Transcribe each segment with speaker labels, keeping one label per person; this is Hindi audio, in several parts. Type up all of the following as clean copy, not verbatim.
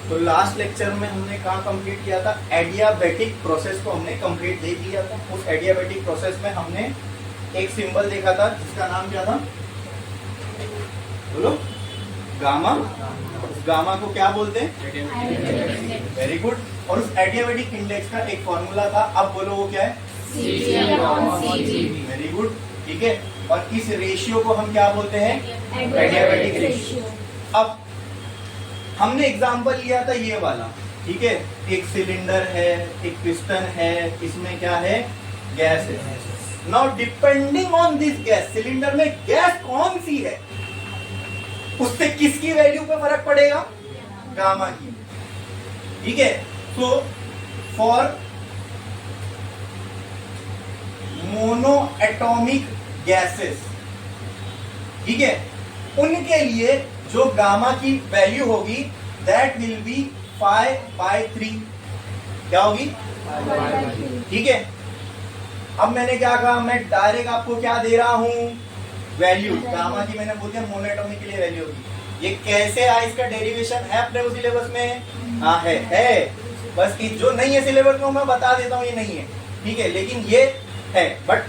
Speaker 1: तो लास्ट लेक्चर में हमने कहाँ कंप्लीट किया था, एडियाबेटिक प्रोसेस को हमने कंप्लीट देख लिया था। उस एडियाबेटिक प्रोसेस में हमने एक सिंबल देखा था जिसका नाम क्या था, बोलो, गामा। उस गामा को क्या बोलते हैं, वेरी गुड। और उस एडियाबेटिक इंडेक्स का एक फॉर्मूला था, अब बोलो वो क्या है, वेरी गुड, ठीक है। और इस रेशियो को हम क्या बोलते हैं, एडियाबेटिक रेशियो। अब हमने एग्जांपल लिया था ये वाला, ठीक है, एक सिलेंडर है, एक पिस्टन है, इसमें क्या है, गैस है। Now depending on this gas, cylinder में गैस कौन सी है, उससे किसकी वैल्यू पे फर्क पड़ेगा, गामा की, ठीक है। तो फॉर मोनो एटॉमिक गैसेस, ठीक है, उनके लिए जो गामा की वैल्यू होगी दैट विल बी 5/3, क्या होगी, ठीक है। अब मैंने क्या कहा, मैं डायरेक्ट आपको क्या दे रहा हूं, वैल्यू गामा की। मैंने बोल दिया मोनोएटॉमिक के लिए वैल्यू होगी। ये कैसे आया, इसका डेरिवेशन है अपने वो सिलेबस में, हाँ है। बस जो नहीं है सिलेबस में मैं बता देता हूँ, ये नहीं है, ठीक है, लेकिन ये है। बट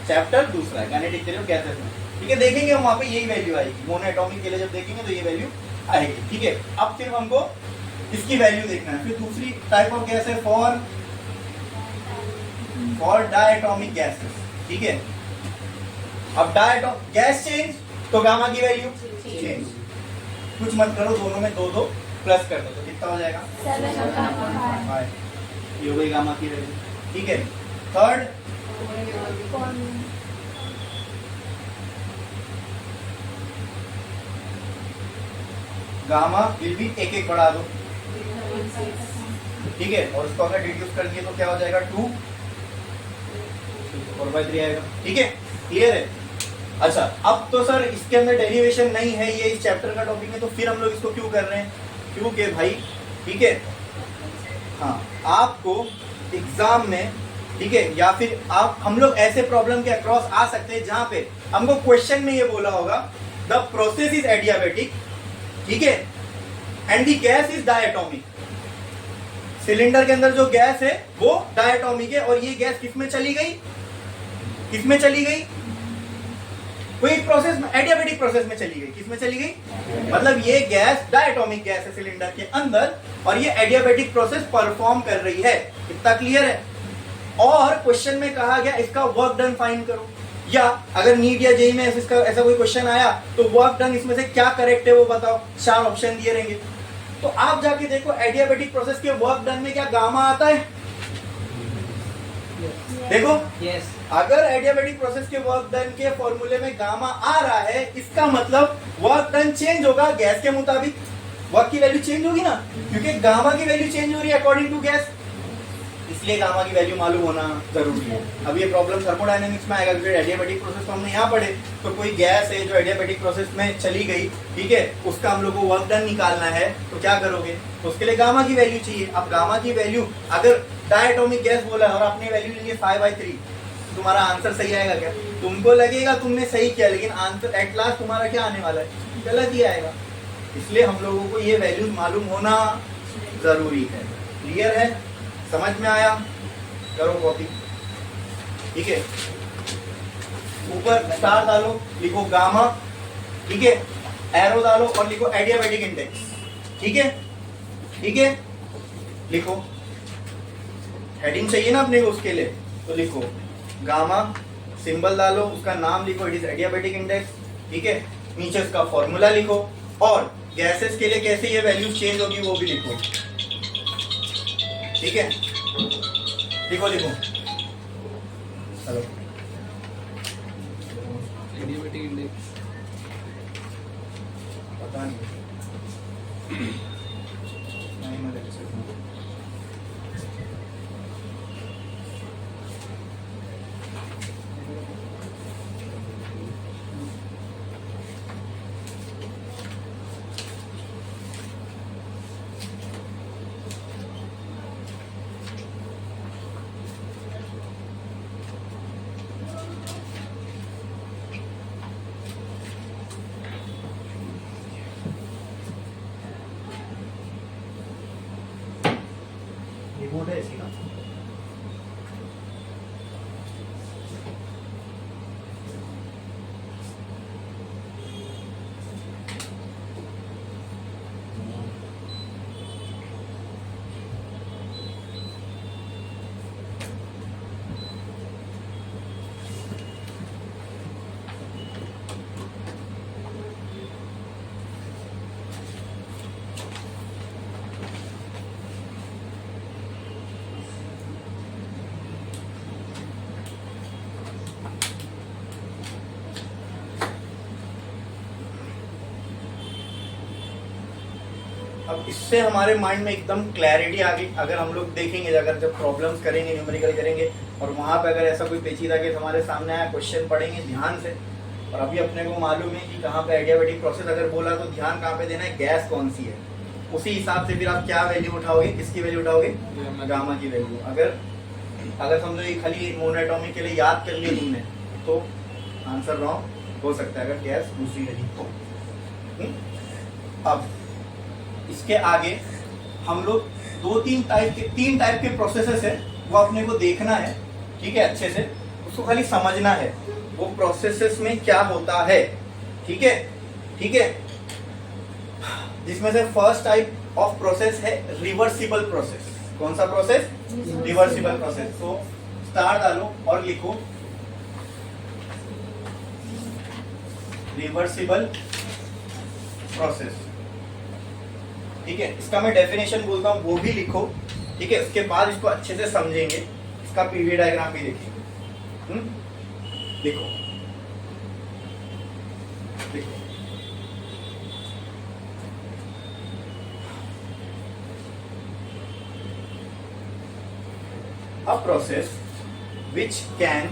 Speaker 1: चैप्टर दूसरा है, काइनेटिक थ्योरी ऑफ गैसेस में, ठीक है, देखेंगे हम वहां पे यही वैल्यू आएगी। मोनोएटॉमिक के लिए जब देखेंगे तो ये वैल्यू आएगी, ठीक है। अब सिर्फ हमको इसकी वैल्यू देखना है। फिर दूसरी टाइप ऑफ गैस है फॉर डायटोमिक गैसेस, ठीक है। अब डायटोमिक गैस चेंज तो गामा की वैल्यू चेंज। कुछ मत करो, दोनों में 2 प्लस कर दो तो कितना हो जाएगा, 7/5, ये हो गई गामा की वैल्यू, ठीक है। थर्ड गामा विल भी एक बढ़ा दो, ठीक है। और उसको अगर रिड्यूस कर दिए तो क्या हो जाएगा, 2/4/3 आएगा, ठीक है, क्लियर है। अच्छा, अब तो सर इसके अंदर डेरिवेशन नहीं है, ये इस चैप्टर का टॉपिक है, तो फिर हम लोग इसको क्यों कर रहे हैं, क्योंकि भाई, ठीक है, हाँ, आपको एग्जाम में, ठीक है, या फिर हम लोग ऐसे प्रॉब्लम के अक्रॉस आ सकते हैं जहां पे हमको क्वेश्चन में ये बोला होगा द प्रोसेस इज एडियाबेटिक, ठीक है, and the gas is diatomic. Cylinder के अंदर जो गैस है वो डायटोमिक है, और ये गैस किसमें चली गई, किसमें चली गई, कोई एक प्रोसेस में, एडियाबेटिक प्रोसेस में चली गई। किसमें चली गई, मतलब ये गैस डायटोमिक गैस है सिलेंडर के अंदर, और ये एडियाबेटिक प्रोसेस परफॉर्म कर रही है। कितना क्लियर है। और क्वेश्चन में कहा गया इसका वर्क डन फाइंड करो, या अगर नीट या जेईई में इसका ऐसा कोई क्वेश्चन आया तो वर्क डन इसमें से क्या करेक्ट है वो बताओ, 4 ऑप्शन दिए रहेंगे। तो आप जाके देखो एडियाबेटिक प्रोसेस के वर्क डन में क्या गामा आता है, देखो, yes. अगर एडियाबेटिक प्रोसेस के वर्क डन के फॉर्मूले में गामा आ रहा है, इसका मतलब वर्क डन चेंज होगा गैस के मुताबिक, वर्क की वैल्यू चेंज होगी ना, क्योंकि गामा की वैल्यू चेंज हो रही है अकॉर्डिंग टू गैस, इसलिए गामा की वैल्यू मालूम होना जरूरी है। अब ये प्रॉब्लम थर्मोडायनेमिक्स में आएगा, क्योंकि एडियाबेटिक प्रोसेस तो हमने यहाँ पढ़े, तो कोई गैस है जो एडियाबेटिक प्रोसेस में चली गई, ठीक है, उसका हम लोग को वर्क डन निकालना है, तो क्या करोगे, तो उसके लिए गामा की वैल्यू चाहिए। अब गामा की वैल्यू अगर डायटोमिक गैस बोला और आपने वैल्यू ली है 5/3, तुम्हारा आंसर सही आएगा क्या, तुमको लगेगा तुमने सही किया, लेकिन आंसर एट लास्ट तुम्हारा क्या आने वाला है, गलत ही आएगा। इसलिए हम लोगों को ये वैल्यूज मालूम होना जरूरी है। क्लियर है, समझ में आया, करो कॉपी, ठीक है। ऊपर स्टार डालो, लिखो गामा, ठीक है, एरो डालो और लिखो एडियाबेटिक इंडेक्स, ठीक है, ठीक है, लिखो, हेडिंग चाहिए ना अपने को उसके लिए, तो लिखो गामा, सिंबल डालो, उसका नाम लिखो, इट इज एडियाबेटिक इंडेक्स, ठीक है, नीचे उसका फॉर्मूला लिखो, और गैसेस के लिए कैसे ये वैल्यू चेंज होगी वो भी लिखो, ठीक है, लिखो लिखो, चलो,
Speaker 2: एडियाबेटिक इंडेक्स
Speaker 1: पता नहीं मैं लिख सकता हूँ। रिमोट है इसकी ना। अब इससे हमारे माइंड में एकदम क्लैरिटी आ गई। अगर हम लोग देखेंगे, अगर जब प्रॉब्लम्स करेंगे, न्यूमेरिकल करेंगे और वहां पे अगर ऐसा कोई पेचीदा केस हमारे सामने आया, क्वेश्चन पढ़ेंगे ध्यान से। और अभी अपने को मालूम है कि कहाँ पे एडियाबेटिक प्रोसेस अगर बोला तो ध्यान कहाँ पे देना है, गैस कौन सी है। उसी हिसाब से फिर आप क्या वैल्यू उठाओगे, किसकी वैल्यू उठाओगे, गामा की वैल्यू। अगर समझो ये खाली मोनोएटॉमिक के लिए याद कर लिया तुमने तो आंसर रॉन्ग हो सकता है, अगर गैस दूसरी रही तो। अब इसके आगे हम लोग तीन टाइप के प्रोसेसेस है, वो अपने को देखना है, ठीक है, अच्छे से उसको खाली समझना है वो प्रोसेसेस में क्या होता है, ठीक है, ठीक है। जिसमें से फर्स्ट टाइप ऑफ प्रोसेस है रिवर्सिबल प्रोसेस। कौन सा प्रोसेस? Reversible process. तो स्टार डालो और लिखो रिवर्सिबल प्रोसेस, ठीक है। इसका मैं डेफिनेशन बोलता हूं, वो भी लिखो, ठीक है। उसके बाद इसको अच्छे से समझेंगे, इसका पीवी डायग्राम भी देखेंगे। लिखो लिखो a process which can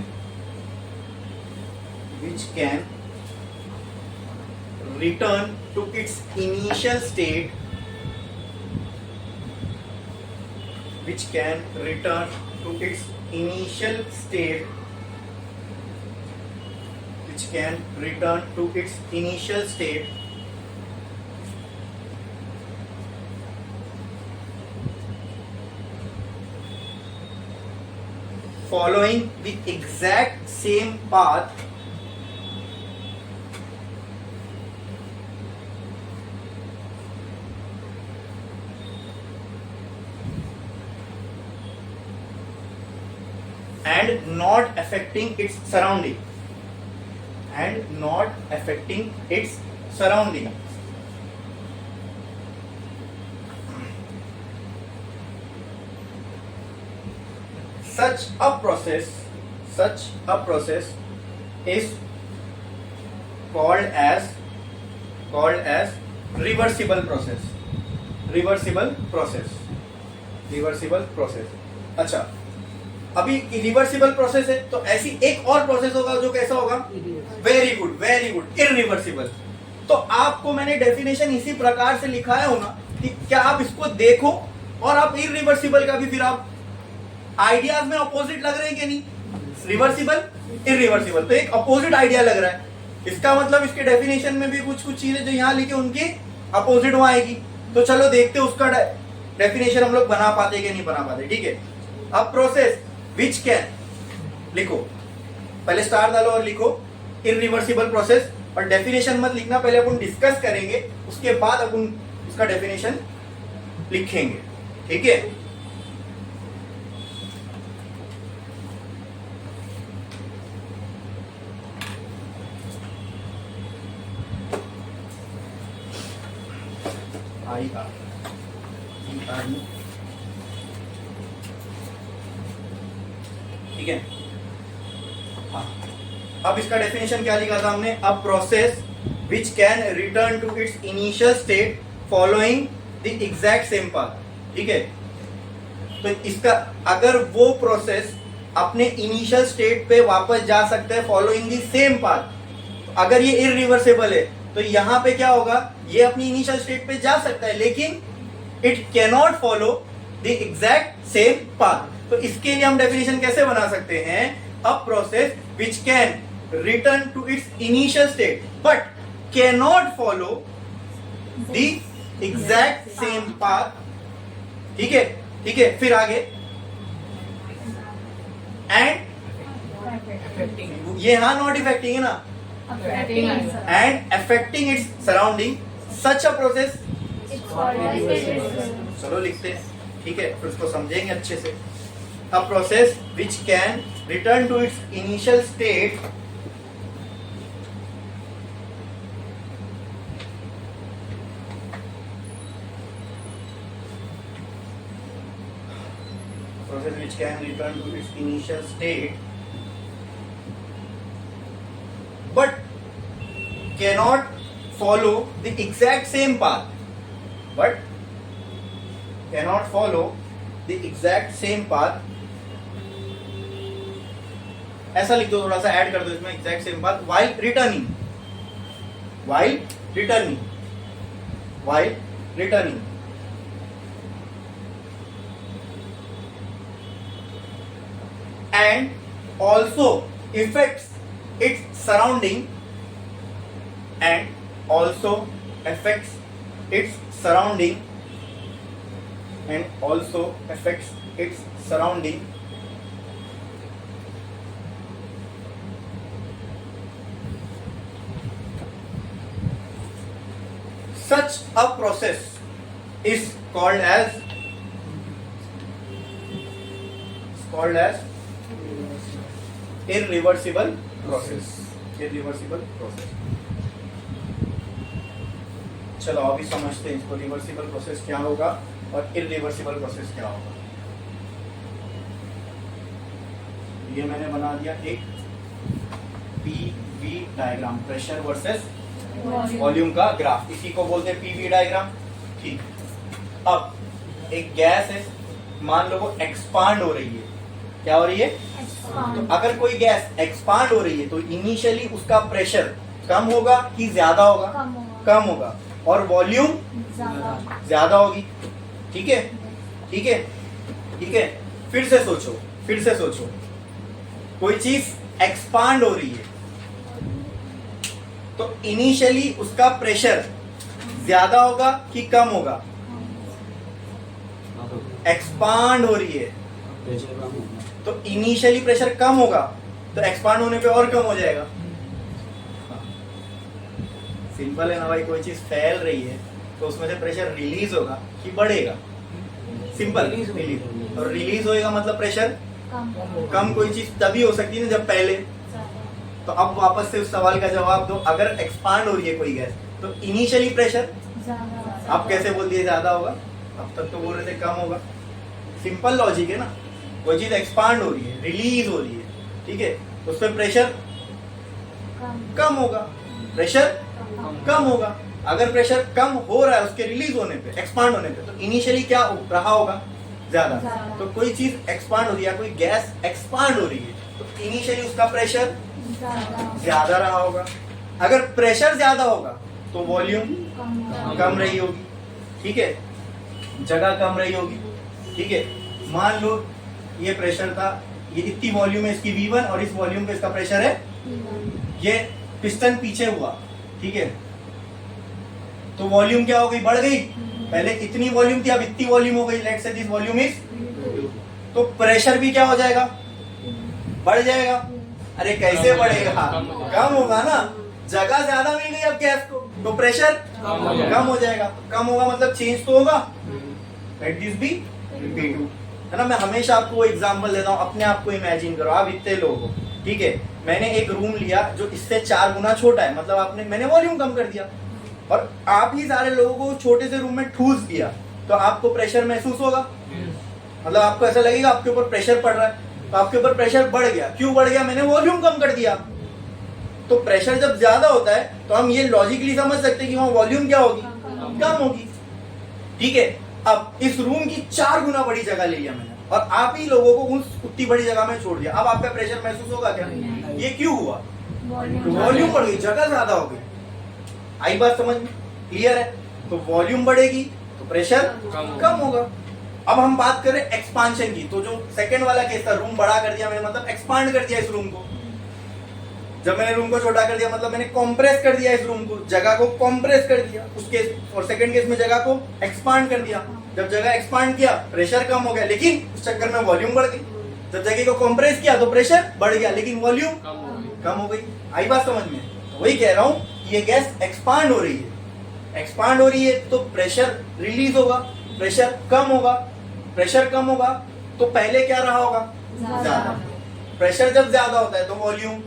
Speaker 1: return to its initial state, which can return to its initial state, which can return to its initial state following the exact same path and not affecting its surrounding, and not affecting its surrounding. Such a process is called as reversible process. Reversible process. अच्छा, अभी रिवर्सिबल प्रोसेस है तो ऐसी एक और प्रोसेस होगा जो कैसा होगा? Very good, irreversible. तो आपको मैंने डेफिनेशन इसी प्रकार से लिखाया हो ना कि क्या आप इसको देखो और आप इरिवर्सिबल का भी फिर आप आइडियाज में अपोजिट लग रहे हैं कि नहीं? रिवर्सिबल, इरिवर्सिबल, तो एक अपोजिट आइडिया लग रहा है। इसका मतलब इसके डेफिनेशन में भी कुछ चीजें जो यहाँ लिखे उनकी अपोजिट वहां आएगी। तो चलो देखते उसका डेफिनेशन हम लोग बना पाते कि नहीं बना पाते, ठीक है। अब प्रोसेस विच कैन, लिखो, पहले स्टार डालो और लिखो इरिवर्सिबल प्रोसेस, और डेफिनेशन मत लिखना, पहले अपन डिस्कस करेंगे, उसके बाद अपन उसका डेफिनेशन लिखेंगे, ठीक है। ठीक है। हाँ, अब इसका डेफिनेशन क्या लिखा था हमने? A process which can return to its initial state following the exact same path, ठीक है। तो इसका अगर वो प्रोसेस अपने इनिशियल स्टेट पे वापस जा सकता है फॉलोइंग द सेम पाथ, अगर ये इरिवर्सिबल है तो यहां पे क्या होगा? ये अपनी इनिशियल स्टेट पे जा सकता है लेकिन it cannot follow the exact same path. तो इसके लिए हम डेफिनेशन कैसे बना सकते हैं? A process which can return to its initial state but cannot follow the exact same path, ठीक है, ठीक है। फिर आगे एंड
Speaker 2: Affecting.
Speaker 1: ये हाँ नॉट इफेक्टिंग है ना, and affecting its surrounding such a process. चलो लिखते हैं, ठीक है, फिर उसको समझेंगे अच्छे से। A process which can return to its initial state process which can return to its initial state but cannot follow the exact same path, but cannot follow the exact same path। ऐसा लिख दो, थोड़ा सा ऐड कर दो इसमें, exact same path while returning, while returning, while returning and also affects its surrounding, and also affects its surrounding, and also affects its surrounding such a process is called as irreversible process, irreversible process। चलो अभी समझते हैं इसको, रिवर्सिबल प्रोसेस क्या होगा और इरिवर्सिबल प्रोसेस क्या होगा। ये मैंने बना दिया एक PV diagram, pressure versus volume का ग्राफ, इसी को बोलते हैं पीवी डायग्राम। ठीक, अब एक गैस है, मान लो वो एक्सपांड हो रही है। क्या हो रही है? तो अगर कोई गैस एक्सपांड हो रही है तो इनिशियली उसका प्रेशर कम होगा कि ज्यादा होगा? कम होगा, और वॉल्यूम ज्यादा होगी। ठीक है, ठीक है, ठीक है। फिर से सोचो, कोई चीज एक्सपांड हो रही है तो इनिशियली उसका प्रेशर ज्यादा होगा कि कम होगा? एक्सपांड हो रही है तो इनिशियली प्रेशर कम होगा, तो एक्सपांड होने पे और कम हो जाएगा। सिंपल है ना भाई, कोई चीज फैल रही है तो उसमें से प्रेशर रिलीज होगा कि बढ़ेगा? Simple, release. और रिलीज होएगा मतलब प्रेशर कम कोई चीज तभी हो सकती है ना जब पहले। तो अब वापस से उस सवाल का जवाब दो, अगर एक्सपांड हो रही है कोई गैस तो इनिशियली प्रेशर आप कैसे बोल दिए ज्यादा होगा? अब तक तो बोल रहे थे कम होगा। सिंपल लॉजिक है ना, कोई चीज एक्सपांड हो रही है, रिलीज हो रही है, ठीक है, उस पर प्रेशर कम होगा, प्रेशर कम होगा। अगर प्रेशर कम हो रहा है उसके रिलीज होने पे, एक्सपांड होने पे, तो इनिशियली क्या रहा होगा? ज्यादा। तो कोई चीज एक्सपांड हो रही है, कोई गैस एक्सपांड हो रही है तो इनिशियली उसका प्रेशर ज्यादा रहा होगा। अगर प्रेशर ज्यादा होगा तो वॉल्यूम कम रही होगी, ठीक है, जगह कम रही होगी, ठीक है। मान लो ये प्रेशर था, ये इतनी वॉल्यूम है इसकी V1 और इस वॉल्यूम पे इसका प्रेशर है, ये पिस्टन पीछे हुआ, ठीक है, तो वॉल्यूम क्या हो गई? बढ़ गई। पहले इतनी वॉल्यूम थी, अब इतनी वॉल्यूम हो गई, let's say this volume is, तो प्रेशर भी क्या हो जाएगा? बढ़ जाएगा। अरे कैसे बढ़ेगा? कम होगा ना, जगह ज्यादा मिल गई अब गैस को, तो प्रेशर कम हो जाएगा। कम होगा मतलब चेंज तो होगा। लेट दिस बी P2, है ना। मैं हमेशा आपको वो एग्जांपल देता हूँ, अपने आप को इमेजिन करो, आप इतने लोग हो, ठीक है, मैंने एक रूम लिया जो इससे 4 गुना छोटा है, मतलब मैंने वॉल्यूम कम कर दिया, और आप ही सारे लोगों को छोटे से रूम में ठूस दिया, तो आपको प्रेशर महसूस होगा? मतलब आपको ऐसा लगेगा आपके ऊपर प्रेशर पड़ रहा है, तो आपके ऊपर प्रेशर बढ़ गया। क्यों बढ़ गया? मैंने वॉल्यूम कम कर दिया। तो प्रेशर जब ज्यादा होता है तो हम ये लॉजिकली समझ सकते हैं कि वहां वॉल्यूम क्या होगी? कम होगी, ठीक है। अब इस रूम की 4 गुना बड़ी जगह ले लिया मैंने, और आप ही लोगों को उस उतनी बड़ी जगह में छोड़ दिया। अब आप पे प्रेशर महसूस होगा क्या? ये क्यों हुआ? वॉल्यूम बढ़ गई, जगह ज्यादा हो गई। आई बात समझ में? क्लियर है? तो वॉल्यूम बढ़ेगी तो प्रेशर कम होगा। अब हम बात करें एक्सपांशन की, तो जो सेकंड वाला केस था, रूम बड़ा कर दिया मैंने, मतलब एक्सपांड कर दिया इस रूम को। जब मैंने रूम को छोटा कर दिया मतलब मैंने कॉम्प्रेस कर दिया इस रूम को, जगह को कॉम्प्रेस कर दिया उस केस। और सेकंड केस में जगह को एक्सपांड कर दिया। जब जगह एक्सपांड किया प्रेशर कम हो गया, लेकिन उस चक्कर में वॉल्यूम बढ़ गई। जब जगह को कंप्रेस किया तो प्रेशर बढ़ गया, लेकिन वॉल्यूम
Speaker 2: कम हो गई।
Speaker 1: कम हो गई। आई बात समझ में? वही कह रहा हूं, ये गैस एक्सपांड हो रही है, एक्सपांड हो रही है तो प्रेशर रिलीज होगा, प्रेशर कम होगा, प्रेशर कम होगा तो पहले क्या रहा होगा? ज्यादा। प्रेशर जब ज्यादा होता है तो वॉल्यूम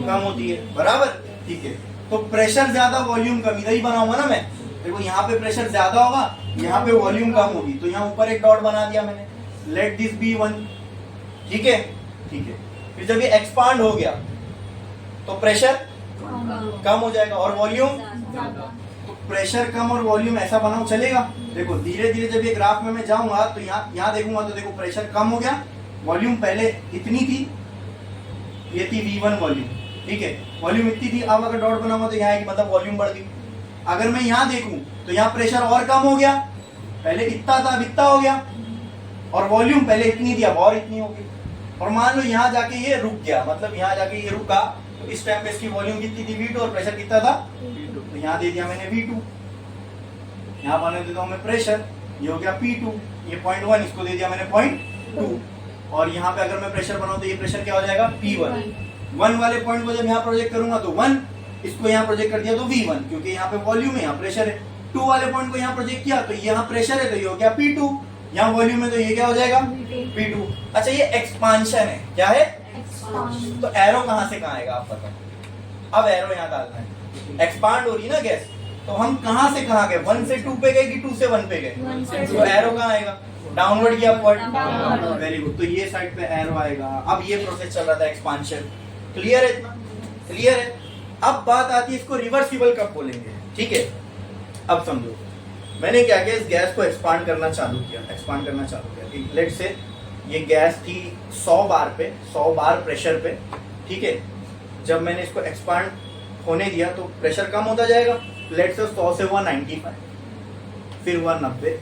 Speaker 1: कम होती है, बराबर? ठीक है, तो प्रेशर ज्यादा वॉल्यूम कम, इधर ही बनाऊंगा ना मैं। देखो यहाँ पे प्रेशर ज्यादा होगा, यहाँ पे वॉल्यूम कम होगी, तो यहाँ ऊपर एक डॉट बना दिया मैंने, लेट दिस बी 1। ठीक है, ठीक है। फिर जब ये एक्सपांड हो गया तो प्रेशर कम हो जाएगा और वॉल्यूम, तो प्रेशर कम और वॉल्यूम ऐसा बनाओ, चलेगा? देखो धीरे धीरे जब ये ग्राफ में मैं जाऊंगा तो यहाँ देखूंगा तो देखो प्रेशर कम हो गया, वॉल्यूम पहले इतनी थी, ये थी V1 वॉल्यूम, ठीक है, वॉल्यूम इतनी थी। अब अगर डॉट बनाऊंगा तो यहाँ मतलब वॉल्यूम बढ़ गई। अगर मैं यहाँ देखूं तो यहाँ प्रेशर और कम हो गया, पहले इतना था अब इतना हो गया, और वॉल्यूम पहले इतनी थी अब और इतनी हो गई। और मान लो यहाँ जाके ये रुक गया, मतलब यहाँ जाके ये रुका, तो इस टाइम पे इसकी वॉल्यूम कितनी थी? V2 और प्रेशर कितना था? तो यहाँ दे दिया मैंने V2, यहाँ बने देता हूँ मैं प्रेशर, ये हो गया P2, ये 0.1, इसको दे दिया मैंने 0.2, और यहाँ पे अगर मैं प्रेशर बनाऊं तो ये प्रेशर क्या हो जाएगा? P1। 1 वाले पॉइंट को जब यहाँ प्रोजेक्ट करूंगा तो 1, इसको यहाँ प्रोजेक्ट कर दिया तो V1, क्योंकि यहाँ पे वॉल्यूम है, यहाँ प्रेशर है। 2 वाले पॉइंट को यहाँ प्रोजेक्ट किया तो यहाँ प्रेशर है तो ये हो गया P2, यहाँ वॉल्यूम है तो ये क्या हो जाएगा? P2। अच्छा, ये एक्सपांशन है, क्या है? तो एरो कहाँ से कहाँ आएगा आप बताओ? अब एरो यहाँ डालना है, एक्सपांड हो रही ना गैस, तो हम कहाँ से कहाँ गए? 1 से 2 पे गए कि 2 से 1 पे गए? तो एरो कहाँ आएगा? डाउनवर्ड या अपवर्ड? वेरी गुड, तो ये साइड पे एरो आएगा। अब ये प्रोसेस चल रहा था एक्सपांशन, क्लियर है? इतना क्लियर है? अब बात आती है इसको रिवर्सिबल कब बोलेंगे, ठीक है? अब समझो, मैंने क्या किया, इस गैस को एक्सपांड करना चालू किया, एक्सपांड करना चालू किया। लेट से ये गैस थी 100 बार पे, 100 बार प्रेशर पे, ठीक है? जब मैंने इसको एक्सपांड होने दिया तो प्रेशर कम होता जाएगा। लेट से 100 से 195, फिर 190,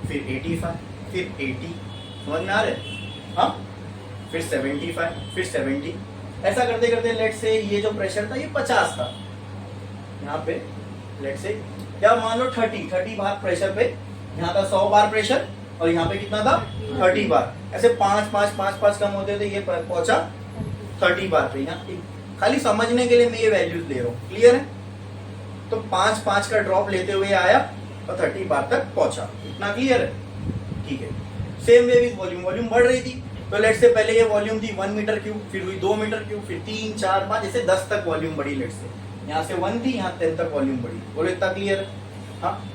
Speaker 1: फिर 85, फिर 80, समझ में आ रहा है? हाँ, फिर 75, फिर 70, ऐसा करते करते लेट से ये जो प्रेशर था ये 50 था, यहाँ पे लेट से या मान लो 30 बार प्रेशर पे, यहाँ था 100 बार प्रेशर और यहाँ पे कितना था? 30 बार। ऐसे 5 कम होते थे, ये पहुंचा 30 बार पे। यहाँ खाली समझने के लिए मैं ये वैल्यूज दे रहा हूँ, क्लियर है? तो 5 का ड्रॉप लेते हुए आया और 30 बार तक पहुंचा, इतना क्लियर है? ठीक है। Same way with volume, volume बढ़ रही थी, तो लेट से पहले ये वॉल्यूम थी 1 मीटर क्यूब, फिर हुई 2 मीटर क्यूब, फिर 3, 4, 5, ऐसे 10 तक वॉल्यूम बढ़ी। लेट से यहाँ से 1 थी, यहाँ 10 तक वॉल्यूम बढ़ी। बोलो इतना क्लियर है? हाँ,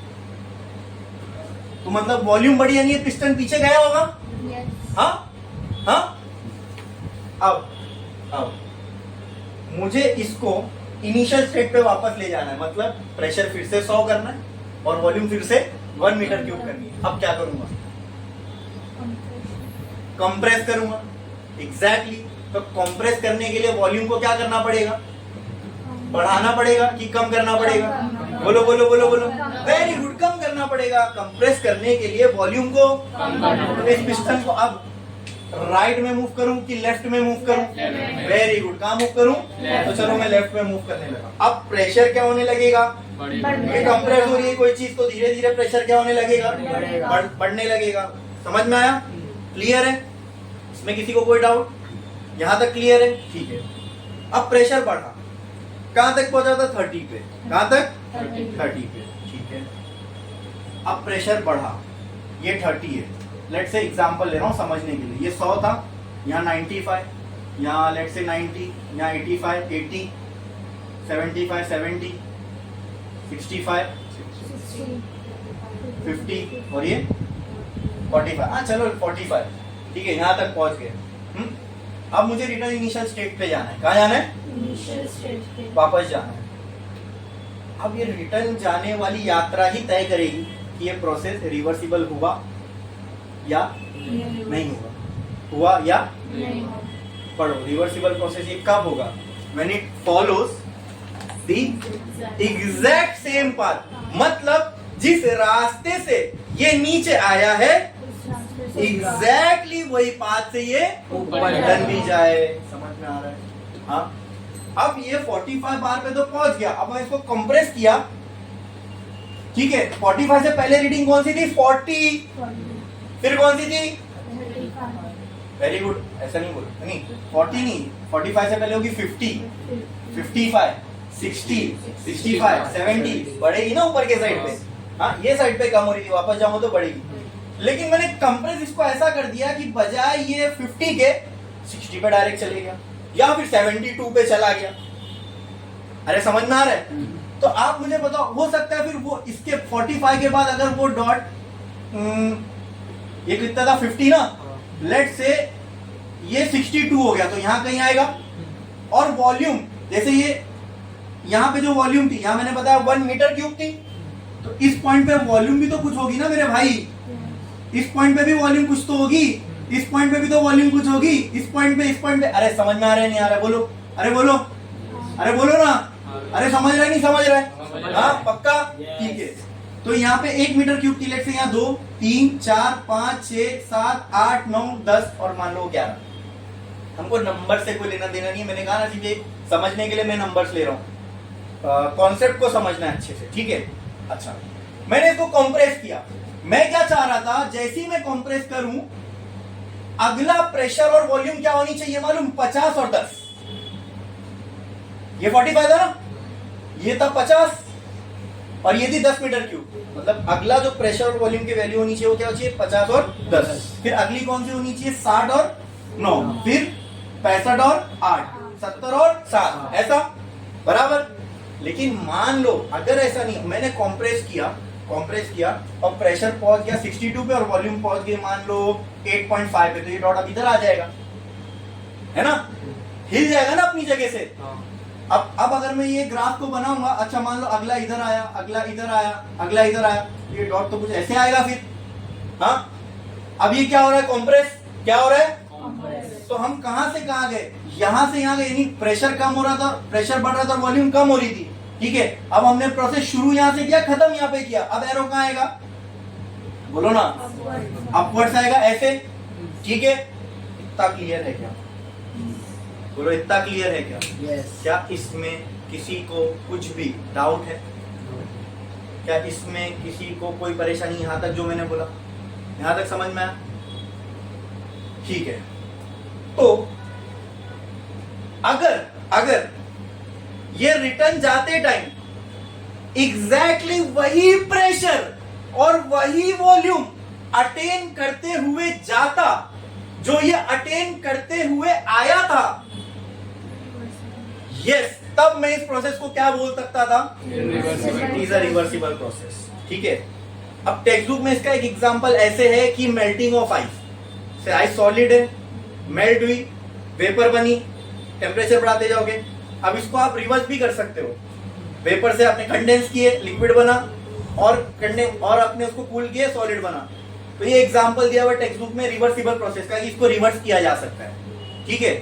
Speaker 1: तो मतलब वॉल्यूम बढ़ी यानी ये पिस्टन पीछे गया होगा। हाँ हाँ। अब मुझे इसको इनिशियल स्टेट पे वापस ले जाना है, मतलब प्रेशर फिर से 100 करना है और वॉल्यूम फिर से 1 मीटर क्यूब करनी है। अब क्या करूंगा? कंप्रेस करूंगा। एग्जैक्टली, तो कंप्रेस करने के लिए वॉल्यूम को क्या करना पड़ेगा? बढ़ाना पड़ेगा कि कम करना पड़ेगा? बोलो बोलो बोलो बोलो। वेरी गुड, कम करना पड़ेगा। कंप्रेस करने के लिए वॉल्यूम को, इस पिस्टन को अब राइट में मूव करूं कि लेफ्ट में मूव करूं? वेरी गुड, कहां मूव करूं? तो चलो मैं लेफ्ट में मूव करने लगा। अब प्रेशर क्या होने लगेगा? ये कंप्रेस हो रही है कोई चीज तो धीरे धीरे प्रेशर क्या होने लगेगा? बढ़ने लगेगा। समझ में आया? क्लियर है? इसमें किसी को कोई डाउट? यहां तक क्लियर है? ठीक है। अब प्रेशर बढ़ा, कहां तक पहुंचा था? 30 पे। कहां तक? 30 पे। ठीक है। अब प्रेशर बढ़ा, ये 30 है। लेट से एग्जांपल ले रहा हूं समझने के लिए। ये 100 था, यहाँ 95, यहाँ लेट से 90, यहाँ 85, 80, 75, 70, 65, 50 और ये 45। हाँ चलो 45, ठीक है, यहाँ तक पहुंच गए। अब मुझे रिटर्न इनिशियल स्टेट पे जाना है। कहाँ जाना है? इनिशियल स्टेट पे वापस जाना है। अब ये रिटर्न जाने वाली यात्रा ही तय करेगी कि ये प्रोसेस रिवर्सिबल हुआ या नहीं हुआ, हुआ या नहीं। पढ़ो, रिवर्सिबल प्रोसेस ये कब होगा? When it follows the exact same path, मतलब जिस रास्ते से ये नीचे आया है एग्जैक्टली वही पाथ से ये ऊपर भी जाए। समझ में आ रहा है? हाँ। अब ये 45 बार पे तो पहुंच गया। अब मैं इसको कंप्रेस किया, ठीक है। 45 से पहले रीडिंग कौन सी थी? 40। फिर कौन सी थी? वेरी गुड, ऐसा नहीं बोल, नहीं 40 नहीं, 45 से पहले होगी 50, 55, 60, 65, 70, बढ़ेगी ना ऊपर के साइड पे। हाँ, ये साइड पे कम हो रही थी, वापस जाऊं तो बढ़ेगी। लेकिन मैंने कंप्रेस इसको ऐसा कर दिया कि बजाय ये 50 के 60 पे डायरेक्ट चले गया, या फिर 72 पे चला गया। अरे समझ में आ रहा है? तो आप मुझे बताओ, हो सकता है फिर वो इसके 45 के बाद अगर वो डॉट ये कितना था 50 ना, लेट से ये 62 हो गया तो यहां कहीं आएगा। और वॉल्यूम जैसे ये यहां पे जो वॉल्यूम थी, यहां मैंने बताया 1 मीटर क्यूब थी, तो इस पॉइंट पे वॉल्यूम भी तो कुछ होगी ना मेरे भाई। इस पॉइंट पे भी वॉल्यूम कुछ तो होगी, इस पॉइंट पे भी तो वॉल्यूम कुछ होगी, इस पॉइंट पे। अरे समझ में आ रहा है नहीं आ रहा है? बोलो, अरे बोलो, अरे बोलो ना, अरे समझ रहा है नहीं समझ रहा है? हाँ पक्का, ठीक है। तो यहाँ पे 1 मीटर क्यूब की लेट से यहाँ 2, 3, 4, 5, 6, 7, 8, 9, 10 और मान लो 11। हमको नंबर से कोई लेना देना नहीं है, मैंने कहा ना जी समझने के लिए मैं नंबर्स ले रहा हूँ, कॉन्सेप्ट को समझना है अच्छे से, ठीक है। अच्छा, मैंने इसको कॉम्प्रेस किया। मैं क्या चाह रहा था, जैसे ही मैं कॉम्प्रेस करूं, अगला प्रेशर और वॉल्यूम क्या होनी चाहिए मालूम? 50 और 10। ये 45 था ना, ये था 50 और ये थी 10 मीटर क्यूब। मतलब अगला जो प्रेशर और वॉल्यूम की वैल्यू होनी चाहिए वो क्या होनी चाहिए? 50 और 10। फिर अगली कौन सी होनी चाहिए? 60 और 9, फिर 65 और 8, 70 और 7, ऐसा बराबर। लेकिन मान लो अगर ऐसा नहीं, मैंने कॉम्प्रेस किया और प्रेशर पहुंच गया 62 पे और वॉल्यूम पहुंच गई मान लो 8.5 पे, तो ये डॉट अब इधर आ जाएगा, है ना? हिल जाएगा ना अपनी जगह से। अब अगर मैं ये ग्राफ को बनाऊंगा, अच्छा मान लो अगला इधर आया, अगला इधर आया, अगला इधर आया, ये डॉट तो कुछ ऐसे आएगा फिर। हाँ, अब ये क्या हो रहा है? कॉम्प्रेस। क्या हो रहा है? तो हम कहां से कहां गए? यहां से यहां गए, यानी प्रेशर कम हो रहा था, प्रेशर बढ़ रहा था, वॉल्यूम कम हो रही थी, ठीक है। अब हमने प्रोसेस शुरू यहां से किया, खत्म यहां पे किया। अब एरो कहां आएगा? बोलो ना, अपवर्ड्स आएगा ऐसे, ठीक है। इतना क्लियर है क्या? बोलो, इतना क्लियर है क्या? क्या इसमें किसी को कुछ भी डाउट है? क्या इसमें किसी को कोई परेशानी? यहां तक जो मैंने बोला, यहां तक समझ में आया? ठीक है। तो अगर ये रिटर्न जाते टाइम एग्जैक्टली वही प्रेशर और वही वॉल्यूम अटेन करते हुए जाता जो ये अटेन करते हुए आया था, यस, तब मैं इस प्रोसेस को क्या बोल सकता था? It is a reversible process, ठीक है। अब टेक्स्ट बुक में इसका एक एग्जांपल ऐसे है कि melting of ice. Ice solid है, मेल्ट हुई, वेपर बनी, टेम्परेचर बढ़ाते जाओगे। अब इसको आप रिवर्स भी कर सकते हो। वेपर से आपने कंडेंस किए, लिक्विड बना, और आपने उसको कूल किए, सॉलिड बना। तो ये एग्जांपल दिया हुआ टेक्स्ट बुक में रिवर्सिबल प्रोसेस का, इसको रिवर्स किया जा सकता है, ठीक है।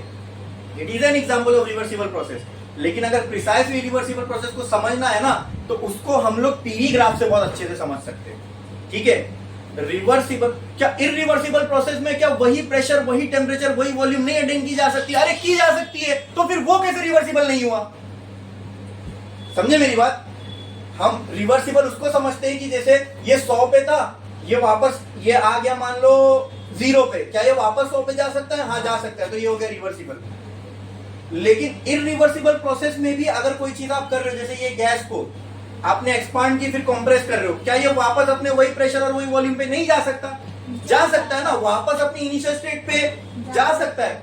Speaker 1: It is an example of reversible process. लेकिन अगर प्रिसाइसली रिवर्सिबल प्रोसेस को समझना है ना, तो उसको हम लोग पीवी ग्राफ से बहुत अच्छे से समझ सकते हैं, ठीक है। रिवर्सिबल, क्या इरिवर्सिबल प्रोसेस में क्या वही प्रेशर, वही टेम्परेचर, वही वॉल्यूम नहीं अटेन की जा सकती? अरे की जा सकती है, तो फिर वो कैसे रिवर्सिबल नहीं हुआ? समझे मेरी बात? हम रिवर्सिबल उसको समझते हैं कि जैसे ये 100 पे था, ये वापस ये आ गया मान लो 0 पे, क्या ये वापस 100 पे जा सकता है? हाँ जा सकता है, तो ये हो गया रिवर्सिबल। लेकिन इरिवर्सिबल प्रोसेस में भी अगर कोई चीज आप कर रहे हो, जैसे ये गैस को आपने एक्सपांड की फिर कंप्रेस कर रहे हो, क्या ये वापस अपने वही प्रेशर और वही वॉल्यूम पे नहीं जा सकता? जा सकता है ना, वापस अपनी इनिशियल स्टेट पे जा सकता है।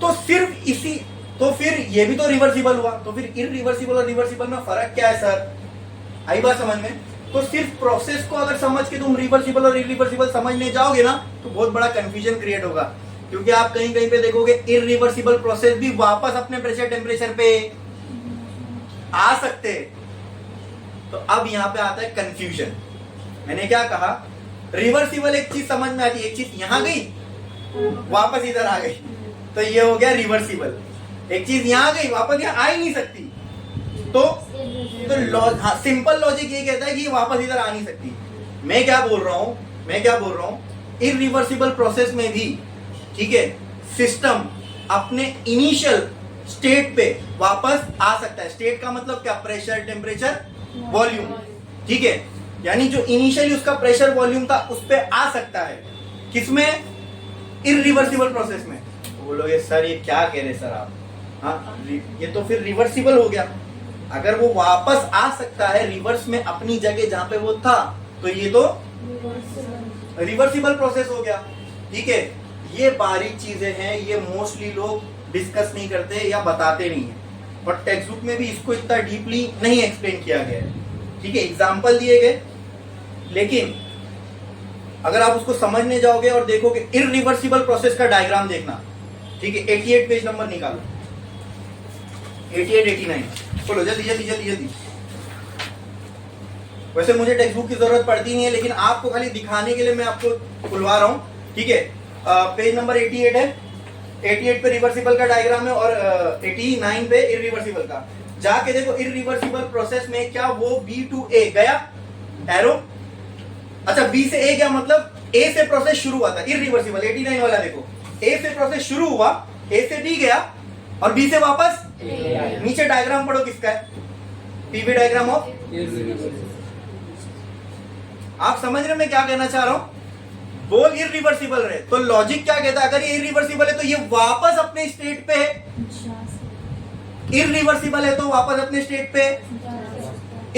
Speaker 1: तो सिर्फ इसी, तो फिर ये भी तो रिवर्सिबल हुआ। तो फिर इरिवर्सिबल और रिवर्सिबल में फर्क क्या है सर? आई बात समझ में? तो सिर्फ प्रोसेस को अगर समझ के तुम रिवर्सिबल और इरिवर्सिबल समझने जाओगे ना, तो बहुत बड़ा कंफ्यूजन क्रिएट होगा। क्योंकि आप कहीं कहीं पे देखोगे इरिवर्सिबल प्रोसेस भी वापस अपने प्रेशर टेम्परेचर पे आ सकते हैं। तो अब यहां पे आता है कंफ्यूजन। मैंने क्या कहा? रिवर्सिबल एक चीज समझ में आती है, एक चीज यहां गई वापस इधर आ गई, तो ये हो गया रिवर्सिबल। एक चीज यहां गई वापस यहां आ ही नहीं सकती, तो सिंपल लॉजिक ये कहता है कि वापस इधर आ नहीं सकती। मैं क्या बोल रहा हूं? इरिवर्सिबल प्रोसेस में भी, ठीक है, सिस्टम अपने इनिशियल स्टेट पे वापस आ सकता है। स्टेट का मतलब क्या? प्रेशर, टेम्परेचर, वॉल्यूम, ठीक है। यानी जो इनिशियली उसका प्रेशर वॉल्यूम था उस पे आ सकता है। किसमें? इरिवर्सिबल प्रोसेस में। तो बोलोगे सर ये क्या कह रहे सर आप, हाँ ये तो फिर रिवर्सिबल हो गया। अगर वो वापस आ सकता है रिवर्स में अपनी जगह जहां पे वो था, तो ये तो रिवर्सिबल प्रोसेस हो गया। ठीक है, ये बारीक चीजें हैं, ये मोस्टली लोग डिस्कस नहीं करते या बताते नहीं है, और टेक्स्ट बुक में भी इसको इतना डीपली नहीं एक्सप्लेन किया गया है। ठीक है, एग्जाम्पल दिए गए, लेकिन अगर आप उसको समझने जाओगे और देखोगे इरिवर्सिबल प्रोसेस का डायग्राम देखना। ठीक है, 88 पेज नंबर निकालो, 88 89 बोलो जल्दी जल्दी जल्दी जल्दी। वैसे मुझे टेक्स्ट बुक की जरूरत पड़ती नहीं है, लेकिन आपको खाली दिखाने के लिए मैं आपको खुलवा रहा हूँ। ठीक है, पेज नंबर 88 है, 88 पे रिवर्सिबल का डायग्राम है और 89 पे इरिवर्सिबल का। जाके देखो इरिवर्सिबल प्रोसेस में क्या वो B to A गया एरो, अच्छा B से A गया, मतलब A से प्रोसेस शुरू हुआ था। इरिवर्सिबल 89 वाला देखो, A से प्रोसेस शुरू हुआ, A से B गया और B से वापस नीचे डायग्राम पढ़ो किसका है, पीवी डायग्राम ऑफ। आप समझ रहे मैं क्या कहना चाह रहा हूं, बोल इरिवर्सिबल रहे तो लॉजिक क्या कहता है, अगर ये इरिवर्सिबल है तो ये वापस अपने स्टेट पे है, इरिवर्सिबल है तो वापस अपने स्टेट पे,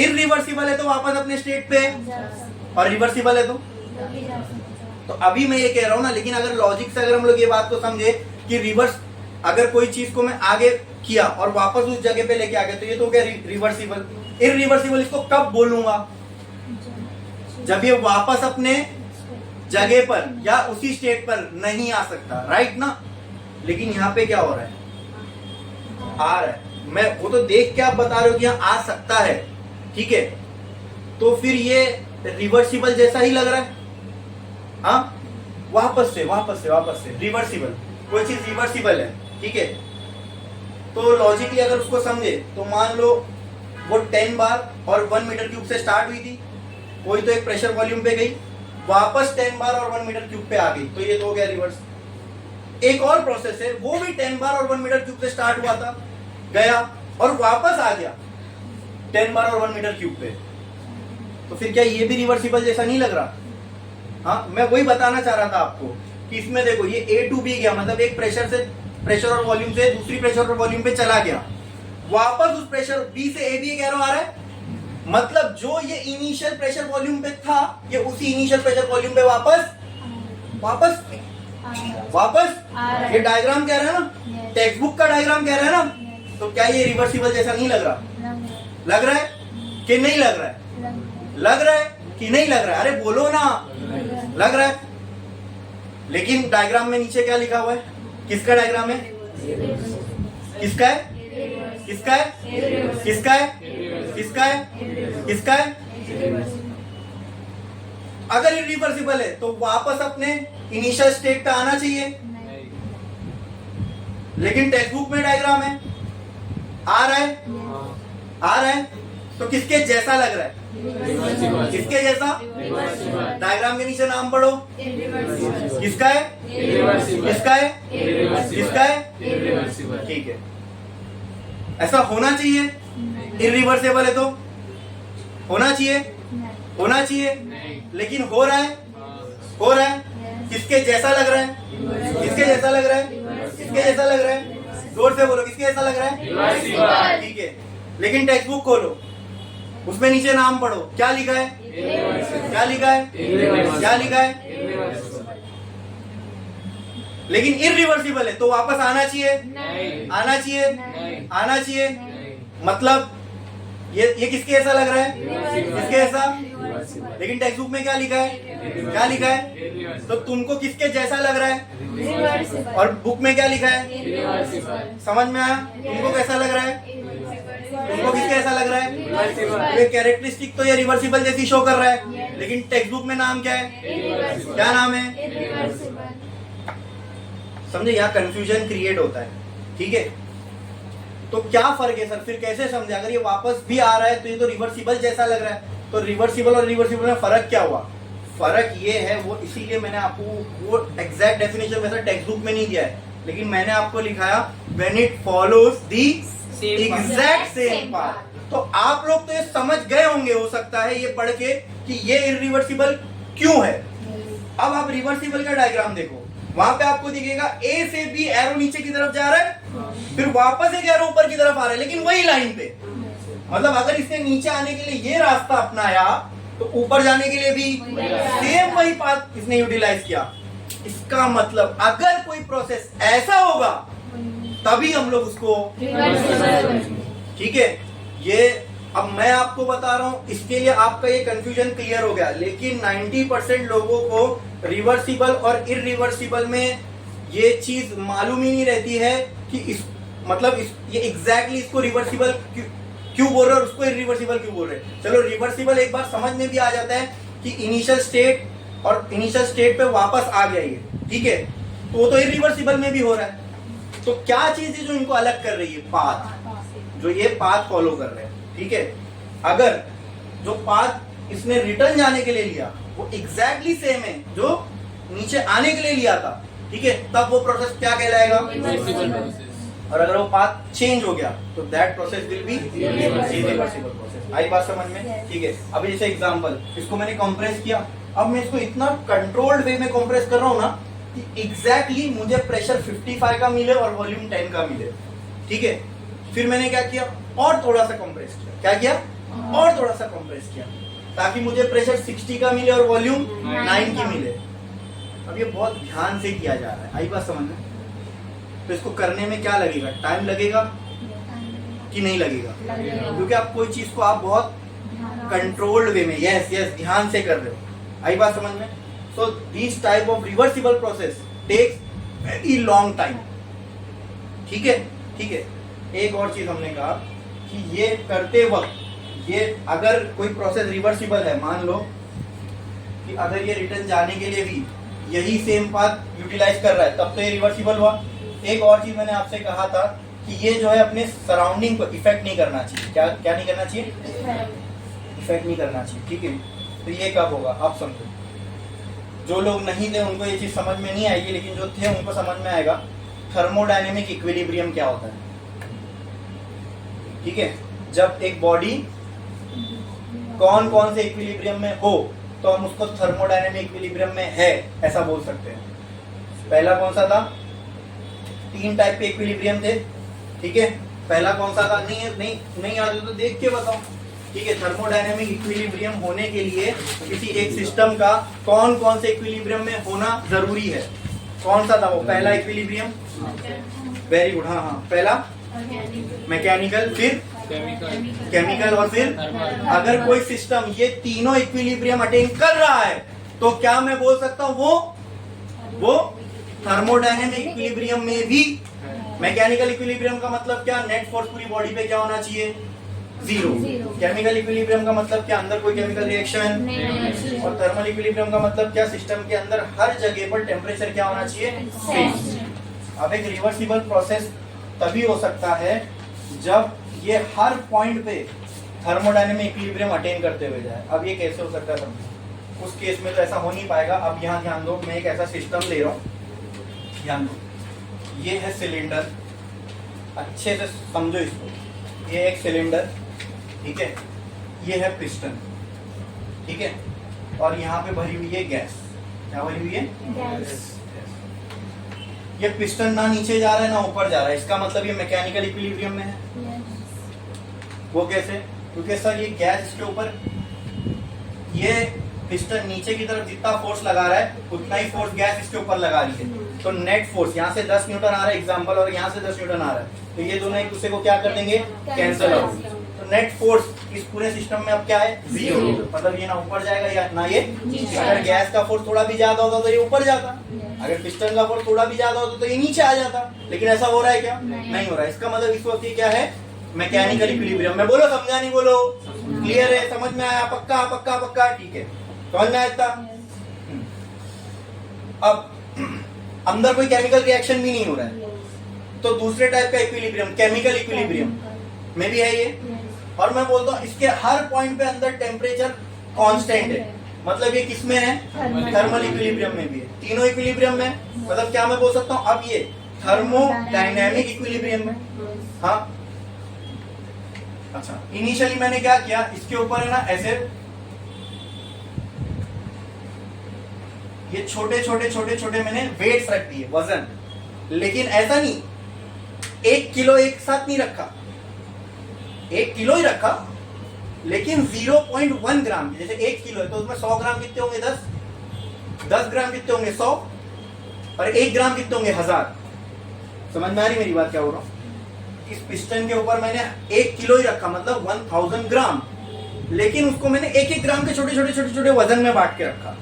Speaker 1: इरिवर्सिबल है तो वापस अपने स्टेट पे, और रिवर्सिबल है तो अभी मैं ये कह रहा हूं ना, लेकिन अगर लॉजिक से अगर हम लोग ये बात को समझे कि रिवर्स, अगर कोई चीज को मैं आगे किया और वापस उस जगह पे लेके आ गया, तो ये तो क्या रिवर्सिबल। इरिवर्सिबल इसको कब बोलूंगा, जब ये वापस अपने जगह पर या उसी स्टेट पर नहीं आ सकता, राइट ना। लेकिन यहाँ पे क्या हो रहा है, आ रहा है, मैं वो तो देख के आप बता रहे हो कि यहाँ आ सकता है। ठीक है, तो फिर ये रिवर्सिबल जैसा ही लग रहा है। हाँ, वापस से रिवर्सिबल, कोई चीज रिवर्सिबल है। ठीक है, तो लॉजिकली अगर उसको समझे तो मान लो वो 10 बार और 1 मीटर क्यूब से स्टार्ट हुई थी, कोई तो एक प्रेशर वॉल्यूम पे गई, वापस 10 बार और 1 मीटर क्यूब पे आ गई, तो ये तो हो गया रिवर्स। एक और प्रोसेस है, वो भी 10 बार और 1 मीटर क्यूब से स्टार्ट हुआ था, गया और वापस आ गया 10 बार और 1 मीटर क्यूब पे, तो फिर क्या ये भी रिवर्सिबल जैसा नहीं लग रहा। हाँ, मैं वही बताना चाह रहा था आपको कि इसमें देखो ये A to B गया, मतलब एक प्रेशर और वॉल्यूम से दूसरी प्रेशर और वॉल्यूम पे चला गया, वापस उस प्रेशर B से A भी एरो आ रहा है, मतलब जो ये इनिशियल प्रेशर वॉल्यूम पे था, ये उसी इनिशियल प्रेशर वॉल्यूम पे वापस ये डायग्राम कह रहा है ना, टेक्स्ट बुक का डायग्राम कह रहा है ना, तो क्या ये रिवर्सिबल जैसा नहीं लग रहा, लग रहा है कि नहीं लग रहा है, लग रहा है कि नहीं लग रहा है, अरे बोलो ना, लग रहा है। लेकिन डायग्राम में नीचे क्या लिखा हुआ है, किसका डायग्राम है, किसका है, किसका है, किसका है, किसका है, किसका है। अगर इरिवर्सिबल है तो वापस अपने इनिशियल स्टेट पे आना चाहिए, लेकिन टेक्स्ट बुक में डायग्राम है, आ रहा है, आ रहा है, तो किसके जैसा लग रहा है, किसके जैसा, डायग्राम के नीचे नाम पढ़ो, किसका है, किसका है, किसका है। ठीक है, ऐसा होना चाहिए, इरिवर्सिबल है तो होना चाहिए, होना चाहिए, लेकिन हो रहा है, हो रहा है, किसके जैसा लग रहा है, किसके जैसा लग रहा है, किसके जैसा लग रहा है, जोर से बोलो, किसके जैसा लग रहा है। ठीक है, लेकिन टेक्स्ट बुक खोलो, उसमें नीचे नाम पढ़ो, क्या लिखा है, क्या लिखा है, क्या लिखा है, लेकिन इरिवर्सिबल है तो वापस आना चाहिए, आना चाहिए, आना चाहिए, मतलब ये किसके ऐसा लग रहा है, किसके ऐसा, लेकिन टेक्स्ट बुक में क्या लिखा है, क्या लिखा है, तो तुमको किसके जैसा लग रहा है, और बुक में क्या लिखा है, समझ में आया, तुमको कैसा लग रहा है, तुमको किसके ऐसा लग रहा है, ये कैरेक्टरिस्टिक तो ये रिवर्सिबल जैसी शो कर रहा है, लेकिन टेक्स्ट बुक में नाम क्या है, क्या नाम है, समझे, यहाँ कंफ्यूजन क्रिएट होता है। ठीक है, तो क्या फर्क है सर, फिर कैसे समझे, अगर ये वापस भी आ रहा है तो ये तो रिवर्सिबल जैसा लग रहा है, तो रिवर्सिबल और रिवर्सिबल में फर्क क्या हुआ, फर्क ये है, वो इसीलिए मैंने आपको वो एग्जैक्ट डेफिनेशन वैसा टेक्स्ट बुक में नहीं दिया है, लेकिन मैंने आपको लिखाया when it follows the exact same path. तो आप लोग तो ये समझ गए होंगे, हो सकता है ये पढ़ के कि ये इरिवर्सिबल क्यों है। अब आप रिवर्सिबल का डायग्राम देखो, वहां पे आपको दिखेगा ए से बी एरो नीचे की तरफ जा रहा है, फिर वापस एक एरो ऊपर की तरफ आ रहा है, लेकिन वही लाइन पे। मतलब अगर इसने नीचे आने के लिए ये रास्ता अपनाया तो ऊपर जाने के लिए भी सेम वही पाथ इसने यूटिलाइज किया। इसका मतलब अगर कोई प्रोसेस ऐसा होगा तभी हम लोग उसको, ठीक है। ये अब मैं आपको बता रहा हूं, इसके लिए आपका ये कंफ्यूजन क्लियर हो गया। लेकिन 90% लोगों को रिवर्सिबल और इरिवर्सिबल में ये चीज मालूम ही नहीं रहती है कि इस मतलब ये एग्जैक्टली इसको रिवर्सिबल क्यों बोल रहे हैं और उसको इरिवर्सिबल क्यों बोल रहे हैं। चलो रिवर्सिबल एक बार समझ में भी आ जाता है कि इनिशियल स्टेट और इनिशियल स्टेट पे वापस आ गया ये, ठीक है, तो वो तो इरिवर्सिबल में भी हो रहा है। तो क्या चीज है जो इनको अलग कर रही है? पाथ, जो ये पाथ फॉलो कर रहे हैं, ठीक है। अगर जो पाथ इसने रिटर्न जाने के लिए लिया वो एग्जैक्टली सेम है जो नीचे आने के लिए लिया था, ठीक है, तब वो प्रोसेस क्या कहलाएगा? और अगर वो पाथ चेंज हो गया तो that process will be reversible process. आई बात समझ में? ठीक है। अभी जैसे एग्जांपल, इसको मैंने कंप्रेस किया, अब मैं इसको इतना कंट्रोल्ड वे में कंप्रेस कर रहा हूं ना कि एग्जैक्टली मुझे प्रेशर 55 का मिले और वॉल्यूम 10 का मिले, ठीक है। फिर मैंने क्या किया? और थोड़ा सा कंप्रेस किया। क्या किया? और थोड़ा सा कंप्रेस किया ताकि मुझे प्रेशर 60 का मिले और वॉल्यूम 9 की मिले। अब ये बहुत ध्यान से किया जा रहा है। आई बात समझ में? तो इसको करने में क्या लगेगा? टाइम लगेगा कि नहीं लगेगा? क्योंकि आप कोई चीज को आप बहुत कंट्रोल्ड वे में, यस ध्यान से कर रहे हो। आई बात समझ में? So this type of reversible process takes very long time, ठीक है, ठीक है। एक और चीज हमने कहा कि ये करते वक्त ये अगर कोई प्रोसेस रिवर्सिबल है, मान लो कि अगर ये रिटर्न जाने के लिए भी यही सेम पाथ यूटिलाइज कर रहा है तब तो ये रिवर्सिबल हुआ। एक और चीज मैंने आपसे कहा था कि ये जो है अपने सराउंडिंग को इफेक्ट नहीं करना चाहिए। क्या क्या नहीं करना चाहिए? इफेक्ट नहीं करना चाहिए, ठीक है। तो ये कब होगा आप समझो। जो लोग नहीं थे उनको ये चीज समझ में नहीं आएगी, लेकिन जो थे उनको समझ में आएगा। थर्मोडायनेमिक इक्विलिब्रियम क्या होता है, ठीक है। जब एक बॉडी कौन कौन से इक्विलिब्रियम में हो तो हम उसको थर्मोडायनेमिक इक्विलिब्रियम में है ऐसा बोल सकते हैं। पहला कौन सा था? 3 टाइप के इक्विलिब्रियम थे, ठीक है। पहला कौन सा था? नहीं याद हो तो देख के बताओ, ठीक है। थर्मोडायनेमिक इक्विलिब्रियम होने के लिए किसी एक सिस्टम का कौन कौन से इक्विलिब्रियम में होना जरूरी है? कौन सा था वो? पहला इक्विलिब्रियम, वेरी गुड, हाँ, पहला मैकेनिकल, फिर केमिकल और फिर अगर कोई सिस्टम ये तीनों इक्विलिब्रियम अटेन कर रहा है तो क्या मैं बोल सकता हूं वो थर्मोडायनेमिक इक्विलिब्रियम में भी। मैकेनिकल इक्विलिब्रियम का मतलब क्या? नेट फोर्स पूरी बॉडी पे क्या होना चाहिए? 0। केमिकल इक्विलिब्रियम का मतलब क्या? अंदर कोई केमिकल रिएक्शन। और थर्मल इक्विलिब्रियम का मतलब क्या? सिस्टम के अंदर हर जगह पर टेम्परेचर क्या होना चाहिए? सेम। अब एक रिवर्सिबल प्रोसेस तभी हो सकता है जब ये हर पॉइंट पे थर्मोडायनेमिक इक्विलिब्रियम अटेन करते हुए जाए। अब ये कैसे हो सकता है? उस केस में तो ऐसा हो नहीं पाएगा। अब यहाँ ध्यान दो, मैं एक ऐसा सिस्टम ले रहा हूँ, ध्यान दो, ये है सिलेंडर, अच्छे से समझो इसको। ये एक सिलेंडर, ठीक है, ये है पिस्टन, ठीक है, और यहाँ पे भरी हुई है गैस। क्या भरी हुई है? गैस। ये पिस्टन ना नीचे जा रहा है ना ऊपर जा रहा है, इसका मतलब ये मैकेनिकल इक्विलिब्रियम में है। वो कैसे? क्योंकि सर ये गैस इसके ऊपर, ये पिस्टन नीचे की तरफ जितना फोर्स लगा रहा है उतना ही फोर्स गैस इसके ऊपर लगा रही है। तो नेट फोर्स यहाँ से 10 न्यूटन आ रहा है एग्जांपल, और यहाँ से 10 न्यूटन आ रहा है, तो ये दोनों एक दूसरे को क्या कर देंगे? Cancel out. तो नेट फोर्स इस पूरे सिस्टम में अब क्या है? 0। मतलब ये ना ऊपर जाएगा या ना ये। अगर गैस का फोर्स थोड़ा भी ज्यादा होता तो ये ऊपर जाता, अगर पिस्टन का फोर्स थोड़ा भी ज्यादा होता तो ये नीचे आ जाता। लेकिन ऐसा हो रहा है क्या? नहीं हो रहा है। इसका मतलब इस वक्त ये क्या है? मैकेनिकल इक्विलिब्रियम में। बोलो, समझा नहीं? बोलो, क्लियर है? समझ में आया? पक्का पक्का पक्का, ठीक है, समझ में आया? अब अंदर कोई केमिकल रिएक्शन भी नहीं हो रहा है तो दूसरे टाइप का इक्विलिब्रियम, केमिकल इक्विलिब्रियम में भी है ये। और मैं बोलता हूँ इसके हर पॉइंट पे अंदर टेम्परेचर कांस्टेंट है। मतलब ये किस में है? थर्मल इक्विलिब्रियम में भी है। तीनों इक्विलिब्रियम में, मतलब क्या मैं बोल सकता हूँ? अब ये थर्मोडायनेमिक इक्विलिब्रियम में। हाँ, अच्छा, इनिशियली मैंने क्या किया? इसके ऊपर है ना ऐसे ये छोटे छोटे छोटे छोटे मैंने वेट्स रख दिए, वजन। लेकिन ऐसा नहीं 1 किलो एक साथ नहीं रखा, 1 किलो ही रखा, लेकिन 0.1 ग्राम की। जैसे 1 किलो है तो उसमें 100 ग्राम कितने होंगे? 10 ग्राम कितने होंगे? 100। और 1 ग्राम कितने होंगे? 1000। समझ में आ रही मेरी बात क्या हो रहा हूँ? इस पिस्टन के ऊपर मैंने 1 किलो ही रखा, मतलब 1000 ग्राम, लेकिन उसको मैंने 1-1 ग्राम के छोटे छोटे छोटे छोटे वजन में बांट के रखा।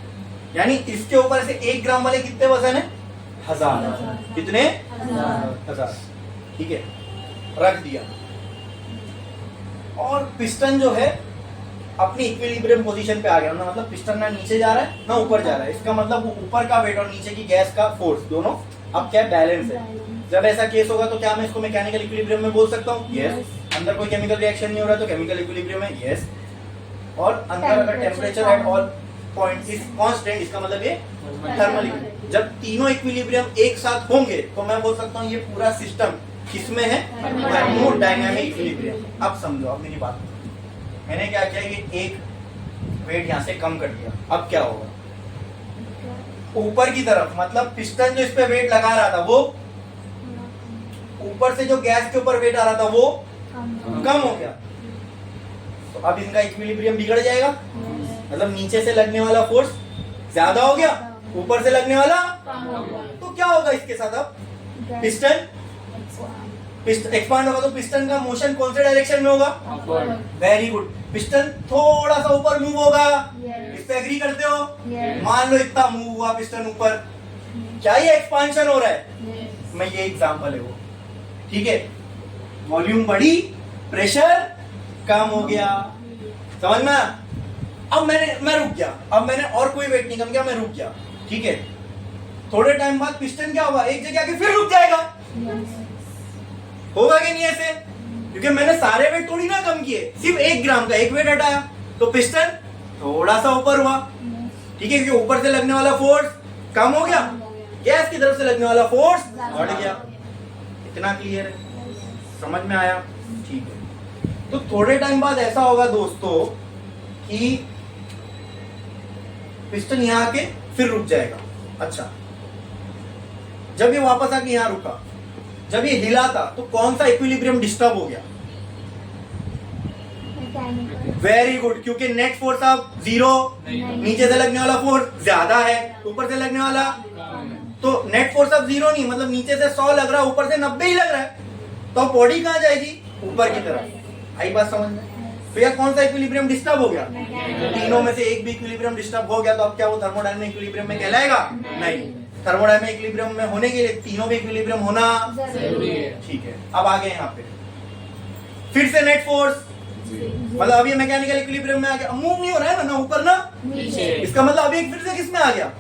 Speaker 1: यानी इसके ऊपर से 1 ग्राम वाले कितने वजन है? 1000। कितने? 1000। ठीक है, रख दिया। और पिस्टन जो है अपनी इक्विलिब्रियम पोजीशन पे आ गया ना, मतलब पिस्टन ना नीचे जा रहा है ना ऊपर जा रहा है। इसका मतलब वो ऊपर का वेट और नीचे की गैस का फोर्स दोनों अब क्या बैलेंस है। जब ऐसा केस होगा तो क्या मैं इसको मैकेनिकल इक्विलिब्रियम में बोल सकता हूँ? यस। अंदर कोई केमिकल रिएक्शन नहीं हो रहा तो केमिकल इक्विलिब्रियम है? यस। और अंदर अगर temperature at all point is constant, इसका मतलब ये थर्मल इक्विलिब्रियम। जब तीनों इक्विलिब्रियम एक साथ होंगे तो मैं बोल सकता हूँ ये पूरा सिस्टम किसमें है? Thermodynamic equilibrium. अब समझो, अब मेरी बात, मैंने क्या किया, ये एक वेट यहाँ से कम कर दिया। अब क्या होगा? ऊपर की तरफ, मतलब पिस्टन जो इस पे वेट लगा रहा था वो ऊपर से जो गैस के ऊपर वेट आ रहा था वो कम हो गया। तो अब इनका इक्विलिब्रियम बिगड़ जाएगा, मतलब नीचे से लगने वाला फोर्स ज्यादा हो गया, ऊपर से लगने वाला। तो क्या होगा इसके साथ? अब पिस्टन एक्सपांड होगा तो पिस्टन का मोशन कौन से डायरेक्शन में होगा? Very good. पिस्टन थोड़ा सा ऊपर मूव होगा, इस पे एग्री करते हो? मान लो इतना मूव हुआ पिस्टन ऊपर, क्या ये एक्सपांशन हो रहा है? मैं ये एग्जांपल है वो, ठीक है। वॉल्यूम बढ़ी, प्रेशर कम हो गया, समझ में? अब मैं रुक गया, अब मैंने और कोई वेट नहीं कम किया, मैं रुक गया, ठीक है। थोड़े टाइम बाद पिस्टन क्या होगा? एक जगह आके फिर रुक जाएगा। होगा कि नहीं ऐसे? क्योंकि मैंने सारे वेट थोड़ी ना कम किए, सिर्फ 1 ग्राम का एक वेट हटाया, तो पिस्टन थोड़ा सा ऊपर हुआ, ठीक है, क्योंकि ऊपर से लगने वाला फोर्स कम हो गया, गैस की तरफ से लगने वाला फोर्स बढ़ गया। इतना क्लियर है? समझ में आया? ठीक है। तो थोड़े टाइम बाद ऐसा होगा दोस्तों कि पिस्टन यहां आके फिर रुक जाएगा। अच्छा, जब ये वापस आके यहां रुका, जब ये हिला था तो कौन सा इक्विलिब्रियम डिस्टर्ब हो गया? वेरी गुड, क्योंकि नेट फोर्स अब 0, नीचे से लगने वाला फोर्स ज्यादा है, ऊपर से लगने वाला, तो नेट फोर्स अब 0 नहीं, मतलब नीचे से 100 लग रहा है, ऊपर से 90 ही लग रहा है, तो बॉडी कहां जाएगी? ऊपर की तरफ। आई बात समझ में? तो यह कौन सा इक्विलिब्रियम डिस्टर्ब हो गया? तीनों में से एक भी इक्विलिब्रियम डिस्टर्ब हो गया, तो अब क्या वो थर्मोडायनामिक इक्विलिब्रियम में कहलाएगा? नहीं। थर्मोडायनामिक इक्विलिब्रियम में होने के लिए तीनों भी इक्विलिब्रियम होना जरूरी है। ठीक है, अब आगे यहाँ पे फिर से नेट फोर्स, मतलब अभी मैकेनिकल इक्विलिब्रियम में आ गया, मूव नहीं हो रहा है ना ऊपर ना नीचे। इसका मतलब अभी फिर से किसमें आ गया?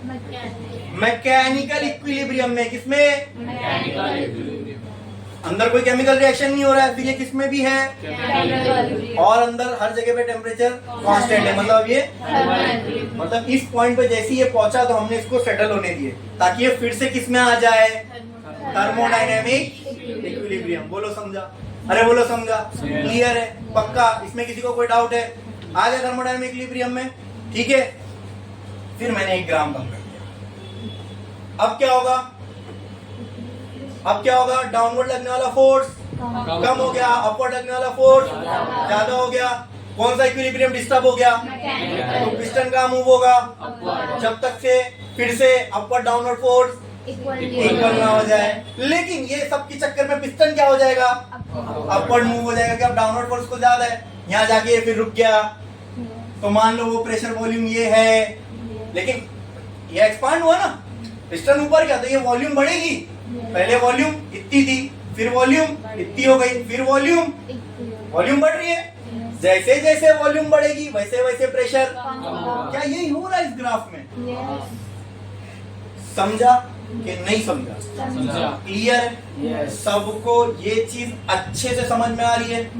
Speaker 1: मैकेनिकल इक्विलिब्रियम में। किसमें? अंदर कोई केमिकल रिएक्शन नहीं हो रहा है, फिर ये किसमें भी है? और अंदर हर जगह पे टेम्परेचर कांस्टेंट है, मतलब ये मतलब इस पॉइंट पे जैसे ये पहुंचा तो हमने इसको सेटल होने दिए ताकि ये फिर से किसमें आ जाए? Thermodynamic equilibrium. बोलो समझा? अरे बोलो समझा? क्लियर है? पक्का? इसमें किसी को कोई डाउट है? आ गया थर्मोडायनेमिक इक्विलिब्रियम में, ठीक है। फिर मैंने 1 ग्राम कम कर दिया। अब क्या होगा? अब क्या होगा? डाउनवर्ड लगने वाला फोर्स कम हो गया, अपवर्ड लगने वाला फोर्स ज्यादा हो गया। कौन सा इक्विलिब्रियम डिस्टर्ब हो गया? तो पिस्टन का मूव होगा जब तक से फिर से अपवर्ड डाउनवर्ड फोर्स इक्वल ना हो जाए। लेकिन ये सब के चक्कर में पिस्टन क्या हो जाएगा? अपवर्ड मूव हो जाएगा, कि अब डाउनवर्ड फोर्स को ज्यादा है, यहाँ जाके फिर रुक गया। तो मान लो वो प्रेशर वॉल्यूम ये है, लेकिन ये एक्सपांड हुआ ना, पिस्टन ऊपर गया तो ये वॉल्यूम बढ़ेगी। पहले वॉल्यूम इतनी थी, फिर वॉल्यूम इतनी हो गई, फिर वॉल्यूम बढ़ रही है। जैसे जैसे वॉल्यूम बढ़ेगी वैसे वैसे प्रेशर। क्या यही हो रहा है इस ग्राफ में? समझा कि नहीं समझा? क्लियर है? सबको ये चीज अच्छे से समझ में आ रही है?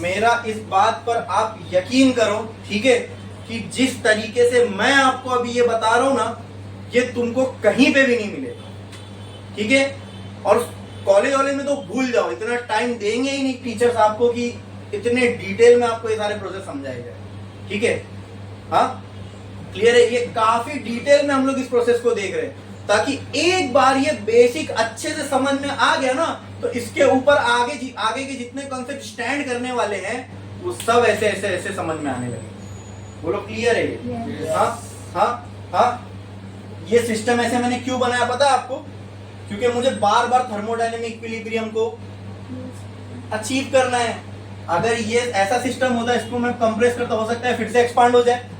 Speaker 1: मेरा इस बात पर आप यकीन करो, ठीक है, कि जिस तरीके से मैं आपको अभी ये बता रहा हूं ना, ये तुमको कहीं पे भी नहीं मिलेगा, ठीक है। और कॉलेज वाले में तो भूल जाओ, इतना टाइम देंगे ही नहीं टीचर्स आपको कि इतने डिटेल में आपको ये सारे प्रोसेस समझाए जाए, ठीक है। हाँ, क्लियर है? ये काफी डिटेल में हम लोग इस प्रोसेस को देख रहे हैं, ताकि एक बार ये बेसिक अच्छे से समझ में आ गया ना, तो इसके ऊपर आगे के जितने कॉन्सेप्ट स्टैंड करने वाले हैं वो सब ऐसे ऐसे ऐसे समझ में आने लगे। बोलो क्लियर है ये? हाँ हाँ हाँ। ये सिस्टम ऐसे मैंने क्यों बनाया पता है आपको? क्योंकि मुझे बार बार थर्मोडायनेमिक इक्विलिब्रियम को अचीव करना है। अगर ये ऐसा सिस्टम होता है, इसको मैं कंप्रेस करता, हो सकता है फिर से एक्सपांड हो जाए,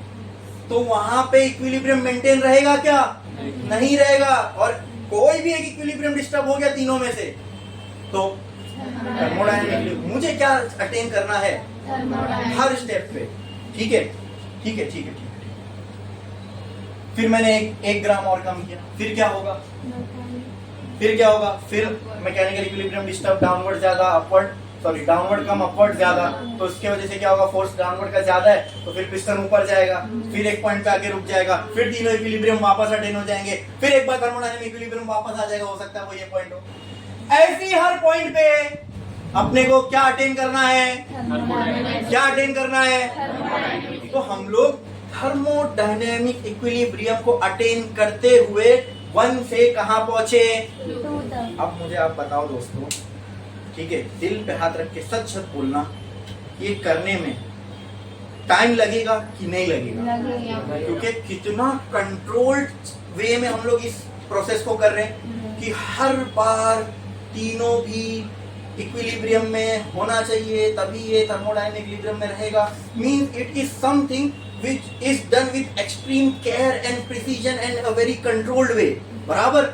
Speaker 1: तो वहां पे इक्विलिब्रियम मेंटेन रहेगा क्या? नहीं रहेगा। और कोई भी एक इक्विलिब्रियम डिस्टर्ब हो गया तीनों में से, तो थर्मोडायनेमिक मुझे क्या अटेन करना है हर स्टेप पे। ठीक है ठीक है ठीक है ठीक है। फिर मैंने एक ग्राम और कम किया, फिर क्या होगा? फिर क्या होगा? फिर मैकेनिकल इक्विलिब्रियम डिस्टर्ब, डाउनवर्ड ज्यादा, अपवर्ड सॉरी डाउनवर्ड कम अपवर्ड ज्यादा, तो उसकी वजह से क्या होगा? फोर्स डाउनवर्ड का ज्यादा है, तो फिर पिस्टन ऊपर जाएगा, फिर एक पॉइंट पे आके रुक जाएगा, फिर तीनों इक्विलिब्रियम वापस अटेन हो जाएंगे, फिर एक बार थर्मोडायनेमिक इक्विलिब्रियम वापस आ जाएगा, हो सकता है वो ये पॉइंट हो। ऐसी हर पॉइंट पे अपने को क्या अटेन करना है? क्या अटेन करना है? तो हम लोग थर्मोडायनेमिक इक्विलिब्रियम को अटेन करते हुए 1 से कहां पहुंचे? अब मुझे आप बताओ दोस्तों, ठीक है, दिल पे हाथ रख के सच सच बोलना, ये करने में टाइम लगेगा कि नहीं लगेगा? क्योंकि कितना कंट्रोल्ड वे में हम लोग इस प्रोसेस को कर रहे हैं कि हर बार तीनों भी इक्विलिब्रियम में होना चाहिए, तभी ये थर्मोडायनेमिक इक्विलिब्रियम में रहेगा। Means it is something which is done with extreme care and precision and a very controlled way। बराबर?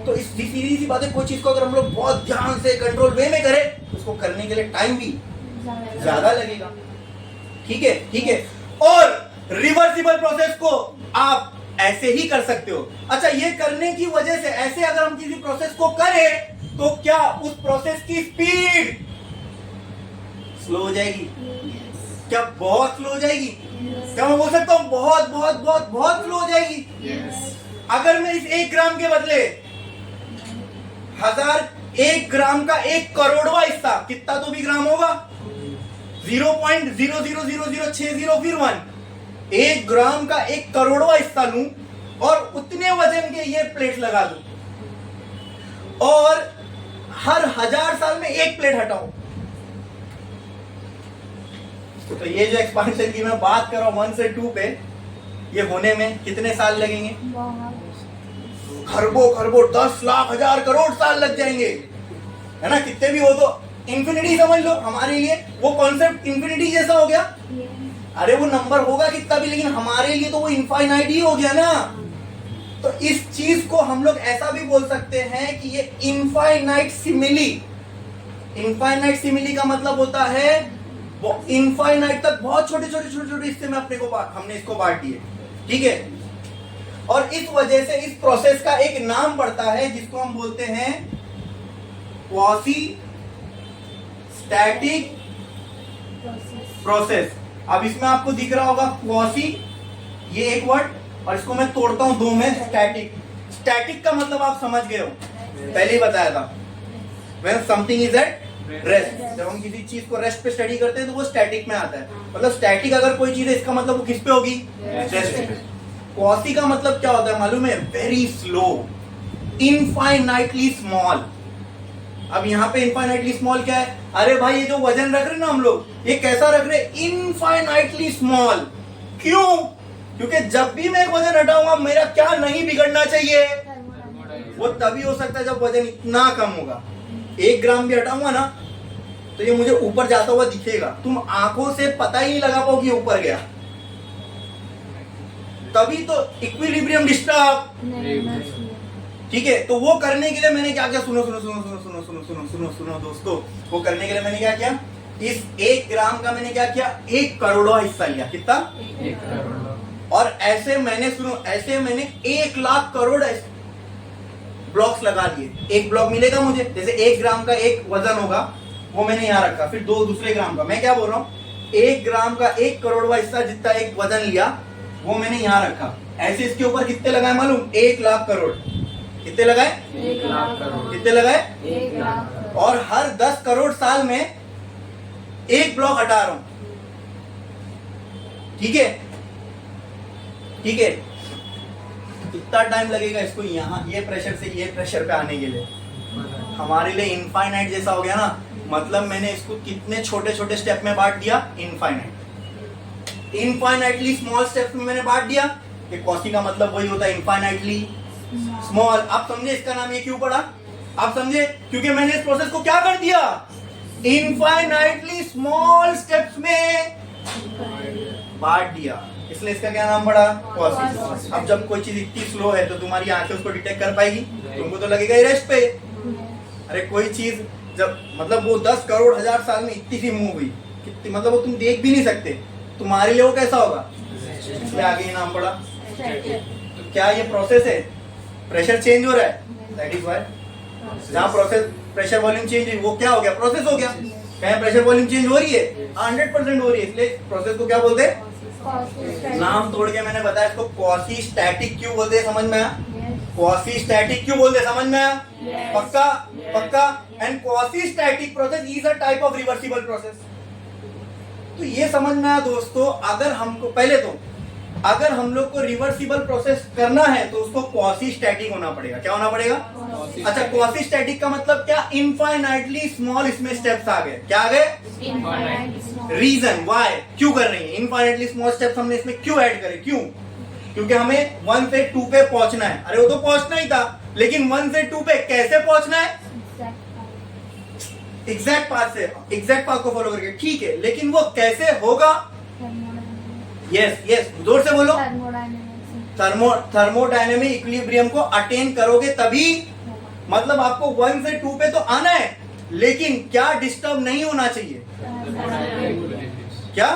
Speaker 1: तो इस सीधी सी बात है, कोई चीज को अगर हम लोग बहुत ध्यान से कंट्रोल वे में करें, उसको करने के लिए टाइम भी ज्यादा लगेगा। ठीक है ठीक है। और रिवर्सिबल प्रोसेस को आप ऐसे ही कर सकते हो। अच्छा, ये करने की वजह से ऐसे अगर हम किसी प्रोसेस को करें, तो क्या उस प्रोसेस की स्पीड स्लो हो जाएगी? क्या बहुत स्लो हो जाएगी? क्या मैं बोल सकता हूं बहुत बहुत बहुत बहुत स्लो हो जाएगी? अगर मैं इस 1 ग्राम के बदले 1 ग्राम का 1 करोड़वा हिस्सा, कितना तो भी ग्राम होगा, 0.000060 फिर 1, 1 ग्राम का 1 करोड़वा हिस्सा लूं और उतने वजन के ये प्लेट लगा दूं और हर 1000 साल में 1 प्लेट हटाऊं, तो ये जो एक्सपांशन की मैं बात कर रहा हूं 1 से 2 पे, ये होने में कितने साल लगेंगे? खरबों खरबों, 10 लाख, 1000 करोड़ साल लग जाएंगे, है ना? कितने भी हो तो इंफिनिटी समझ लो हमारे लिए। वो कॉन्सेप्ट इंफिनिटी जैसा हो गया। अरे वो नंबर होगा कितना भी, लेकिन हमारे लिए तो वो इनफाइनाइट ही हो गया ना। तो इस चीज को हम लोग ऐसा भी बोल सकते हैं कि ये इनफाइनाइट सिमिली। इनफाइनाइट सिमिली का मतलब होता है वो इनफाइनाइट तक बहुत छोटे छोटे छोटे छोटे हिस्से में हमने इसको बांट दिए। ठीक है। और इस वजह से इस प्रोसेस का एक नाम पड़ता है जिसको हम बोलते हैं क्वासी स्टैटिक प्रोसेस। अब इसमें आपको दिख रहा होगा क्वासी, ये एक वर्ड, और इसको मैं तोड़ता हूं 2 में, स्टैटिक। स्टैटिक का मतलब आप समझ गए हो, पहले ही बताया था, when something is at rest. जब हम किसी चीज को रेस्ट पे स्टडी करते हैं तो वो स्टैटिक में आता है। मतलब स्टैटिक अगर कोई चीज है, इसका मतलब वो किस पे होगी? रेस्ट पे। क्वासी का मतलब क्या होता है मालूम है? Very slow, infinitely small. अब यहाँ पे इनफाइनाइटली स्मॉल क्या है? अरे भाई ये जो वजन रख रहे ना हम लोग, ये कैसा रख रहे? Infinitely small. क्यों? क्योंकि जब भी मैं एक वजन हटाऊंगा, मेरा क्या नहीं बिगड़ना चाहिए? वो तभी हो सकता है जब वजन इतना कम होगा। 1 ग्राम भी हटाऊंगा ना, तो ये मुझे ऊपर जाता हुआ दिखेगा, तुम आंखों से पता ही नहीं लगा पाओ कि ऊपर गया। तभी तो इक्विलिब्रियम डिस्टर्ब। ठीक है। तो वो करने के लिए मैंने क्या किया? सुनो सुनो सुनो सुनो सुनो सुनो सुनो सुनो सुनो दोस्तों, वो करने के लिए मैंने क्या किया? इस 1 ग्राम का मैंने क्या किया? 1 करोड़वा हिस्सा लिया। कितना? 1 करोड़। और ऐसे मैंने सुनो, ऐसे मैंने 1 लाख करोड़ ब्लॉक्स लगा दिए। एक ब्लॉक मिलेगा मुझे, जैसे 1 ग्राम का एक वजन होगा, वो मैंने यहाँ रखा। फिर 2 दूसरे ग्राम का, मैं क्या बोल रहा हूँ, 1 ग्राम का 1 करोड़वा हिस्सा जितना एक वजन लिया, वो मैंने यहाँ रखा। ऐसे इसके ऊपर कितने लगाए मालूम? 1 लाख करोड़। कितने लगाए?
Speaker 2: 1 लाख करोड़।
Speaker 1: कितने लगाए?
Speaker 2: 1 लाख।
Speaker 1: और हर 10 करोड़ साल में 1 ब्लॉक हटा रहा हूं। ठीक है। ठीक है, कितना टाइम लगेगा इसको यहाँ ये प्रेशर से ये प्रेशर पे आने के लिए? हमारे लिए इनफाइनाइट जैसा हो गया ना, मतलब मैंने इसको कितने छोटे छोटे स्टेप में बांट दिया, इनफाइनाइटली स्मॉल स्टेप्स में मैंने बांट दिया। कि कॉसी का मतलब वही होता है इनफाइनाइटली स्मॉल। आप समझे इसका नाम ये क्यों पड़ा? आप समझे? क्योंकि मैंने इस प्रोसेस को क्या कर दिया, इनफाइनाइटली स्मॉल स्टेप्स में बांट दिया, इसलिए इसका क्या नाम पड़ा, कॉसी। अब जब कोई चीज इतनी स्लो है तो तुम्हारी आंखें उसको डिटेक्ट कर पाएगी? तुमको तो लगेगा ही रेस्ट पे। अरे कोई चीज जब मतलब वो 10 करोड़ 1000 साल में इतनी सी मूव हुई, कितनी मतलब वो तुम देख भी नहीं सकते, तुम्हारे लिए वो कैसा होगा, इसलिए आगे ये नाम पड़ा। तो क्या ये प्रोसेस है, प्रेशर चेंज हो रहा है, दैट इज व्हाई जहाँ प्रोसेस प्रेशर वॉल्यूम चेंज हुई वो क्या हो गया, प्रोसेस हो गया। कहीं प्रेशर वॉल्यूम चेंज हो रही है, 100% हो रही है, इसलिए प्रोसेस को क्या बोलते हैं, नाम तोड़ के मैंने बताया इसको क्वासी स्टैटिक क्यों बोलते हैं, समझ में आया? क्वासी स्टैटिक क्यों बोलते हैं, समझ में आया? पक्का पक्का। And quasi static process is a type of reversible process. तो ये समझ में आया दोस्तों। अगर हमको पहले तो अगर हम लोग को रिवर्सिबल प्रोसेस करना है तो उसको क्वासी स्टैटिक होना पड़ेगा। क्या होना पड़ेगा? अच्छा, क्वासी स्टैटिक का मतलब क्या, इनफाइनाइटली स्मॉल इसमें स्टेप्स आ गए। क्या आ गए? रीजन व्हाई, क्यों कर रही है इनफाइनाइटली स्मॉल स्टेप्स, हमने इसमें क्यों ऐड करे, क्यों? क्योंकि हमें 1 से 2 पे पहुंचना है। अरे वो तो पहुंचना ही था, लेकिन 1 से 2 पे कैसे पहुंचना है, एग्जैक्ट पाथ से, एग्जैक्ट पाथ को फॉलो करके, ठीक है, लेकिन वो कैसे होगा? यस जोर से बोलो। थर्मोडायनेमिक इक्विलिब्रियम को अटेन करोगे तभी, मतलब आपको 1 से 2 पे तो आना है, लेकिन क्या डिस्टर्ब नहीं होना चाहिए, क्या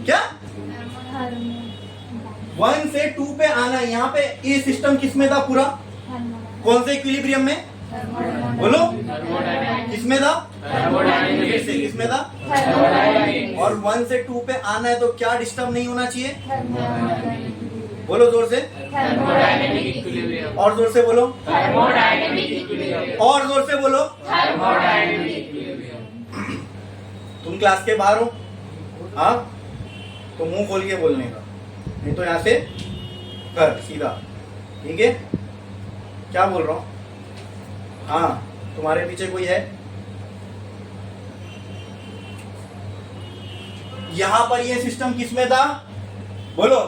Speaker 1: क्या 1 से 2 पे आना है। यहाँ पे ये सिस्टम किसमें था पूरा, कौन से इक्विलिब्रियम में, बोलो किसमें था, किसमें था, और 1 से 2 पे आना है तो क्या डिस्टर्ब नहीं होना चाहिए, बोलो जोर से, और जोर से बोलो, और जोर से बोलो। तुम क्लास के बाहर हो, हाँ, तो मुंह खोल के बोलने का, नहीं तो यहाँ से कर सीधा, ठीक है? क्या बोल रहा हूँ? हाँ, तुम्हारे पीछे कोई है? यहां पर ये सिस्टम किसमें था, बोलो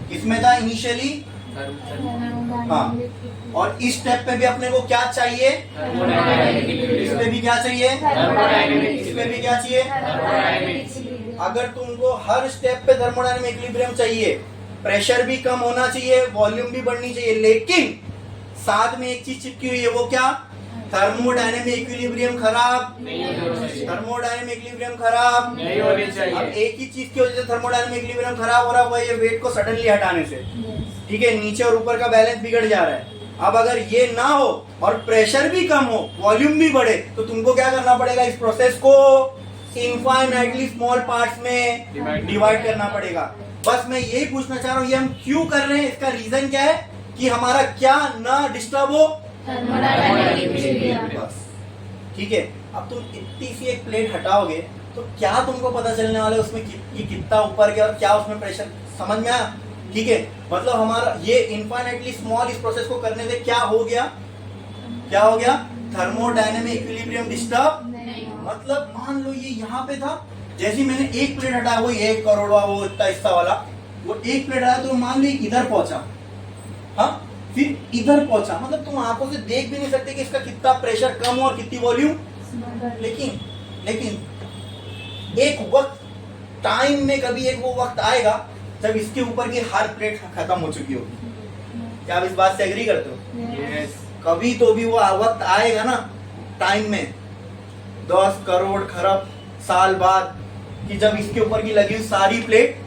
Speaker 1: किसमें था इनिशियली? हाँ, और इस स्टेप पे भी अपने को क्या चाहिए, इस पे भी क्या चाहिए, इस पे भी क्या चाहिए। अगर तुमको हर स्टेप पे थर्मोडायनेमिक इक्विलिब्रियम चाहिए, प्रेशर भी कम होना चाहिए, वॉल्यूम भी बढ़नी चाहिए, लेकिन साथ में एक चीज चिपकी हुई है, वो क्या, थर्मोडायनेमिक इक्विलिब्रियम खराब, थर्मोडायनेमिक इक्विलिब्रियम खराब नहीं होनी चाहिए। अब एक ही चीज की वजह से थर्मोडायनेमिक इक्विलिब्रियम खराब हो रहा है, वो ये वेट को सडनली हटाने से, ठीक है, नीचे और ऊपर का बैलेंस बिगड़ जा रहा है। अब अगर ये ना हो और प्रेशर भी कम हो, वॉल्यूम भी बढ़े, तो तुमको क्या करना पड़ेगा, इस प्रोसेस को इनफाइनाइटली स्मॉल पार्ट्स में डिवाइड करना पड़ेगा। बस मैं यही पूछना चाह रहा हूँ, ये हम क्यों कर रहे हैं, इसका रीजन क्या है, कि हमारा क्या ना डिस्टर्ब हो, बस, ठीक है। अब तुम इतनी सी एक प्लेट हटाओगे तो क्या तुमको पता चलने वाला है उसमें कि कितना ऊपर गया और क्या उसमें प्रेशर, समझ में आया? ठीक है, मतलब हमारा ये इनफाइनाइटली स्मॉल इस प्रोसेस को करने से क्या हो गया, क्या हो गया, थर्मोडायनेमिक इक्विलिब्रियम डिस्टर्ब। मतलब मान लो ये यहाँ पे था, जैसे मैंने एक प्लेट हटाया, वो 1 करोड़वा वो इतना हिस्सा वाला, वो एक प्लेट आया तो मान लो इधर पहुंचा, हाँ, फिर इधर पहुंचा, मतलब तुम आंखों से देख भी नहीं सकते कि इसका कितना प्रेशर कम हो और कितनी वॉल्यूम, लेकिन एक वक्त टाइम में कभी एक वो वक्त आएगा जब इसके ऊपर की हर प्लेट खत्म हो चुकी होगी। क्या आप इस बात से एग्री करते हो?
Speaker 2: यस।
Speaker 1: कभी तो भी वो वक्त आएगा ना टाइम में, 10 करोड़ खरब साल बाद, कि जब इसके ऊपर की लगी हुई सारी प्लेट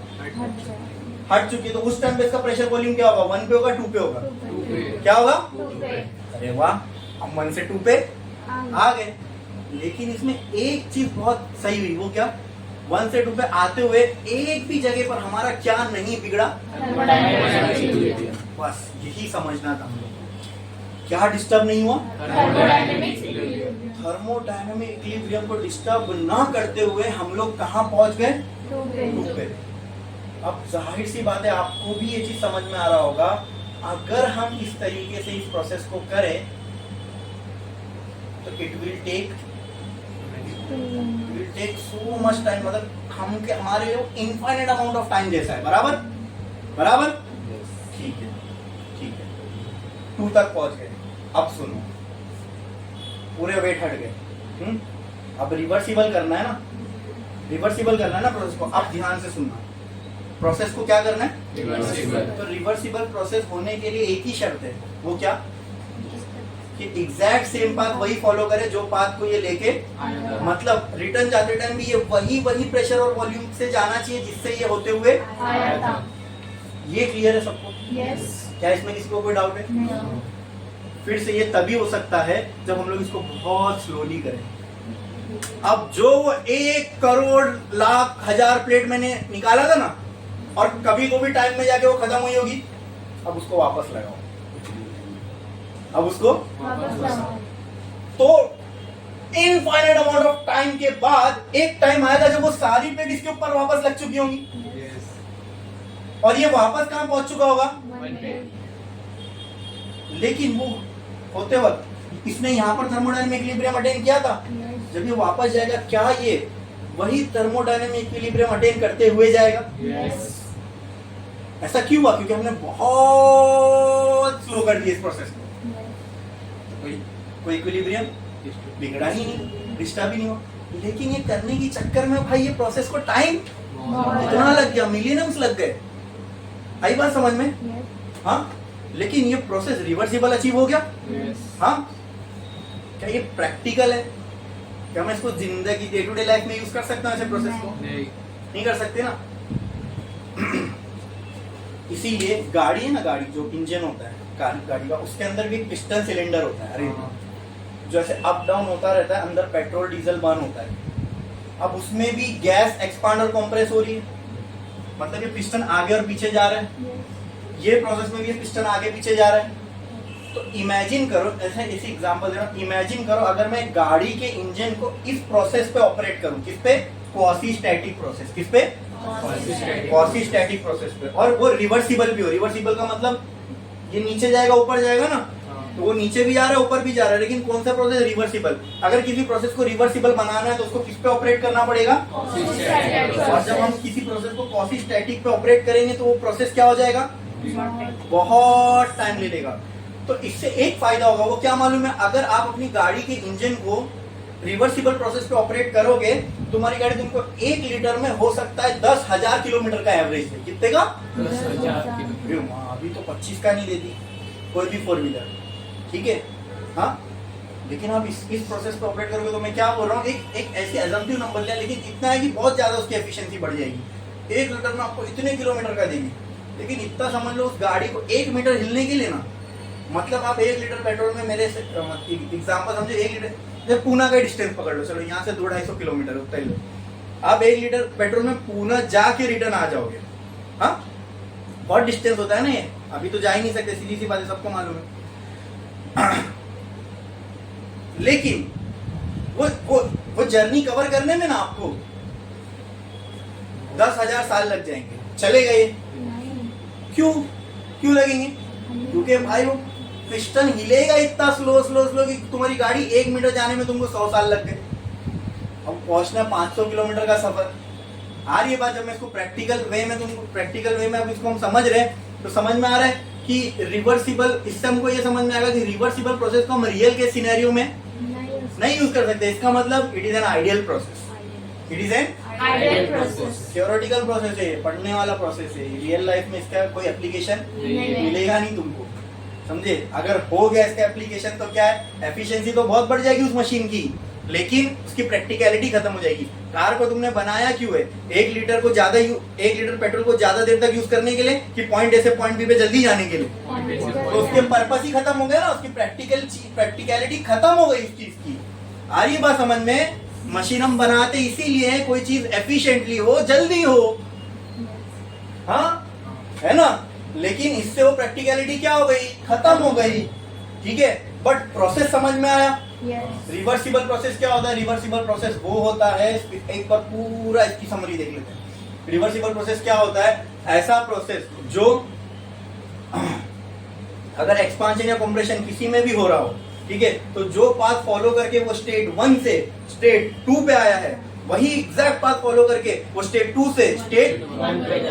Speaker 1: हट चुकी है, तो उस टाइम पे इसका प्रेशर वॉल्यूम क्या होगा, 1 पे होगा, 2 पे होगा, क्या होगा? अरे वाह, हम 1 से 2 पे आ गए। लेकिन इसमें एक चीज बहुत सही हुई, वो क्या, 1 से 2 पे आते हुए एक भी जगह पर हमारा क्या नहीं बिगड़ा, बस यही समझना था हमको, क्या डिस्टर्ब नहीं हुआ, थर्मोडायनेमिक इक्विलिब्रियम को डिस्टर्ब ना करते हुए हम लोग कहाँ पहुंच गए, 2 पे। अब जाहिर सी बात है आपको भी ये चीज समझ में आ रहा होगा, अगर हम इस तरीके से इस प्रोसेस को करें तो it will take so much time, मतलब हमारे लिए इनफाइनाइट अमाउंट ऑफ टाइम जैसा है। बराबर बराबर, ठीक है ठीक है, 2 तक पहुंच गए। अब सुनो, पूरे वेट हट गए। अब रिवर्सिबल करना है ना, रिवर्सिबल करना है ना प्रोसेस को। अब ध्यान से सुनना, प्रोसेस को क्या करना है,
Speaker 2: रिवर्सिबल।
Speaker 1: तो रिवर्सिबल प्रोसेस होने के लिए एक ही शर्त है, वो क्या, कि एग्जैक्ट सेम पाथ वही फॉलो करे जो पाथ को ये लेके, मतलब रिटर्न जाते टाइम भी ये वही प्रेशर और वॉल्यूम से जाना चाहिए जिससे ये होते हुए
Speaker 3: आया था।
Speaker 1: ये क्लियर है सबको?
Speaker 3: यस।
Speaker 1: क्या इसमें किसी को कोई डाउट है?
Speaker 3: नहीं।
Speaker 1: फिर से ये तभी हो सकता है जब हम लोग इसको बहुत स्लोली करें। अब जो 1 करोड़ लाख हजार प्लेट मैंने निकाला था ना, और कभी को भी टाइम में जाके वो खत्म हुई होगी, अब उसको वापस लगाओ, अब उसको
Speaker 3: वापस लगाओ।
Speaker 1: तो इनफाइनाइट अमाउंट ऑफ टाइम के बाद एक टाइम आएगा जब वो सारी प्लेट इसके ऊपर वापस लग चुकी होंगी, और ये वापस कहां पहुंच चुका होगा, लेकिन वो होते वक्त इसने यहाँ पर थर्मोडायनेमिक इक्विलिब्रियम अटेन किया था। जब ये वापस जाएगा, क्या ये वही थर्मोडायनेमिक इक्विलिब्रियम अटेन करते हुए जाएगा? ऐसा क्यों हुआ? क्योंकि हमने बहुत स्लो कर दिया इस प्रोसेस को। कोई इक्विलिब्रियम बिगड़ा ही नहीं, डिस्टर्ब ही नहीं हुआ, लेकिन ये करने की चक्कर में भाई ये प्रोसेस को टाइम कितना लग गया, मिलियंस लग गए। आई बात समझ में? हाँ, लेकिन ये प्रोसेस रिवर्सिबल अचीव हो गया। हाँ, क्या ये प्रैक्टिकल है? क्या मैं इसको जिंदगी डे टू डे लाइफ में यूज कर सकता हूँ ऐसे प्रोसेस को? नहीं कर सकते ना। इसीलिए गाड़ी है ना, गाड़ी जो इंजन होता है गाड़ी का, उसके अंदर भी पिस्टन सिलेंडर होता है। अरे जो ऐसे अप डाउन होता रहता है, अंदर पेट्रोल डीजल बर्न होता है। अब उसमें भी गैस एक्सपांड और कंप्रेस हो रही है, मतलब ये पिस्टन आगे और पीछे जा रहा है। ये प्रोसेस में भी ये पिस्टन आगे पीछे जा रहा है। तो इमेजिन करो, ऐसे इसी एग्जांपल दे रहा हूं, इमेजिन करो अगर मैं गाड़ी के इंजन को इस प्रोसेस पे ऑपरेट करूं, किस पे, क्वासी स्टैटिक प्रोसेस, किस पे, क्वासी स्टैटिक प्रोसेस पे, और वो रिवर्सिबल भी हो। रिवर्सिबल का मतलब ये नीचे जाएगा ऊपर जाएगा ना, तो वो नीचे भी जा रहा है ऊपर भी जा रहा है, लेकिन कौन सा प्रोसेस, रिवर्सिबल। अगर किसी प्रोसेस को रिवर्सिबल बनाना है तो उसको किस पे ऑपरेट करना पड़ेगा, और जब हम किसी प्रोसेस को क्वासी स्टैटिक पे ऑपरेट करेंगे तो वो प्रोसेस क्या हो जाएगा, बहुत टाइम ले लेगा। तो इससे एक फायदा होगा, वो क्या मालूम है, अगर आप अपनी गाड़ी के इंजन को रिवर्सिबल प्रोसेस पे ऑपरेट करोगे, तुम्हारी गाड़ी तुमको 1 लीटर में हो सकता है 10,000 किलोमीटर का एवरेज है। कितने का?
Speaker 2: 10,000।
Speaker 1: अभी तो 25 का नहीं देती कोई भी 4 व्हीलर, ठीक है। हाँ, लेकिन आप इस प्रोसेस पे ऑपरेट करोगे तो मैं क्या बोल रहा हूँ, एक ऐसी एजम्पटिव नंबर लिया, लेकिन इतना है कि बहुत ज्यादा उसकी एफिशिएंसी बढ़ जाएगी। 1 लीटर में आपको इतने किलोमीटर का देगी, लेकिन इतना समझ लो उस गाड़ी को 1 मीटर हिलने के लिए ना, मतलब आप 1 लीटर पेट्रोल में, मेरे एग्जाम्पल समझो, 1 लीटर, जब पूना का डिस्टेंस पकड़ लो, चलो यहाँ से 200-250 किलोमीटर उतना ही लो, आप 1 लीटर पेट्रोल में पूना जाके रिटर्न आ जाओगे। हाँ, बहुत डिस्टेंस होता है ना ये, अभी तो जा ही नहीं सकते, सीधी सी बात है, सबको मालूम है। लेकिन वो जर्नी कवर करने में ना आपको 10,000 साल लग जाएंगे, चलेगा ये? क्यों लगेंगे? क्योंकि भाई वो पिस्टन हिलेगा इतना स्लो कि तुम्हारी गाड़ी 1 मीटर जाने में तुमको 100 साल लग गए। अब पहुंचना 500 किलोमीटर का सफर। आ रही है बात, जब मैं इसको प्रैक्टिकल वे में अब इसको हम समझ रहे हैं, तो समझ में आ रहा है कि रिवर्सिबल, इससे हमको ये समझ में आएगा कि रिवर्सिबल प्रोसेस को हम रियल के सिनेरियो में नहीं यूज कर सकते। इसका मतलब it is an ideal process, it is an
Speaker 3: ideal process.
Speaker 1: Theoretical process है, पढ़ने वाला प्रोसेस है। रियल लाइफ में इसका कोई एप्लीकेशन मिलेगा नहीं तुमको, समझे। अगर हो गया इसका एप्लीकेशन तो क्या है, एफिशिएंसी तो बहुत बढ़ जाएगी उस मशीन की, लेकिन उसकी प्रैक्टिकलिटी खत्म हो जाएगी। कार को तुमने बनाया क्यों है? 1 लीटर पेट्रोल को ज्यादा देर तक यूज करने के लिए, कि पॉइंट ए से पॉइंट बी पे जल्दी जाने के लिए? तो उसके पर्पस ही खत्म हो गया ना, उसकी प्रैक्टिकलिटी खत्म हो गई उस चीज की। आ रही बात समझ में? मशीन हम बनाते इसीलिए है, कोई चीज एफिशिएंटली हो, जल्दी हो, हाँ है ना। लेकिन इससे वो प्रैक्टिकलिटी क्या हो गई, खत्म हो गई, ठीक है। बट प्रोसेस समझ में आया? रिवर्सिबल प्रोसेस क्या होता है? रिवर्सिबल प्रोसेस वो होता है, एक बार पूरा इसकी समरी देख लेते हैं। रिवर्सिबल प्रोसेस क्या होता है ऐसा प्रोसेस जो अगर एक्सपांशन या कंप्रेशन किसी में भी हो रहा हो, ठीक है, तो जो पाथ फॉलो करके वो स्टेट 1 से स्टेट 2 पे आया है, वही एग्जैक्ट पाथ फॉलो करके वो स्टेट 2 से स्टेट,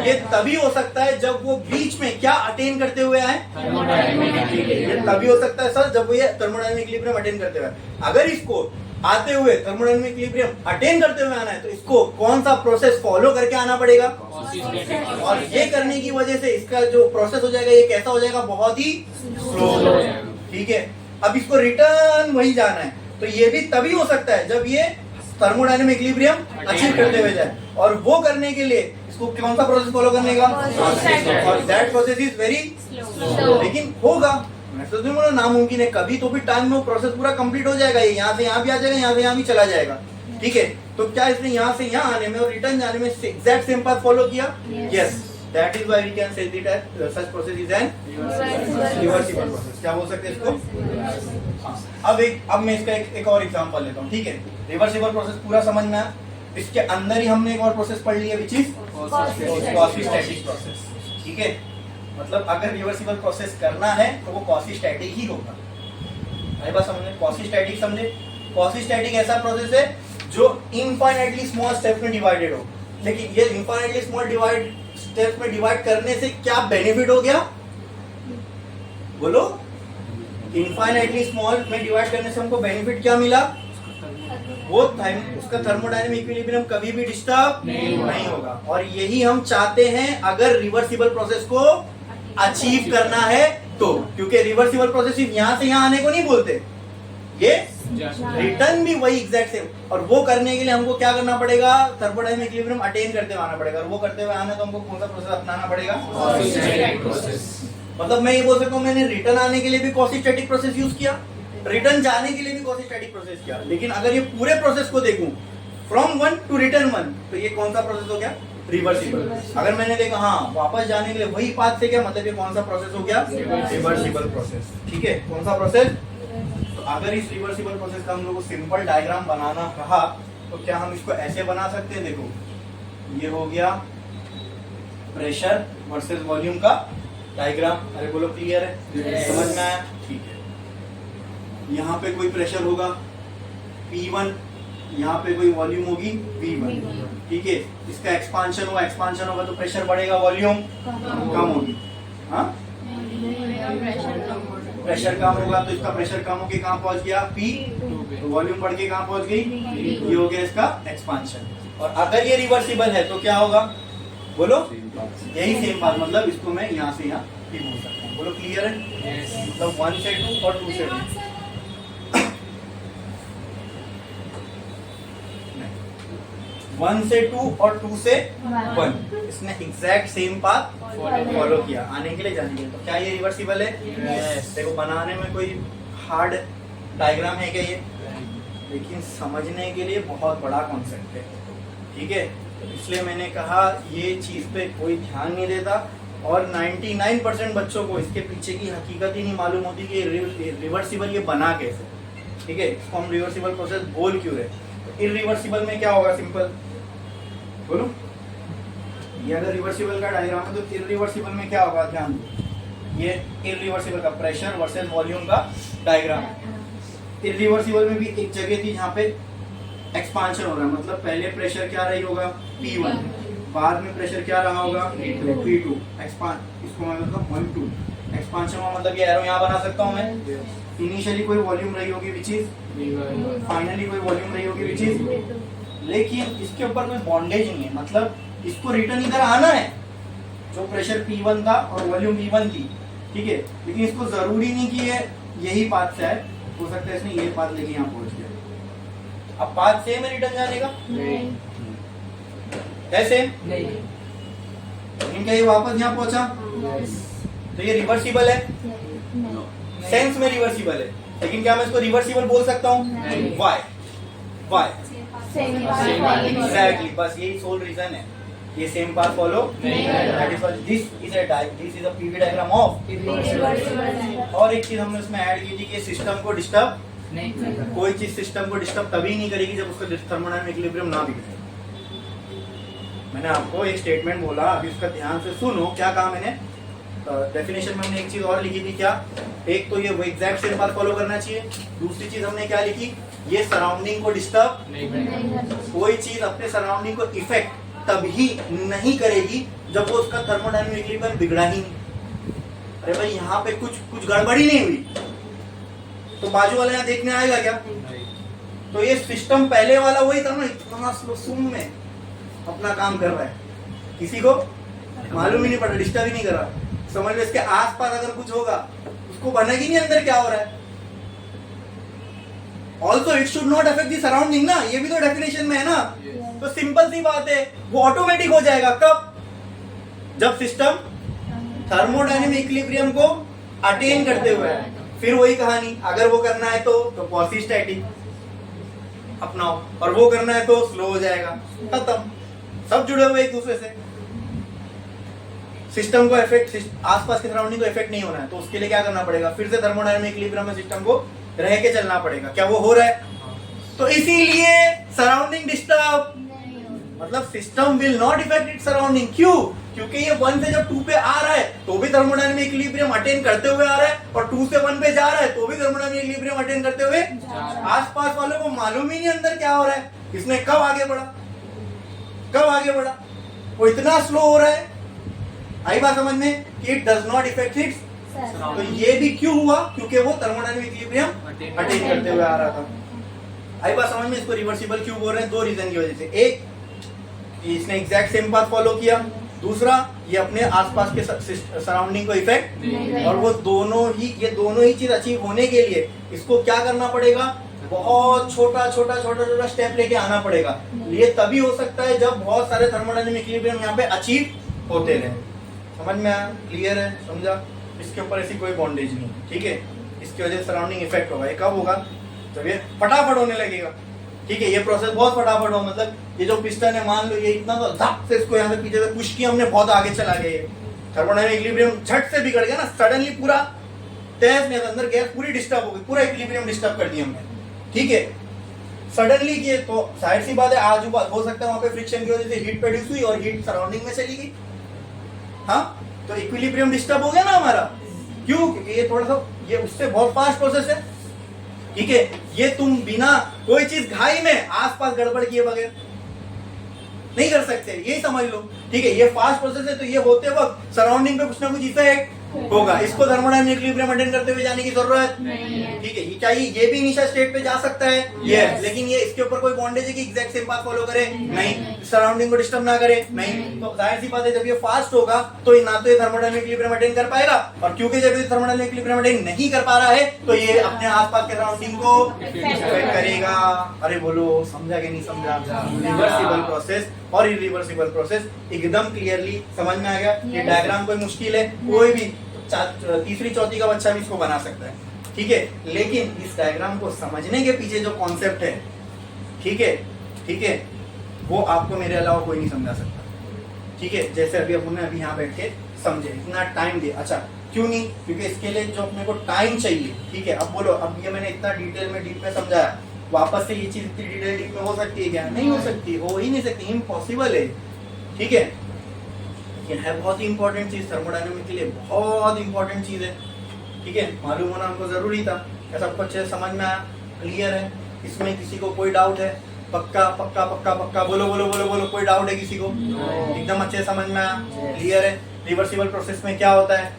Speaker 1: ये तभी हो सकता है जब वो बीच में क्या अटेन करते हुए आए, ये तभी हो सकता है सर जब वो ये थर्मोडायनामिक इक्विलिब्रियम अटेन करते हुए आए। अगर इसको आते हुए थर्मोडायनामिक इक्विलिब्रियम अटेन करते हुए आना है तो इसको कौन सा प्रोसेस फॉलो करके आना पड़ेगा, और ये करने की वजह से इसका जो प्रोसेस हो जाएगा ये कैसा हो जाएगा, बहुत ही स्लो हो जाएगा, ठीक है। अब इसको रिटर्न वही जाना है, तो ये भी तभी हो सकता है जब ये थर्मोडायनामिक इक्विलिब्रियम अचीव करते हुए जाए, और वो करने के लिए इसको कौन सा प्रोसेस फॉलो करने का, और that process is very slow, लेकिन होगा, मैं तो नहीं बोला नामुमकिन है, कभी तो भी टाइम में वो प्रोसेस पूरा कंप्लीट हो जाएगा, ये यहाँ से यहाँ भी आ जाएगा, यहाँ से यहाँ भी चला जाएगा, ठीक है। तो क्या इसने यहाँ से यहाँ आने में और रिटर्न जाने में एग्जैक्ट सेम पाथ फॉलो किया, yes, that is why we can say that such process is an reversible process. क्या बोल सकते हैं इसको? हाँ, अब मैं इसका एक और एग्जांपल लेता हूँ, ठीक है। रिवर्सिबल प्रोसेस पूरा समझना है, इसके अंदर ही हमने एक और प्रोसेस पढ़ लिया विच इज क्वासी-स्टैटिक प्रोसेस, ठीक है। मतलब अगर रिवर्सिबल प्रोसेस करना है तो वो क्वासी-स्टैटिक ही होगा। मेरी बात समझे? क्वासी-स्टैटिक समझे? क्वासी-स्टैटिक ऐसा प्रोसेस है जो इनफाइनाइटली स्मॉल स्टेप्स में डिवाइडेड हो, लेकिन ये इनफाइनाइटली स्मॉल स्टेप्स में डिवाइड करने से क्या बेनिफिट हो गया, बोलो? इनफाइनाइटली स्मॉल में डिवाइड करने से हमको बेनिफिट क्या मिला, वो उसका थर्मोडायनामिक इक्विलिब्रियम कभी भी डिस्टर्ब नहीं होगा, और यही हम चाहते हैं अगर रिवर्सिबल प्रोसेस को अचीव करना है तो, क्योंकि रिवर्सिबल प्रोसेस सिर्फ यहाँ से यहाँ आने को नहीं बोलते, ये रिटर्न भी वही एग्जैक्ट सेम, और वो करने के लिए हमको क्या करना पड़ेगा, थर्मोडायनामिक इक्विलिब्रियम अटेन करते हुए आना पड़ेगा, और वो करते हुए आना तो हमको कौन सा प्रोसेस अपनाना पड़ेगा, मतलब मैं ये बोल सकता हूँ मैंने रिटर्न आने के लिए भी क्वासी-स्टैटिक प्रोसेस यूज किया, रिटर्न जाने के लिए भी क्वासी-स्टैटिक प्रोसेस किया, लेकिन अगर ये पूरे प्रोसेस को देखूं फ्रॉम 1 टू रिटर्न 1 तो ये कौन सा प्रोसेस हो गया, रिवर्सिबल। अगर मैंने देखा हाँ वापस जाने के लिए वही पाथ से, क्या मतलब ये कौन सा प्रोसेस हो गया, रिवर्सिबल प्रोसेस, ठीक है। कौन सा प्रोसेस? तो अगर इस रिवर्सिबल प्रोसेस का हम लोग को सिंपल डायग्राम बनाना कहा तो क्या हम इसको ऐसे बना सकते हैं, देखो ये हो गया प्रेशर वर्सेस वॉल्यूम का डायग्राम, अरे बोलो क्लियर है, समझ में आया, ठीक है। यहाँ पे कोई प्रेशर होगा P1, यहाँ पे कोई वॉल्यूम होगी V1, ठीक है। इसका एक्सपांशन होगा तो प्रेशर बढ़ेगा, वॉल्यूम कम होगी, हाँ प्रेशर कम होगा तो इसका प्रेशर कम होके कहाँ पहुंच गया, P, तो वॉल्यूम बढ़ के कहाँ पहुंच गई, ये हो गया इसका एक्सपांशन। और अगर ये रिवर्सिबल है तो क्या होगा, बोलो? यही सेम बात, मतलब इसको मैं यहाँ से यहाँ भी बोल सकता हूँ, बोलो क्लियर है? मतलब 1 से 2 और 2 से 2, 1 से 2 और 2 से 1, इसने एग्जैक्ट सेम पाथ फॉलो किया आने के लिए जाने के लिए, तो क्या ये रिवर्सिबल है? देखो बनाने में कोई हार्ड डायग्राम है क्या ये, लेकिन समझने के लिए बहुत बड़ा कॉन्सेप्ट है, ठीक है। इसलिए मैंने कहा ये चीज पे कोई ध्यान नहीं देता, और 99% बच्चों को इसके पीछे की हकीकत ही नहीं मालूम होती कि रिवर्सिबल ये बना कैसे, ठीक है। इसको हम रिवर्सिबल प्रोसेस बोल क्यों रहे। तो इरिवर्सिबल में क्या होगा, सिंपल बोलो, ये अगर रिवर्सिबल का डायग्राम है तो इरिवर्सिबल में क्या होगा, ध्यान दो, ये इरिवर्सिबल का प्रेशर वर्सेस वॉल्यूम का डायग्राम। इरिवर्सिबल में भी एक जगह थी जहाँ पे एक्सपांशन हो रहा है, मतलब पहले प्रेशर क्या रही होगा P1, बाद में प्रेशर क्या रहा होगा P2, एक्सपांड, इसको मैं मतलब 1 2 एक्सपांशन में, मतलब ये एरो यहाँ बना सकता हूँ मैं। इनिशियली कोई वॉल्यूम रही होगी विच इज, फाइनली कोई वॉल्यूम रही होगी विच इज, लेकिन इसके ऊपर कोई बॉन्डेज नहीं है, मतलब इसको रिटर्न इधर आना है, जो प्रेशर P1 था और वॉल्यूम V1 थी, ठीक है, लेकिन इसको जरूरी नहीं कि ये यही पाथ से आए, हो सकता है इसने ये पाथ लेके यहाँ पहुंच गया। अब पाथ सेम है रिटर्न जाने का, कैसे नहीं, लेकिन क्या ये वापस यहाँ पहुंचा, तो ये रिवर्सिबल है, सेंस में रिवर्सिबल है, लेकिन क्या मैं इसको रिवर्सिबल बोल सकता हूँ, वाई एग्जैक्टली, बस यही सोल रीजन है, ये same path follow, that is why this is a PV diagram of irreversible. और एक चीज हमने उसमें ऐड की थी कि सिस्टम को डिस्टर्ब नहीं, कोई चीज सिस्टम को डिस्टर्ब तभी नहीं करेगी जब उसका थर्मोडायनामिक इक्विलिब्रियम ना बिगड़े, मैंने आपको एक स्टेटमेंट बोला, अभी उसका ध्यान से सुनो। क्या कहा मैंने? डेफिनेशन में हमने एक चीज और लिखी थी। क्या? एक तो ये वो एग्जैक्ट सेम पाथ फॉलो करना चाहिए। दूसरी चीज हमने क्या लिखी? ये सराउंडिंग को डिस्टर्ब
Speaker 2: नहीं करना।
Speaker 1: कोई चीज अपने सराउंडिंग को इफेक्ट तभी नहीं करेगी जब वो उसका थर्मोडायनामिक इक्विलिब्रियम बिगड़ा ही नहीं। अरे भाई यहाँ पे कुछ गड़बड़ी नहीं हुई तो बाजू वाला यहाँ देखने आएगा क्या? तो ये सिस्टम पहले वाला वही था ना, इतना स्लो सुम में अपना काम कर रहा है, किसी को मालूम ही नहीं पड़ा, डिस्टर्ब ही नहीं कर रहा। समझ लो इसके आसपास अगर कुछ होगा उसको बनेगी नहीं अंदर क्या हो रहा है। Also it should not affect the surrounding ना, ये भी तो डेफिनेशन में है ना। तो सिंपल सी बात है, वो ऑटोमेटिक हो जाएगा। कब? जब सिस्टम थर्मोडायनेमिक इक्विलिब्रियम को अटेन करते हुए। फिर वही कहानी, अगर वो करना है तो क्वासी-स्टैटिक अपनाओ, और वो करना है तो स्लो हो जाएगा। खत्म, सब जुड़े हुए एक दूसरे से। सिस्टम को इफेक्ट, आसपास के सराउंडिंग को इफेक्ट नहीं होना है तो उसके लिए क्या करना पड़ेगा? फिर से थर्मोडायनामिक इक्विलिब्रियम में सिस्टम को रह के चलना पड़ेगा। क्या वो हो रहा है? तो इसीलिए सराउंडिंग डिस्टर्ब, मतलब system will not effect its surrounding. क्यों? क्योंकि ये 1 से जब 2 पे आ रहा है तो भी थर्मोडायनामिक इक्विलिब्रियम अटेन करते हुए आ रहा है, और 2 से 1 पे जा रहा है तो भी थर्मोडायनामिक इक्विलिब्रियम अटेन करते हुए। आसपास वालों को मालूम ही नहीं अंदर क्या हो रहा है, इसने कब आगे बढ़ा, कब आगे बढ़ा, वो इतना स्लो हो रहा है। आई बात समझ में कि it does not effect it's. तो ये भी क्यों हुआ? क्योंकि वो थर्मोडायनामिक इक्विलिब्रियम अटेन करते हुए आ रहा था। आई बात समझ में? इसको रिवर्सिबल क्यों बोल रहे हैं? 2 रीजन की वजह से। एक, इसने एग्जैक्ट सेम पाथ फॉलो किया। दूसरा, ये अपने आसपास के सराउंडिंग को इफेक्ट। और वो दोनों ही चीज अचीव होने के लिए इसको क्या करना पड़ेगा? बहुत छोटा स्टेप लेके आना पड़ेगा। ये तभी हो सकता है जब बहुत सारे थर्मोडायनामिक इक्विलिब्रियम यहाँ पे अचीव होते रहे। समझ में आया? क्लियर है? समझा? इसके ऊपर ऐसी कोई बॉन्डेज नहीं, ठीक है। इसकी वजह से सराउंडिंग इफेक्ट होगा। ये कब होगा? जब ये फटाफट होने लगेगा, ठीक है। ये प्रोसेस बहुत फटाफट हो, मतलब ये जो पिस्टन है, मान लो ये इतना तो धक से इसको यहाँ से पीछे से पुश किया हमने, बहुत आगे चला गया। ये थर्मोडायनामिक इक्विलिब्रियम झट से बिगड़ गया ना, सडनली पूरा तहस नहस, अंदर गैस पूरी डिस्टर्ब हो गई, पूरा इक्विलिब्रियम डिस्टर्ब कर दिया हमने, ठीक है। सडनली किए तो जाहिर सी बात है आजू बाजू हो सकता है वहां पे फ्रिक्शन की वजह से हीट प्रोड्यूस हुई और हीट सराउंडिंग में चली गई। हाँ, तो इक्विलिब्रियम डिस्टर्ब हो गया ना हमारा। क्यों? क्योंकि ये थोड़ा सा, ये उससे बहुत फास्ट प्रोसेस है, ठीक है। ये तुम बिना कोई चीज घाई में आसपास गड़बड़ किए बगैर नहीं कर सकते, यही समझ लो, ठीक है। ये फास्ट प्रोसेस है तो ये होते वक्त सराउंडिंग पे कुछ ना कुछ इफेक्ट होगा। इसको थर्मोडायनामिक इक्विलिब्रियम मेंटेन करते हुए जाने की जरूरत
Speaker 3: नहीं है,
Speaker 1: ठीक है। ये चाहिए, ये भी इनिशियल स्टेट पे जा सकता है, ये लेकिन ये इसके ऊपर कोई बॉन्डेज है कि एग्जैक्ट सेम पाथ फॉलो करे? नहीं। सराउंडिंग को डिस्टर्ब ना करे? नहीं। तो जाहिर सी बात है जब ये फास्ट होगा तो ना तो ये थर्मोडायनामिक इक्विलिब्रियम मेंटेन कर पाएगा, और क्योंकि जब ये थर्मोडायनामिक इक्विलिब्रियम मेंटेन नहीं कर पा रहा है तो ये अपने आसपास के सराउंडिंग को इफेक्ट करेगा। अरे बोलो, समझा कि नहीं समझा? रिवर्सिबल प्रोसेस और इरिवर्सिबल प्रोसेस एकदम क्लियरली समझ में आ गया। ये डायग्राम कोई मुश्किल है? कोई भी तीसरी चौथी का बच्चा भी इसको बना सकता है, ठीक है। लेकिन इस डायग्राम को समझने के पीछे जो कॉन्सेप्ट है, ठीक है, ठीक है, वो आपको मेरे अलावा कोई नहीं समझा सकता, ठीक है। जैसे अभी अपने अभी यहाँ बैठ के समझे, इतना टाइम दिया। अच्छा, क्यों नहीं? क्योंकि इसके लिए जो अपने को टाइम चाहिए, ठीक है। अब बोलो, अब ये मैंने इतना डिटेल में डीप में समझाया, वापस से ये चीज इतनी डिटेल डीप में हो सकती है क्या? नहीं हो सकती, हो ही नहीं सकती, इम्पॉसिबल है, ठीक है। ये है बहुत ही इंपॉर्टेंट चीज, थर्मोडायनामिक के लिए बहुत इंपॉर्टेंट चीज है, ठीक है। मालूम होना हमको जरूरी था। क्या सबको अच्छे से समझ में आया? क्लियर है? इसमें किसी को कोई डाउट है? पक्का पक्का पक्का पक्का बोलो बोलो बोलो बोलो, कोई डाउट है किसी को? एकदम अच्छे से समझ में आया? क्लियर है? रिवर्सिबल प्रोसेस में क्या होता है?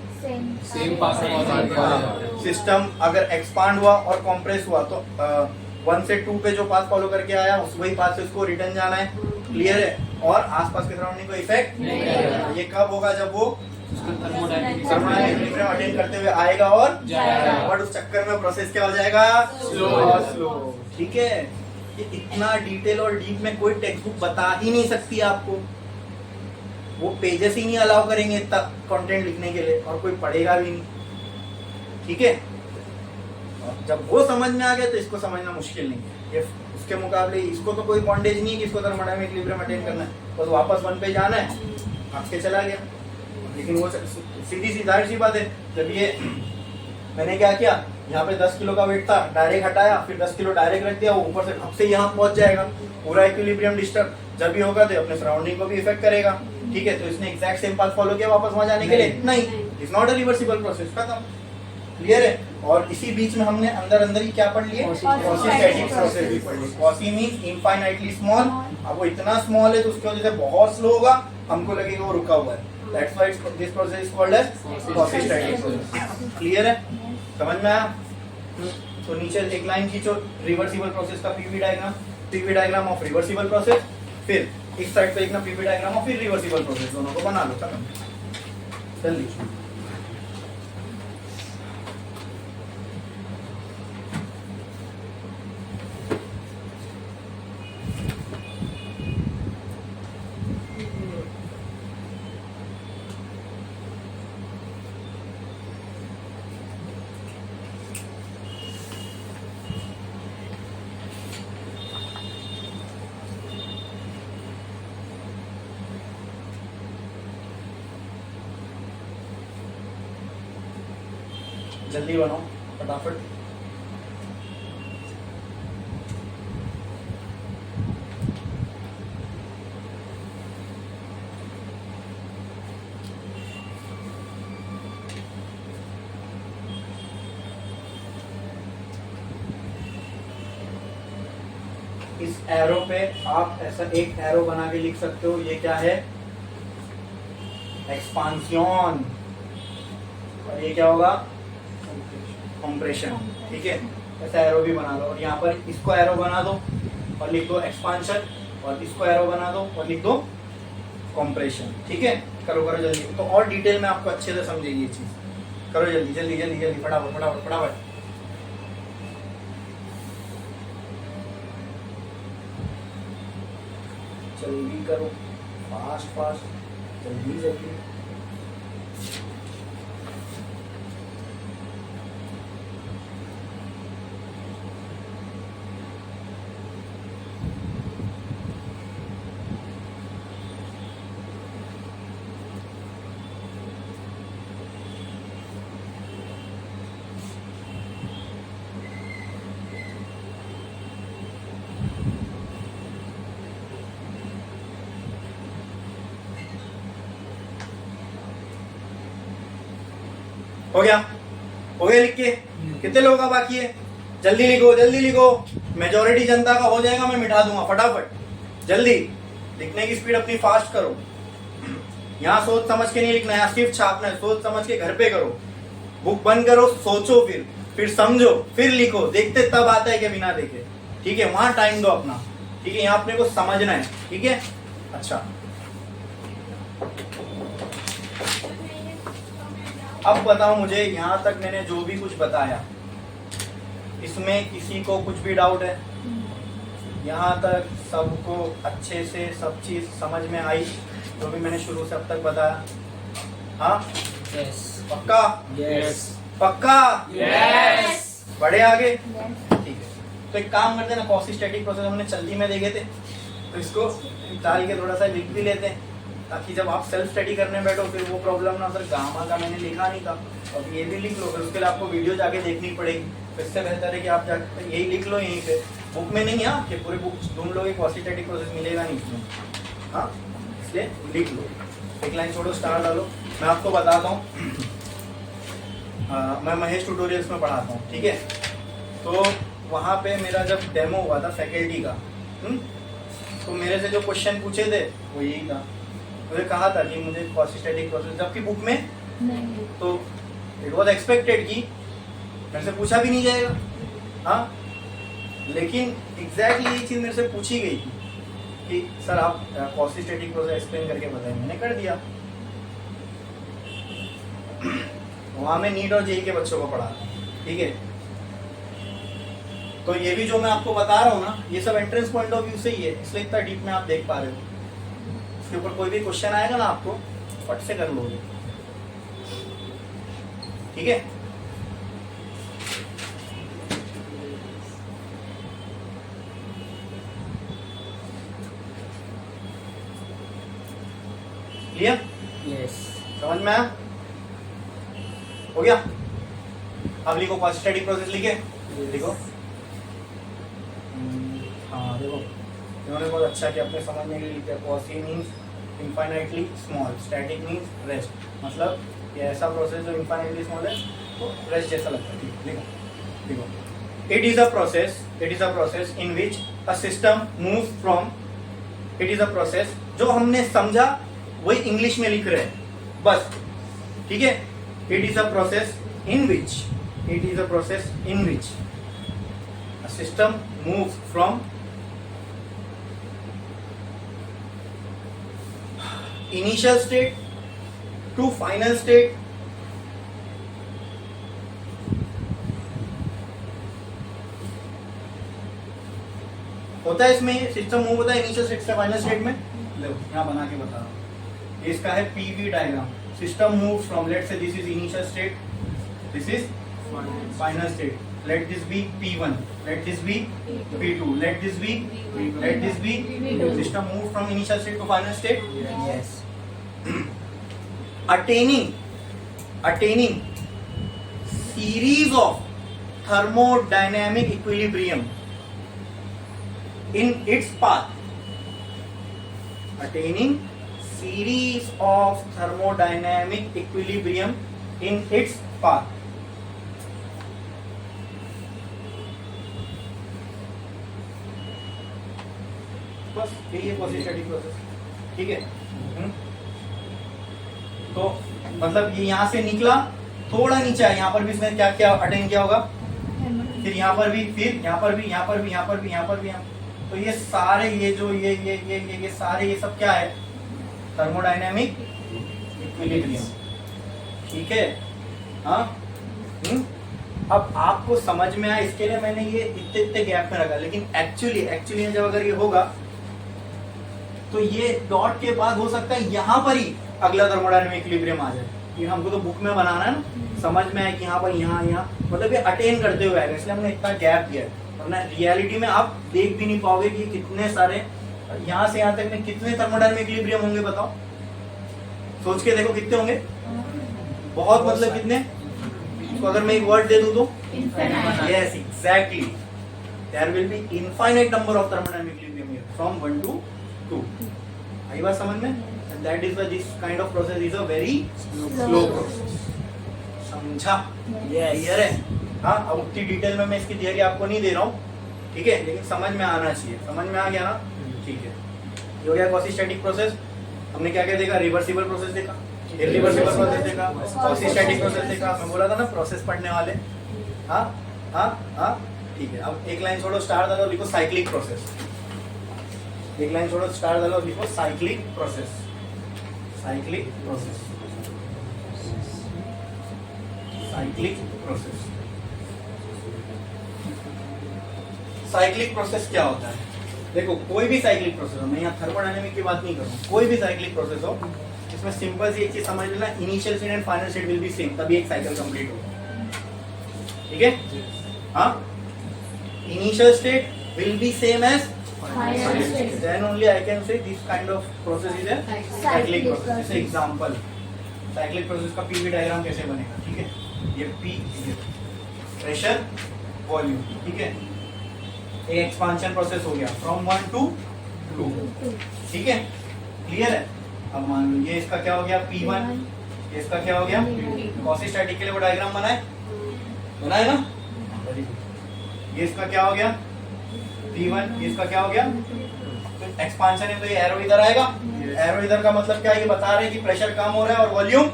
Speaker 2: सेम पाथ
Speaker 1: सिस्टम अगर एक्सपांड हुआ और कॉम्प्रेस हुआ तो 1 से 2 पे जो पाथ फॉलो करके आया उस वही पाथ से उसको रिटर्न जाना है, क्लियर है। और आसपास के सराउंडिंग को इफेक्ट नहीं। ये कब होगा? जब वो थर्मोडायनामिक इक्विलिब्रियम अटेन करते हुए आएगा और जाएगा, बट उस चक्कर में प्रोसेस क्या हो जाएगा? स्लो, ठीक है। ये इतना डिटेल और डीप में कोई टेक्स्ट बुक बता ही नहीं सकती आपको, वो पेजेस ही नहीं अलाउ करेंगे इतना कंटेंट लिखने के लिए, और कोई पढ़ेगा भी नहीं, ठीक है। जब वो समझ में आ गया तो इसको समझना मुश्किल नहीं है। ये उसके मुकाबले इसको तो कोई बॉन्डेज नहीं है कि इसको थर्मोडायनामिक इक्विलिब्रियम अटेन करना है, बस वापस 1 पे जाना है, आपके चला गया। लेकिन वो सीधी सी जाहिर सी बात है, जब ये मैंने क्या किया, यहाँ पे 10 किलो का वेट था, डायरेक्ट हटाया, फिर 10 किलो डायरेक्ट रख दिया, वो ऊपर से अब से यहाँ पहुंच जाएगा, पूरा इक्विलिब्रियम डिस्टर्ब। जब भी होगा तो अपने सराउंडिंग को भी इफेक्ट करेगा। ठीक है, तो इसने एग्जैक्ट सेम पाथ फॉलो किया वापस वहां जाने के लिए? नहीं, it's not a reversible process. खत्म, क्लियर है। और इसी बीच में हमने अंदर अंदर ही क्या पढ़ लिए? क्वासी-स्टैटिक प्रोसेस भी पढ़ ली। Quasi means infinitely small. अब वो इतना स्मॉल है तो उसकी वजह से बहुत स्लो होगा, हमको लगेगा वो रुका हुआ है। That's why this process is called as quasi-static process. Clear है, समझ में आया? तो नीचे एक लाइन खींचो, रिवर्सिबल प्रोसेस का PV diagram of reversible process, फिर इस साइड पे लिखना PV diagram of irreversible process, दोनों को बना लो। खत्म, जल्दी। जल्दी बनाओ फटाफट। इस एरो पे आप ऐसा एक एरो बना के लिख सकते हो, ये क्या है? एक्सपांसियन। और ये क्या होगा? कंप्रेशन। ठीक है, ऐसा एरो भी बना लो। और यहाँ पर इसको एरो बना दो और लिख दो एक्सपांशन, और इसको एरो बना दो और लिख दो कंप्रेशन। ठीक है, करो करो जल्दी, तो और डिटेल में आपको अच्छे से समझेगी ये चीज। करो जल्दी जल्दी जल्दी जल्दी, फटाफट फटाफट फटाफट। जल्दी करो, फास्ट फास्ट, जल्दी जल्दी। हो गया? हो गया लिख के? कितने लोगों का बाकी है? जल्दी लिखो जल्दी लिखो, मेजॉरिटी जनता का हो जाएगा, मैं मिटा दूंगा। फटाफट जल्दी, लिखने की स्पीड अपनी फास्ट करो। यहाँ सोच समझ के नहीं लिखना, यहाँ सिर्फ छापना है। सोच समझ के घर पे करो, बुक बंद करो, सोचो, फिर समझो, फिर लिखो। देखते तब आता है कि बिना देखे। ठीक है, वहां टाइम दो अपना। ठीक है, यहाँ अपने को समझना है। ठीक है, अच्छा अब बताओ मुझे, यहाँ तक मैंने जो भी कुछ बताया, इसमें किसी को कुछ भी डाउट है? यहाँ तक सबको अच्छे से सब चीज समझ में आई जो भी मैंने शुरू से अब तक बताया? हाँ,
Speaker 2: यस,
Speaker 1: पक्का?
Speaker 2: यस,
Speaker 1: पक्का?
Speaker 2: यस।
Speaker 1: बढ़े आगे? ठीक है, तो एक काम करते हैं ना, क्वासी-स्टैटिक प्रोसेस हमने जल्दी में देखे थे, तो इसको डाल के थोड़ा सा लिख भी लेते हैं, ताकि जब आप सेल्फ स्टडी करने बैठो फिर वो प्रॉब्लम ना। सर गामा का मैंने लिखा नहीं था, अब ये भी लिख लो, फिर उसके लिए आपको वीडियो जाके देखनी पड़ेगी। तो इससे बेहतर है कि आप जाके यही लिख लो यहीं पे, बुक में नहीं है आपके, पूरे बुक ढूंढ लोगे, क्वासी-स्टैटिक प्रोसेस मिलेगा नहीं इसमें। हाँ, इसलिए लिख लो, एक लाइन छोड़ो, स्टार डालो। मैं आपको बताता हूँ, मैं महेश ट्यूटोरियल्स में पढ़ाता हूँ। ठीक है, तो वहाँ पे मेरा जब डेमो हुआ था फैकल्टी का, तो मेरे से जो क्वेश्चन पूछे थे वो यही था। मुझे कहा था कि मुझे क्वासी-स्टैटिक प्रोसेस, जबकि बुक में
Speaker 3: नहीं,
Speaker 1: तो इट वाज एक्सपेक्टेड कि मेरे से पूछा भी नहीं जाएगा। हाँ, लेकिन एग्जैक्टली ये चीज मेरे से पूछी गई थी कि सर आप क्वासी-स्टैटिक प्रोसेस एक्सप्लेन करके बताएं, मैंने कर दिया। वहां मैं नीट और जेई के बच्चों को पढ़ा। ठीक है, तो ये भी जो मैं आपको बता रहा हूँ ना, ये सब एंट्रेंस पॉइंट ऑफ व्यू से ही है, इसलिए इतना डीप में आप देख पा रहे हो। इसके ऊपर कोई भी क्वेश्चन आएगा ना, आपको फट से कर लोगे। ठीक है, क्लियर?
Speaker 2: यस,
Speaker 1: समझ में आया? हो गया? अब लिखो क्वासी-स्टैटिक प्रोसेस, लिखे लिखो। हाँ देखो, इन्होंने बहुत अच्छा कि अपने समझने के लिए लिखा quasi means infinitely small, static means rest, मतलब ये ऐसा प्रोसेस जो इनफाइनाइटली स्मॉल है तो रेस्ट जैसा लगता है। देखो देखो it is a process in which a system moves from, it is a process, जो हमने समझा वही इंग्लिश में लिख रहे हैं बस, ठीक है। It is a process in which a system moves from initial state to final state होता है। इसमें सिस्टम मूव होता है इनिशियल स्टेट से फाइनल स्टेट में। देखो यहाँ बना के बता रहा हूँ, इसका है PV diagram. System moves from, let's say this is initial state, this is final state, let this be P1, let this be P2, let this be
Speaker 3: P2.
Speaker 1: system move from initial state to final state.
Speaker 2: Yes.
Speaker 1: attaining series of thermodynamic equilibrium in its path, attaining series of thermodynamic equilibrium in its path. बस यही है क्वासी-स्टैटिक प्रोसेस, ठीक है। तो मतलब ये यहाँ से निकला, थोड़ा नीचे आया, यहाँ पर भी इसने क्या क्या अटेन किया होगा, फिर यहाँ पर भी, फिर यहाँ पर भी, यहाँ पर भी, यहाँ पर भी, यहाँ पर भी, तो ये सारे ये जो ये सारे ये सब क्या है, थर्मोडायनेमिक इक्विलिब्रियम, ठीक है। हाँ अब आपको समझ में आया, इसके लिए मैंने ये इतने गैप में रखा, लेकिन एक्चुअली जब अगर ये होगा तो ये डॉट के बाद हो सकता है यहाँ पर ही अगला थर्मोडायनेमिक इक्विलिब्रियम आ जाए। ये हमको तो बुक में बनाना है ना, समझ में आया कि यहाँ पर यहाँ मतलब ये अटेन करते हुए आएगा, इसलिए हमने इतना गैप दिया है, वरना रियलिटी में आप देख भी नहीं पाओगे कि कितने सारे यहाँ से यहाँ तक में कितने थर्मोडायनेमिक इक्विलिब्रियम होंगे, बताओ, सोच के देखो कितने होंगे, बहुत, मतलब कितने। तो अगर मैं एक वर्ड दे दूं तो yes exactly, there will be infinite number of thermodynamic equilibrium here from 1 to 2। आई बात समझ में? And that is why this kind of process is a very slow process. समझा? क्लियर है? हाँ, अब उतनी डिटेल में मैं इसकी थियरी आपको नहीं दे रहा हूँ, ठीक है, लेकिन समझ में आना चाहिए। समझ में आ गया ना? ठीक है, ये हो गया क्वासी-स्टैटिक प्रोसेस। हमने क्या क्या देखा? रिवर्सिबल प्रोसेस देखा, इरिवर्सिबल प्रोसेस देखा, क्वासी-स्टैटिक प्रोसेस देखा। मैं बोला था ना प्रोसेस पढ़ने वाले। हाँ हाँ हाँ, ठीक है। अब एक लाइन छोड़ो, स्टार डालो, लिखो साइक्लिक प्रोसेस। एक लाइन छोड़ो, स्टार डालो, लिखो cyclic process. Cyclic process, cyclic process. Cyclic process क्या होता है? देखो, कोई भी साइक्लिक प्रोसेस हो, मैं यहाँ थर्मोडायनेमिक की बात नहीं कर रहा हूँ, कोई भी साइक्लिक प्रोसेस हो, इसमें सिंपल सी एक चीज समझ लेना, initial state and final state will be same, तभी एक साइकिल कंप्लीट होगा। ठीक है? हाँ, initial state will be same as
Speaker 3: Final state.
Speaker 1: then only I can say this kind of process is a cyclic process. जैसे एग्जांपल, साइक्लिक प्रोसेस का पीवी डायग्राम कैसे बनेगा? ठीक है, ये पी प्रेशर वॉल्यूम, ठीक है, एक एक्सपांशन प्रोसेस हो गया फ्रॉम 1 to 2, ठीक है, क्लियर है? अब मान लो ये इसका क्या हो गया, P1, ये इसका क्या हो गया, क्वासी-स्टैटिक के लिए वो डायग्राम बनाए ना, वेरी गुड। ये इसका क्या हो गया, P1, ये इसका क्या हो गया, तो एक्सपांशन है, तो ये एरो इधर आएगा, एरो इधर का मतलब क्या है, ये बता रहे हैं कि प्रेशर कम हो रहा है और वॉल्यूम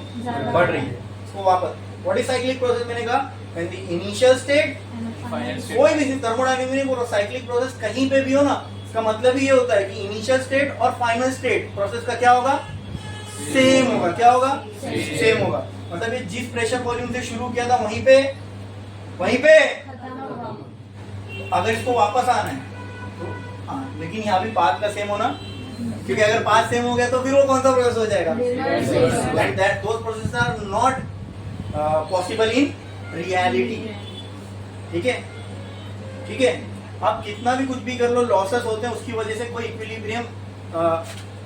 Speaker 1: बढ़ रही है। इसको वापस, व्हाट इज साइक्लिक प्रोसेस? मैंने कहा व्हेन द इनिशियल स्टेट, कोई भी थर्मोडायनेमिक नहीं बोल रहा, साइक्लिक प्रोसेस कहीं पे भी हो ना, इसका मतलब ही ये होता है कि इनिशियल स्टेट और फाइनल स्टेट प्रोसेस का क्या होगा, सेम होगा। क्या होगा? सेम होगा। मतलब ये जिस प्रेशर वॉल्यूम से शुरू किया था वहीं पे अगर इसको वापस आना है तो हाँ, लेकिन यहाँ भी पाथ का सेम होना, क्योंकि अगर पाथ सेम हो गया तो फिर वो कौन सा प्रोसेस हो जाएगा, and that those process are not possible in reality. ठीक है, ठीक है, आप कितना भी कुछ भी कर लो, लॉसेस होते हैं, उसकी वजह से कोई equilibrium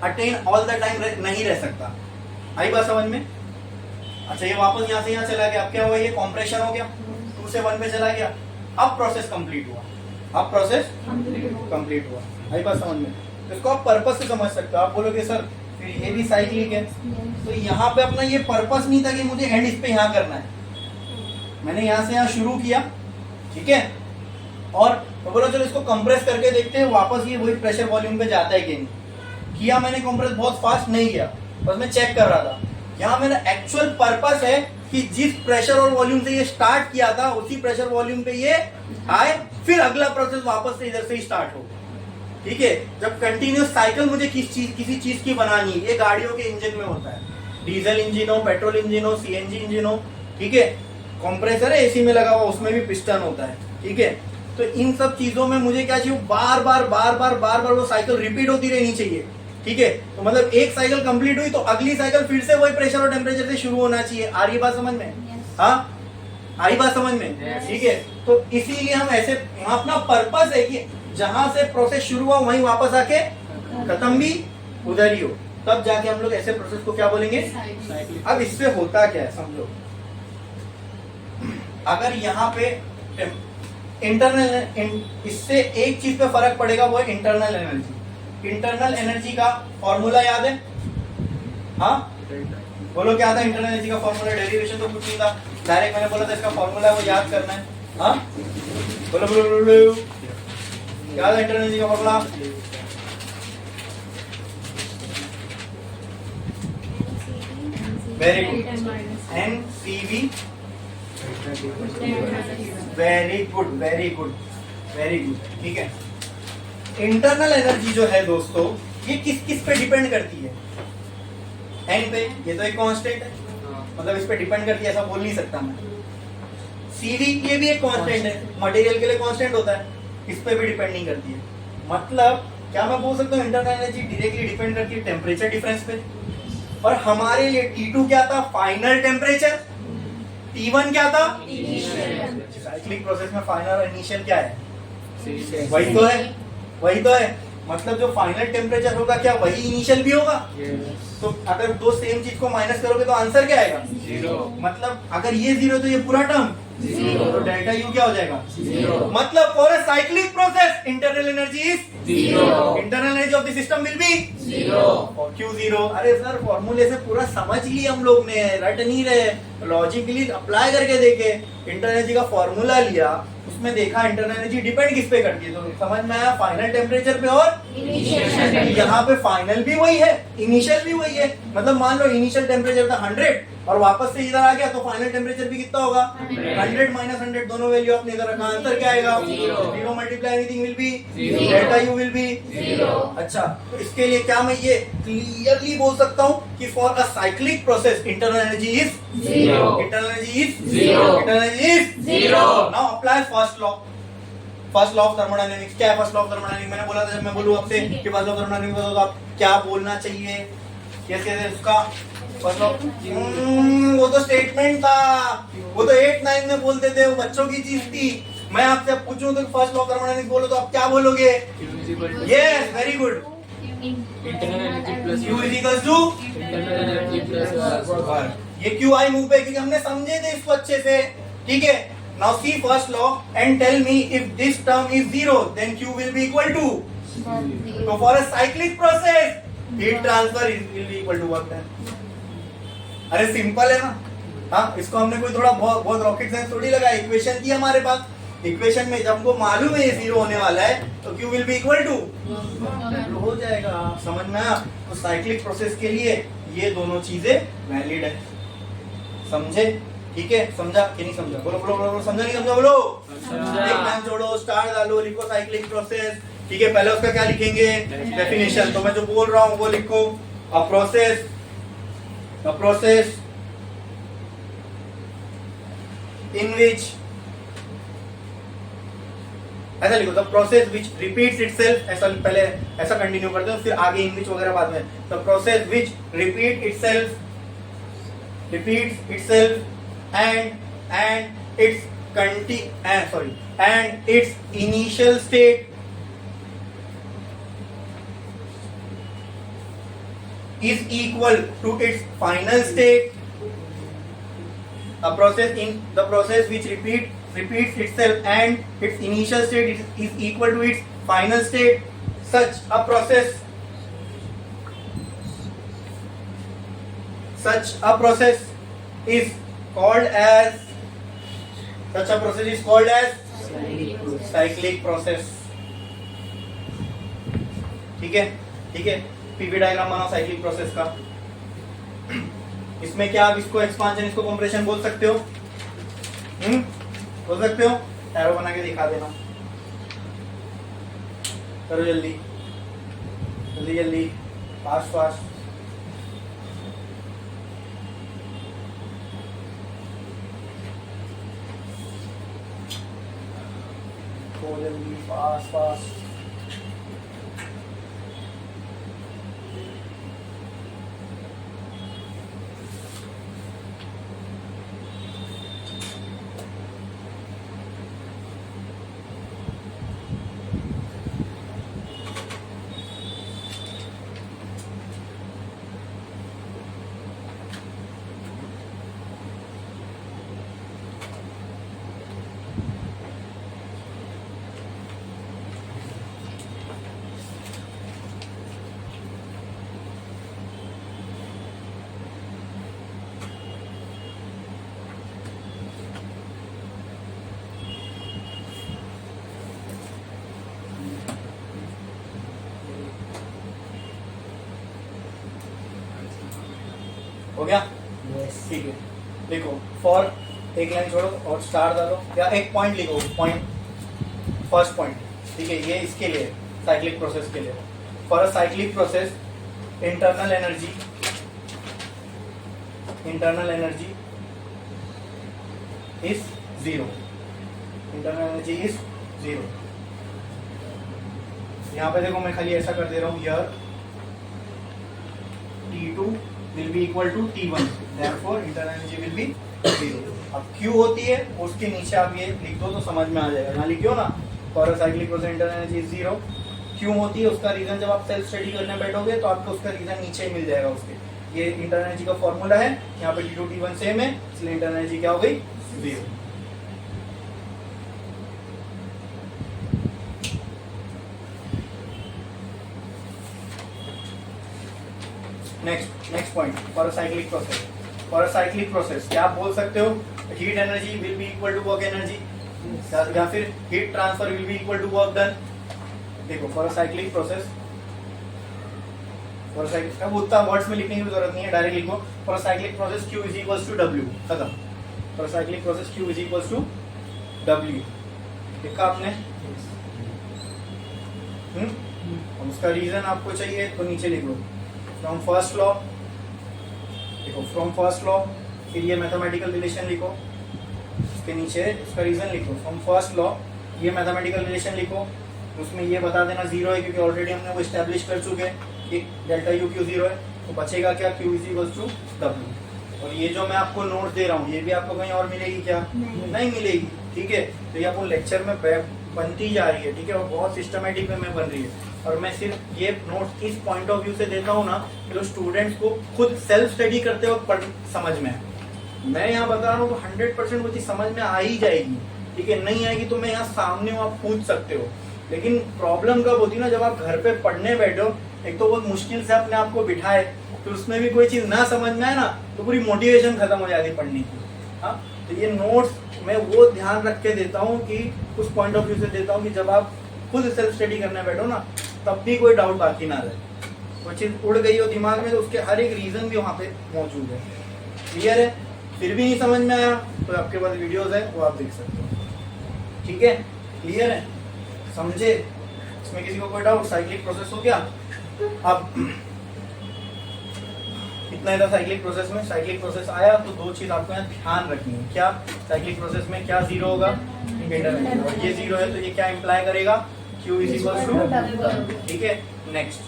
Speaker 1: attain all the time नहीं रह सकता। आई बात समझ में? अच्छा, ये वापस यहाँ से यहाँ चला गया, अब क्या हुआ, ये कॉम्प्रेशन हो गया, 2 से 1 में चला गया, अब प्रोसेस कंप्लीट हुआ। अब प्रोसेस
Speaker 3: Complete.
Speaker 1: कंप्लीट हुआ। आई बात समझ में? तो इसको आप पर्पस से समझ सकते हो। आप बोलोगे सर फिर ये भी साइक्लिक है,
Speaker 3: Yes.
Speaker 1: तो यहाँ पे अपना ये पर्पस नहीं था कि मुझे एंड इस पे यहाँ करना है। मैंने यहाँ से यहाँ शुरू किया, ठीक है, और तो बोला चलो इसको कंप्रेस करके देखते हैं वापस ये वही प्रेशर वॉल्यूम पे जाता है कि नहीं। किया मैंने कंप्रेस, बहुत फास्ट नहीं किया, बस मैं चेक कर रहा था। यहाँ मेरा एक्चुअल पर्पस है कि जिस प्रेशर और वॉल्यूम से ये स्टार्ट किया था उसी प्रेशर वॉल्यूम पे ये आए, फिर अगला प्रोसेस वापस से इधर से ही स्टार्ट हो। ठीक है, जब कंटिन्यूस साइकिल मुझे किसी चीज की बनानी है, ये गाड़ियों के इंजन में होता है, डीजल इंजन हो, पेट्रोल इंजन हो, सीएनजी इंजन हो, ठीक है, कंप्रेसर है एसी में लगा हुआ, उसमें भी पिस्टन होता है, ठीक है। तो इन सब चीजों में मुझे क्या चाहिए, बार बार वो साइकिल रिपीट होती रहनी चाहिए, ठीक है। तो मतलब एक साइकिल कंप्लीट हुई तो अगली साइकिल फिर से वही प्रेशर और टेम्परेचर से शुरू होना चाहिए। आ रही बात समझ में?
Speaker 3: Yes.
Speaker 1: हाँ, आई बात समझ में?
Speaker 2: Yes.
Speaker 1: ठीक है, तो इसीलिए हम ऐसे, यहाँ अपना पर्पस है कि जहां से प्रोसेस शुरू हुआ वहीं वापस आके खत्म भी उधर ही हो, तब जाके हम लोग ऐसे प्रोसेस को क्या बोलेंगे,
Speaker 2: साइक्लिक।
Speaker 1: अब इससे होता क्या है समझो। अगर यहाँ पे इंटरनल, इससे एक चीज पे फर्क पड़ेगा, वो है इंटरनल एनर्जी। इंटरनल एनर्जी का फॉर्मूला याद है? हाँ बोलो, क्या था इंटरनल एनर्जी का फॉर्मूला? डेरिवेशन तो कुछ नहीं था, डायरेक्ट मैंने बोला था इसका फॉर्मूला है वो याद करना है। हाँ बोलो बोलो बोलो, बोलो। क्या था इंटरनल एनर्जी का formula? Very good. NCV, very good very good very good, ठीक है। इंटरनल एनर्जी जो है दोस्तों, ये किस किस पे डिपेंड करती है? एन पे, ये तो एक कांस्टेंट है, मतलब इस पे डिपेंड करती है ऐसा बोल नहीं सकता मैं। सीवी ये भी एक कांस्टेंट है, मटेरियल के लिए कांस्टेंट होता है, इस पे भी डिपेंड नहीं करती है। मतलब क्या मैं बोल सकता हूँ इंटरनल एनर्जी डायरेक्टली डिपेंड करती है टेम्परेचर डिफरेंस पे, और हमारे लिए T2 क्या था? Final temperature. T1 क्या था? साइक्लिक प्रोसेस में फाइनल और इनिशियल क्या है? वही तो है, वही तो है। मतलब जो फाइनल टेम्परेचर होगा क्या वही इनिशियल भी होगा? तो अगर दो सेम चीज को माइनस करोगे तो आंसर क्या आएगा?
Speaker 2: जीरो।
Speaker 1: मतलब अगर ये जीरो तो ये पूरा टर्म
Speaker 2: जीरो।
Speaker 1: तो डेल्टा यू क्या हो जाएगा?
Speaker 2: जीरो।
Speaker 1: मतलब for a cyclic process internal energy is
Speaker 2: zero.
Speaker 1: Internal energy of the system will be
Speaker 2: zero.
Speaker 1: और क्यों जीरो? अरे सर फॉर्मूले से पूरा समझ लिया हम लोग ने, रट नहीं रहे, लॉजिकली अप्लाई करके देखे। इंटरनल एनर्जी का फॉर्मूला लिया, उसमें देखा इंटरनल एनर्जी डिपेंड किस पे करती है, तो समझ में आया फाइनल टेम्परेचर पे और यहाँ पे फाइनल भी वही है, इनिशियल भी वही है। मतलब मान लो इनिशियल टेम्परेचर था 100 और वापस से इधर आ गया तो फाइनल टेम्परेचर भी कितना होगा? 100 माइनस 100, दोनों वैल्यू अपने इधर रखा, आंसर क्या आएगा? Zero multiply anything will be
Speaker 2: zero.
Speaker 1: Delta U will be
Speaker 2: zero.
Speaker 1: अच्छा, तो इसके लिए क्या मैं ये क्लियरली बोल सकता हूँ कि for a cyclic process internal energy is
Speaker 2: zero.
Speaker 1: Internal energy is
Speaker 2: zero.
Speaker 1: Internal energy is
Speaker 2: zero.
Speaker 1: Now apply first law. First law of thermodynamics क्या है? फर्स्ट लॉ ऑफ थर्मोडायनेमिक्स मैंने बोला था, जब मैं बोलूं आपसे कि फर्स्ट लॉ ऑफ थर्मोडायनेमिक्स बताओ तो आप क्या बोलना चाहिए? कैसे है उसका फर्स्ट लॉ? वो तो स्टेटमेंट था, वो तो 8-9 में बोलते थे, वो बच्चों की चीज थी। मैं आपसे अब पूछूं तो फर्स्ट लॉ ऑफ थर्मोडायनेमिक्स बोलो तो आप क्या बोलोगे? Yes, very good.
Speaker 2: Internal energy plus
Speaker 1: Q is equals to
Speaker 2: internal energy plus work.
Speaker 1: ये क्यू आई मुंह पे, क्योंकि हमने समझे थे इसको अच्छे से, ठीक है। Now see first law and tell me if this term is zero then Q will be equal to, तो for a cyclic process heat transfer will be equal to work done. अरे सिंपल है ना। हाँ, इसको हमने कोई थोड़ा बहुत रॉकेट साइंस थोड़ी लगा, इक्वेशन थी हमारे पास। इक्वेशन में जब हमको मालूम है ये जीरो होने वाला है तो Q will be equal to हो जाएगा। समझ में आया? तो साइक्लिक प्रोसेस के लिए ये दोनों चीजें वैलिड है, समझे? ठीक है, समझा कि नहीं समझा? बोलो बोलो बोलो, समझा नहीं समझा? बोलो।
Speaker 2: समझा।
Speaker 1: एक नाम जोड़ो, स्टार डालो, लिखो साइक्लिक प्रोसेस, ठीक है। पहले उसका क्या लिखेंगे? डेफिनेशन। तो मैं जो बोल रहा हूँ वो लिखो, अ प्रोसेस इन विच, ऐसा लिखो, the process which repeats itself, ऐसा पहले ऐसा कंटिन्यू करते हैं, फिर आगे इन विच वगैरह बाद में। The process which repeats itself and its initial state is equal to its final state. The process which repeat repeats itself and its initial state is equal to its final state. Such a process is called as cyclic process. ठीक है, ठीक है. पीवी डायग्राम बनाओ साइक्लिक प्रोसेस का. इसमें क्या आप इसको एक्सपांशन इसको कंप्रेशन बोल सकते हो? बोल सकते हो? एरो बना के दिखा देना. करो जल्दी जल्दी जल्दी, फास्ट फास्ट. go जल्दी, फास्ट फास्ट. हो गया? ठीक है. देखो, फॉर एक लाइन छोड़ो और स्टार डालो या एक पॉइंट लिखो. Point, first point. ठीक है, ये इसके लिए साइक्लिक प्रोसेस के लिए. For a cyclic process internal energy is zero. Internal energy is zero. यहाँ पे देखो मैं खाली ऐसा कर दे रहा हूँ. Here T2 will be equal to T1, therefore internal energy will be 0. अब Q होती है उसके नीचे आप ये लिख दो तो समझ में आ जाएगा. यहाँ लिखियो ना, for a cyclic process internal energy is 0. क्यों होती है उसका रीजन जब आप सेल्फ स्टडी करने बैठोगे तो आपको उसका रीजन नीचे मिल जाएगा उसके. ये इंटरनल एनर्जी का फॉर्मूला है. यहाँ पे T2 T1 सेम है, इसलिए इंटरनल एनर्जी क्या हो गई? 0. Next point, for a cyclic process क्या आप बोल सकते हो? Heat energy will be equal to work energy, या फिर heat transfer will be equal to work done. देखो, फॉर अ साइक्लिक प्रोसेस, अब उतना वर्ड्स में लिखने की जरूरत नहीं है, डायरेक्ट लिखो. For a cyclic process Q is equals to W. खत्म. For a cyclic process Q is equals to W. लिखा आपने? उसका रीजन आपको चाहिए तो नीचे लिख लो. फ्रॉम फर्स्ट लॉ, देखो फ्रॉम फर्स्ट लॉ, फिर ये मैथमेटिकल रिलेशन लिखो, उसके नीचे उसका रीजन लिखो. फ्रॉम फर्स्ट लॉ ये मैथमेटिकल रिलेशन लिखो, उसमें ये बता देना 0 है क्योंकि ऑलरेडी हमने वो एस्टेब्लिश कर चुके हैं कि डेल्टा यू क्यू 0 है. तो बचेगा क्या? Q is equals to W. और ये जो मैं आपको नोट दे रहा हूँ ये भी आपको कहीं और मिलेगी क्या? नहीं मिलेगी. ठीक है, तो ये आपको लेक्चर में बनती जा रही है. ठीक है, और बहुत सिस्टमेटिक वे में बन रही है. और मैं सिर्फ ये नोट इस पॉइंट ऑफ व्यू से देता हूँ ना कि जो स्टूडेंट्स को खुद सेल्फ स्टडी करते वक्त समझ में. मैं यहाँ बता रहा हूँ तो 100% वो चीज समझ में आ ही जाएगी. ठीक है, नहीं आएगी तो मैं यहाँ सामने हूँ, आप पूछ सकते हो. लेकिन प्रॉब्लम कब होती है ना, जब आप घर पे पढ़ने बैठो, एक तो बहुत मुश्किल से अपने आप को बिठाए, फिर उसमें भी कोई चीज ना समझ में आए ना तो पूरी मोटिवेशन खत्म हो जाती पढ़ने की. हाँ, तो ये नोट्स मैं वो ध्यान रख के देता हूँ कि उस पॉइंट ऑफ व्यू से देता हूँ कि जब आप खुद सेल्फ स्टडी करने बैठो ना तब भी कोई डाउट बाकी ना रहे. वो चीज उड़ गई हो दिमाग में तो उसके हर एक रीजन भी वहाँ पे मौजूद है. क्लियर है? फिर भी नहीं समझ में आया तो आपके पास वीडियोस है वो आप देख सकते हो. ठीक है, क्लियर है? समझे? इसमें किसी को कोई डाउट? साइक्लिक प्रोसेस हो गया. अब इतना ही था साइक्लिक प्रोसेस में. साइक्लिक प्रोसेस आया तो दो चीज आपको यहाँ ध्यान रखनी है. क्या साइक्लिक प्रोसेस में क्या 0 होगा? इंटरनल. और ये 0 है तो ये क्या इंप्लाई करेगा? Q is equals to. ठीक है, नेक्स्ट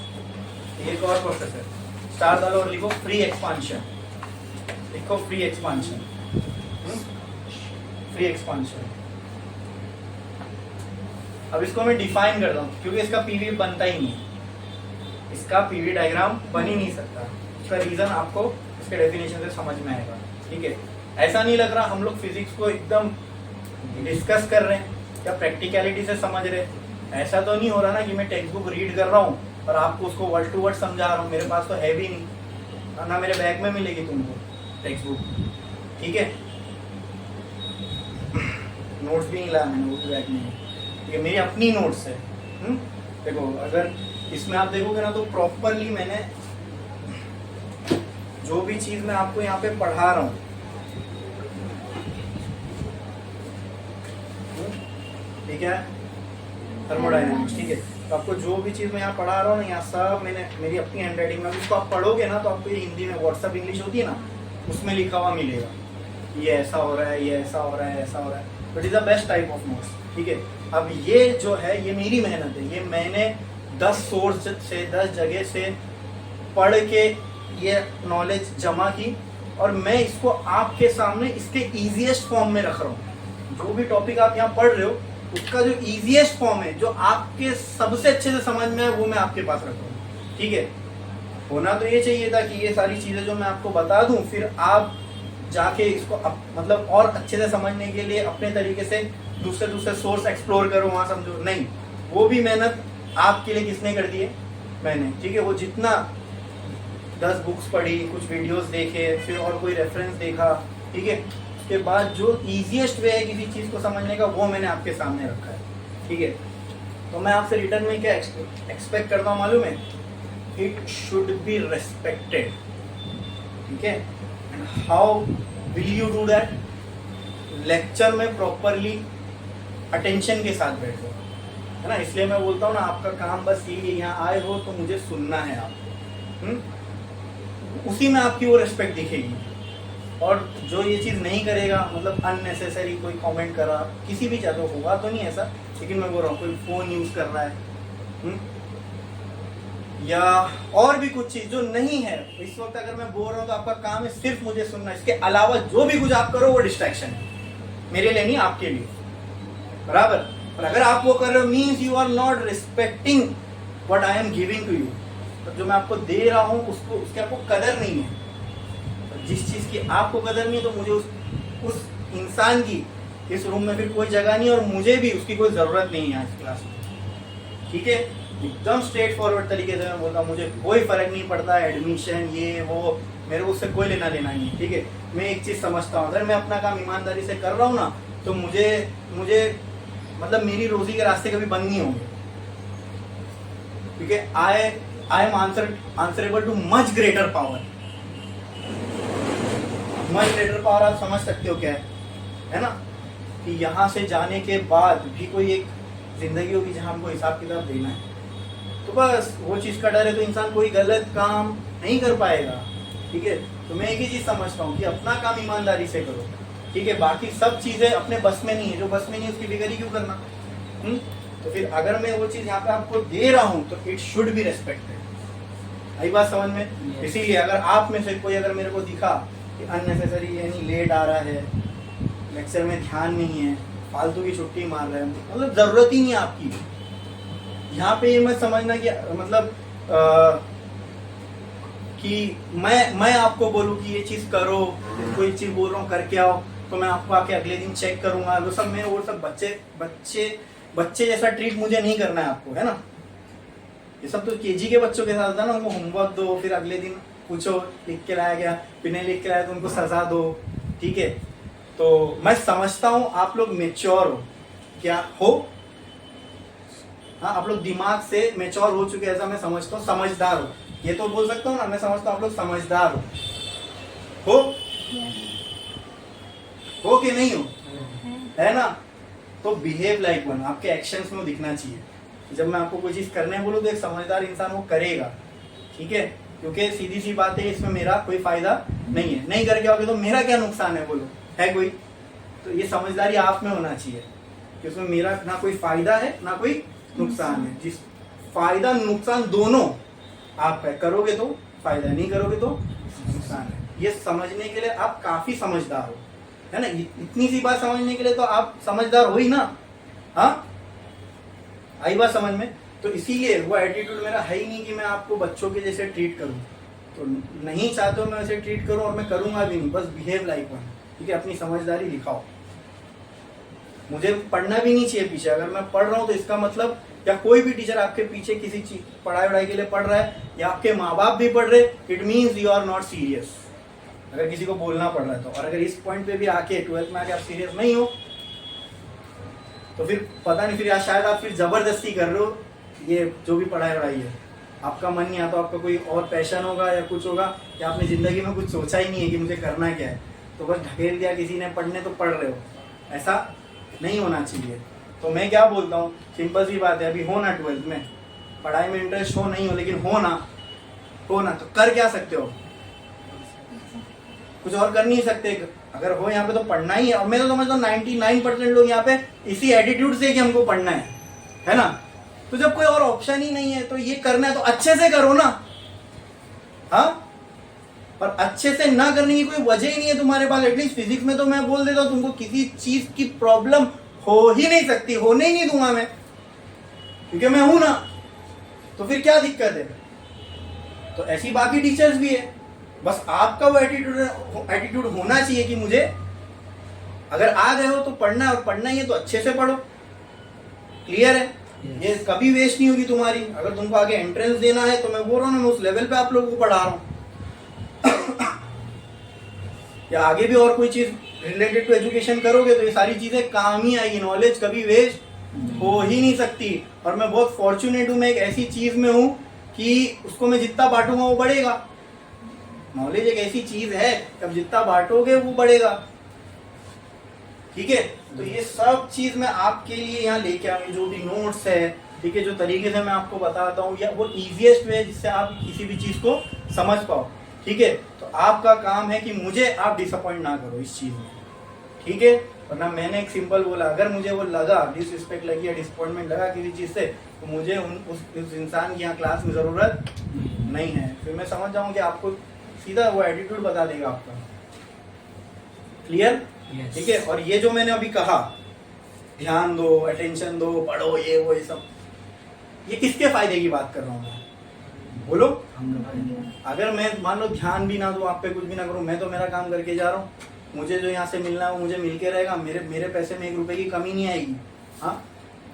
Speaker 1: एक और प्रोसेस है. स्टार डालो और लिखो फ्री एक्सपांशन. लिखो फ्री एक्सपांशन. Free expansion. अब इसको मैं डिफाइन करता हूँ क्योंकि इसका पीवी बनता ही नहीं. इसका पीवी डायग्राम बन ही नहीं सकता. इसका रीजन आपको इसके डेफिनेशन से समझ में आएगा. ठीक है, ऐसा नहीं लग रहा हम लोग फिजिक्स को एकदम डिस्कस कर रहे हैं, क्या प्रैक्टिकलिटी से समझ रहे हैं। ऐसा तो नहीं हो रहा ना कि मैं टेक्स्ट बुक रीड कर रहा हूँ और आपको उसको वर्ड टू वर्ड समझा रहा हूँ, मेरे पास तो है भी नहीं ना, मेरे बैग में मिलेगी तुमको टेक्स्ट बुक, ठीक है। नोट्स भी नहीं लाया मैंने, वो भी बैग में है, ये मेरी अपनी नोट्स है। देखो अगर इसमें आप देखोगे ना तो प्रॉपरली मैंने जो भी चीज मैं आपको यहाँ पे पढ़ा रहा हूँ, ठीक है, थर्मोडायनेमिक्स, ठीक है, तो आपको जो भी चीज मैं यहाँ पढ़ा रहा हूँ ना, यहाँ सब मैंने मेरी अपनी हैंडराइटिंग में, उसको आप पढ़ोगे ना तो आपको ये हिंदी में व्हाट्सएप इंग्लिश होती है ना, उसमें लिखा हुआ मिलेगा, ये ऐसा हो रहा है, ये ऐसा हो रहा है, ऐसा हो रहा है, but is the best type of notes, ठीक है। अब ये जो है ये मेरी मेहनत है, ये मैंने 10 सोर्स से 10 जगह से पढ़ के ये नॉलेज जमा की और मैं इसको आपके सामने इसके इजीएस्ट फॉर्म में रख रहा हूँ। जो भी टॉपिक आप यहाँ पढ़ रहे हो उसका जो इजीएस्ट फॉर्म है, जो आपके सबसे अच्छे से समझ में है, वो मैं आपके पास रख रहा हूँ, ठीक है। होना तो ये चाहिए था कि ये सारी चीजें जो मैं आपको बता दूं, फिर आप जाके इसको मतलब और अच्छे से समझने के लिए अपने तरीके से दूसरे सोर्स एक्सप्लोर करो, वहां समझो। नहीं, वो भी मेहनत आपके लिए किसने कर दी है? मैंने, ठीक है। वो जितना 10 बुक्स पढ़ी, कुछ वीडियोस देखे, फिर और कोई रेफरेंस देखा, ठीक है, उसके बाद जो इजीएस्ट वे है किसी चीज को समझने का, वो मैंने आपके सामने रखा है, ठीक है। तो मैं आपसे रिटर्न में क्या एक्सपेक्ट करता हूँ मालूम है? इट शुड बी रेस्पेक्टेड, ठीक है। And how will you do that? Lecture में प्रॉपरली अटेंशन के साथ बैठो, है ना। इसलिए मैं बोलता हूँ ना, आपका काम बस ये, यहाँ आए हो तो मुझे सुनना है आपको, उसी में आपकी वो रिस्पेक्ट दिखेगी। और जो ये चीज़ नहीं करेगा, मतलब अननेसेसरी कोई कमेंट करा किसी भी चाहे, होगा तो नहीं ऐसा, लेकिन मैं बोल रहा हूँ कोई फ़ोन यूज़ कर रहा है या और भी कुछ चीज़ जो नहीं है इस वक्त, अगर मैं बोल रहा हूँ तो आपका काम है सिर्फ मुझे सुनना, इसके अलावा जो भी कुछ आप करो वो डिस्ट्रैक्शन है, मेरे लिए नहीं, आपके लिए, बराबर। और अगर आप वो कर रहे हो means you are not respecting what I am giving to you. तो जो मैं आपको दे रहा हूँ उसको, उसकी आपको कदर नहीं है। तो जिस चीज़ की आपको कदर नहीं है, तो मुझे उस इंसान की इस रूम में फिर कोई जगह नहीं, और मुझे भी उसकी कोई ज़रूरत नहीं है इस क्लास में, ठीक है। एकदम स्ट्रेट फॉरवर्ड तरीके से मैं बोलता हूँ, मुझे कोई फ़र्क नहीं पड़ता एडमिशन ये वो, मेरे को उससे कोई लेना देना नहीं है, ठीक है। मैं एक चीज़ समझता हूँ, अगर मैं अपना काम ईमानदारी से कर रहा हूँ ना, तो मुझे मतलब मेरी रोजी के रास्ते कभी बंद नहीं होंगे, क्योंकि I am answerable too much greater power. Much greater power आप समझ सकते हो क्या है ना, कि यहाँ से जाने के बाद भी कोई एक जिंदगी होगी जहाँ हमको हिसाब किताब देना है, तो बस वो चीज़ का डर है, तो इंसान कोई गलत काम नहीं कर पाएगा, ठीक है। तो मैं एक ही चीज़ समझता हूँ कि अपना काम ईमानदारी से करो, ठीक है। बाकी सब चीज़ें अपने बस में नहीं है, जो बस में नहीं उसकी फिक्र ही क्यों करना। तो फिर अगर मैं वो चीज़ यहाँ पे आपको दे रहा हूँ तो इट शुड बी रेस्पेक्टेड। आई बात समझ में? इसीलिए अगर आप में से कोई अगर मेरे को दिखा कि अननेसेसरी यानी लेट आ रहा है, लेक्चर में ध्यान नहीं है, फालतू की छुट्टी मार रहा है, मतलब ज़रूरत ही नहीं है आपकी, यहाँ पे ये मत समझना कि मतलब कि मैं आपको बोलूँ कि ये चीज़ करो, कोई चीज़ बोल रहा हूँ करके आओ, तो मैं आपको आके अगले दिन चेक करूँगा, वो सब बच्चे जैसा ट्रीट मुझे नहीं करना है आपको, है ना। ये सब तो केजी के बच्चों के साथ था ना, उनको होमवर्क दो, फिर अगले दिन पूछो लिख के लाया गया, फिर नहीं लिख के लाया तो उनको सजा दो, ठीक है। तो मैं समझता हूँ आप लोग मेच्योर हो, क्या हो? हाँ, आप लोग दिमाग से मेच्योर हो चुके, ऐसा मैं समझता हूँ, समझदार हो, ये तो बोल सकता हूँ ना, मैं समझता हूँ आप लोग समझदार हो कि नहीं हो, है ना। तो बिहेव लाइक वन, आपके एक्शंस में दिखना चाहिए। जब मैं आपको कोई चीज करने बोलूँ तो एक समझदार इंसान वो करेगा, ठीक है, क्योंकि सीधी सी बात है, इसमें मेरा कोई फायदा नहीं है, नहीं करके आओगे तो मेरा क्या नुकसान है, बोलो, है कोई? तो ये समझदारी आप में होना चाहिए कि उसमें मेरा ना कोई फायदा है ना कोई नुकसान है। जिस फायदा नुकसान दोनों आप करोगे तो फायदा, नहीं करोगे तो नुकसान है। ये समझने के लिए आप काफी समझदार हो, है ना। इतनी सी बात समझने के लिए तो आप समझदार हो ही ना। हाँ, आई बात समझ में? तो इसीलिए वो एटीट्यूड मेरा है ही नहीं कि मैं आपको बच्चों के जैसे ट्रीट करूं, तो नहीं चाहते हो मैं वैसे ट्रीट करूं, और मैं करूंगा भी नहीं, बस बिहेव लाइक वन, ठीक है। अपनी समझदारी दिखाओ। मुझे पढ़ना भी नहीं चाहिए पीछे। अगर मैं पढ़ रहा हूँ तो इसका मतलब, या कोई भी टीचर आपके पीछे किसी चीज पढ़ाई वढ़ाई के लिए पढ़ रहा है, या आपके माँ बाप भी पढ़ रहे, it means you are not serious. अगर किसी को बोलना पड़ रहा है तो, और अगर इस पॉइंट पे भी आके 12th में आके आप सीरियस नहीं हो तो फिर पता नहीं, फिर या शायद आप फिर जबरदस्ती कर रहे हो ये जो भी पढ़ाई वढ़ाई है। आपका मन नहीं आता, आपका कोई और पैशन होगा या कुछ होगा, या आपने जिंदगी में कुछ सोचा ही नहीं है कि मुझे करना क्या है, तो बस ढकेल दिया किसी ने पढ़ने तो पढ़ रहे हो। ऐसा नहीं होना चाहिए। तो मैं क्या बोलता हूँ, सिंपल सी बात है, अभी हो ना 12th में, पढ़ाई में इंटरेस्ट हो नहीं हो, लेकिन हो ना तो कर क्या सकते हो, कुछ और कर नहीं सकते। अगर हो यहाँ पे तो पढ़ना ही है। और मैं तो समझता हूँ 99% लोग यहाँ पे इसी एटीट्यूड से कि हमको पढ़ना है ना। तो जब कोई और ऑप्शन ही नहीं है तो ये करना है तो अच्छे से करो ना। हाँ, पर अच्छे से ना करने की कोई वजह ही नहीं है तुम्हारे पास। एटलीस्ट फिजिक्स में तो मैं बोल देता हूँ तुमको किसी चीज की प्रॉब्लम हो ही नहीं सकती, होने ही नहीं दूंगा मैं, क्योंकि मैं हूं ना। तो फिर क्या दिक्कत है। तो ऐसी बाकी टीचर्स भी है। बस आपका वो एटीट्यूड होना चाहिए कि मुझे अगर आ गए हो तो पढ़ना है, और पढ़ना ही है तो अच्छे से पढ़ो। क्लियर है। ये कभी वेस्ट नहीं होगी तुम्हारी। अगर तुमको आगे एंट्रेंस देना है तो मैं बोल रहा हूँ, मैं उस लेवल पे आप लोगों को पढ़ा रहा हूँ। या आगे भी और कोई चीज रिलेटेड टू एजुकेशन करोगे तो ये सारी चीजें काम ही आएगी। नॉलेज कभी वेस्ट हो ही नहीं सकती। और मैं बहुत फॉर्चुनेट हूँ, मैं एक ऐसी चीज में हूँ कि उसको मैं जितना बांटूंगा वो बढ़ेगा। नॉलेज एक ऐसी चीज है, अब जितना बांटोगे वो बढ़ेगा। ठीक है। तो ये सब चीज मैं आपके लिए यहाँ लेके आऊंगी, जो भी नोट्स है, ठीक है, जो तरीके से मैं आपको बताता हूँ, या वो इजीएस्ट वे जिससे आप किसी भी चीज को समझ पाओ। ठीक है। तो आपका काम है कि मुझे आप डिसअपॉइंट ना करो इस चीज में। ठीक है। वरना मैंने एक सिंपल बोला, अगर मुझे वो लगा, डिसरिस्पेक्ट लगी या डिसअपॉइंटमेंट लगा किसी चीज से, तो मुझे उस इंसान की यहाँ क्लास में जरूरत नहीं है। फिर मैं समझ जाऊँ कि आपको सीधा वो एटीट्यूड बता देगा आपका। क्लियर। ठीक है। और ये जो मैंने अभी कहा, ध्यान दो, अटेंशन दो, पढ़ो, ये वो, ये सब, ये किसके फायदे की बात कर रहा हूँ मैं, बोलो। अगर मैं मान लो ध्यान भी ना दूं, आप पे कुछ भी ना करूं, मैं तो मेरा काम करके जा रहा हूँ, मुझे जो यहाँ से मिलना है वो मुझे मिल के रहेगा, मेरे पैसे में 1 रुपए की कमी नहीं आएगी। हाँ,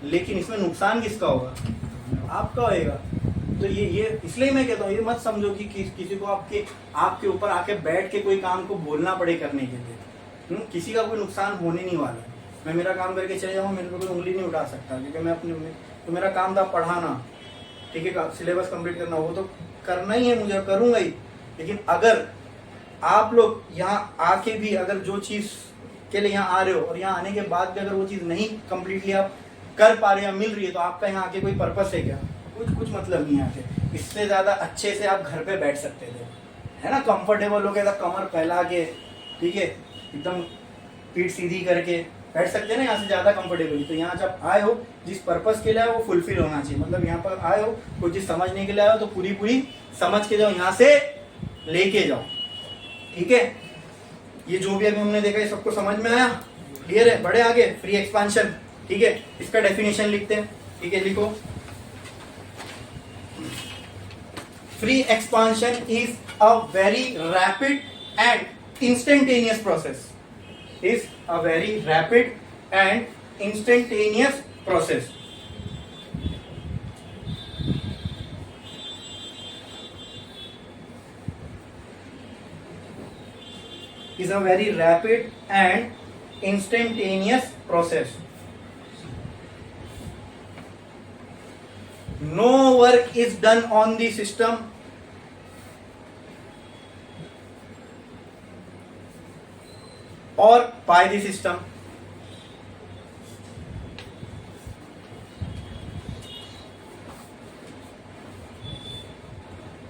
Speaker 1: लेकिन इसमें नुकसान किसका होगा, आपका होएगा। तो ये इसलिए मैं कहता हूँ, ये मत समझो कि किसी को आपके ऊपर आके बैठ के कोई काम को बोलना पड़े करने के लिए। किसी का कोई नुकसान होने नहीं वाला है। मैं मेरा काम करके चले जाऊँ, मेरे को कोई उंगली नहीं उठा सकता, क्योंकि मैं तो मेरा काम था पढ़ाना। ठीक है, सिलेबस कंप्लीट करना, वो तो करना ही है, मुझे करूंगा ही। लेकिन अगर आप लोग यहाँ आके भी अगर जो चीज के लिए यहाँ आ रहे हो, और यहाँ आने के बाद भी अगर वो चीज नहीं कंप्लीटली आप कर पा रहे या मिल रही है, तो आपका यहाँ आके कोई पर्पस है क्या, कुछ मतलब नहीं आके। इससे ज्यादा अच्छे से आप घर पे बैठ सकते थे, है ना, कंफर्टेबल हो गया, कमर फैला के, ठीक है, एकदम पीठ सीधी करके बैठ सकते हैं ना, यहाँ से ज्यादा कंफर्टेबली। तो यहाँ जब आए हो, जिस पर्पस के लिए आए वो फुलफिल होना चाहिए। मतलब यहाँ पर आए हो, कोई चीज समझने के लिए आए हो, तो पूरी समझ के जाओ, यहाँ से लेके जाओ। ठीक है। ये जो भी अभी हमने देखा, ये सबको समझ में आया, क्लियर है। बड़े आगे फ्री एक्सपांशन, ठीक है, इसका डेफिनेशन लिखते हैं। ठीक है, लिखो, free expansion is a very rapid and instantaneous process, is a very rapid and instantaneous process. Is a very rapid and instantaneous process. No work is done on the system or by the system,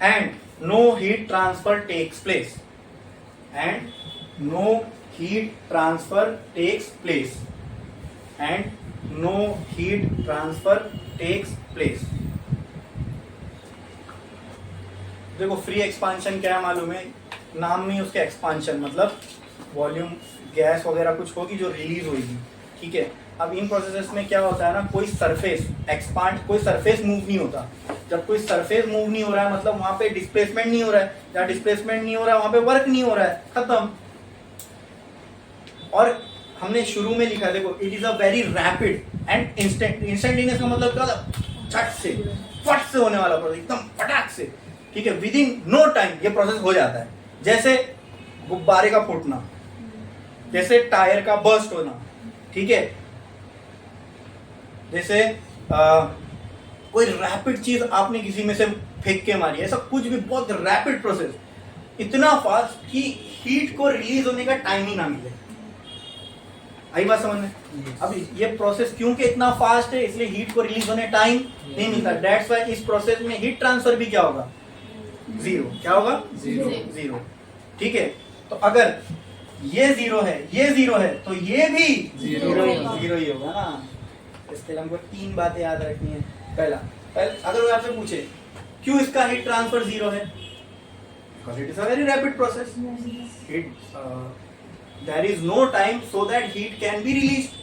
Speaker 1: and no heat transfer takes place, and no heat transfer takes place, and no heat transfer takes place. देखो, फ्री एक्सपांशन क्या है मालूम है, नाम में उसके एक्सपांशन मतलब वॉल्यूम, गैस वगैरह कुछ होगी जो रिलीज होगी। ठीक है। अब इन प्रोसेसेस में क्या होता है ना, कोई सरफेस एक्सपांड, कोई सरफेस मूव नहीं होता। जब कोई सरफेस मूव नहीं हो रहा है, मतलब वहां पे डिस्प्लेसमेंट नहीं हो रहा है। जहाँ डिस्प्लेसमेंट नहीं हो रहा है वहां पे वर्क नहीं हो रहा है, खत्म। और हमने शुरू में लिखा है, देखो it is a very rapid and instantaneous का मतलब क्या होता, झट से फट से होने वाला प्रोसेस, एकदम फटाक से, ठीक है, विद इन नो टाइम ये प्रोसेस हो जाता है। जैसे गुब्बारे का फूटना, जैसे टायर का बर्स्ट होना, ठीक है, जैसे कोई रैपिड चीज आपने किसी में से फेंक के मारी, ऐसा कुछ भी, बहुत रैपिड प्रोसेस, इतना फास्ट कि हीट को रिलीज होने का टाइम ही ना मिले। आई बात समझ में? अब ये प्रोसेस क्योंकि इतना फास्ट है इसलिए हीट को रिलीज होने टाइम नहीं मिलता। दैट्स व्हाई इस प्रोसेस में हीट ट्रांसफर भी क्या होगा, जीरो। क्या होगा? जीरो। ठीक है, तो अगर ये जीरो है, ये जीरो है, तो ये भी जीरो ही होगा ना। इसके लिए हमको 3 बातें याद रखनी है। पहला अगर वो आपसे पूछे क्यों इसका हीट ट्रांसफर जीरो है, because it is a very rapid process, there is no time so that heat can be released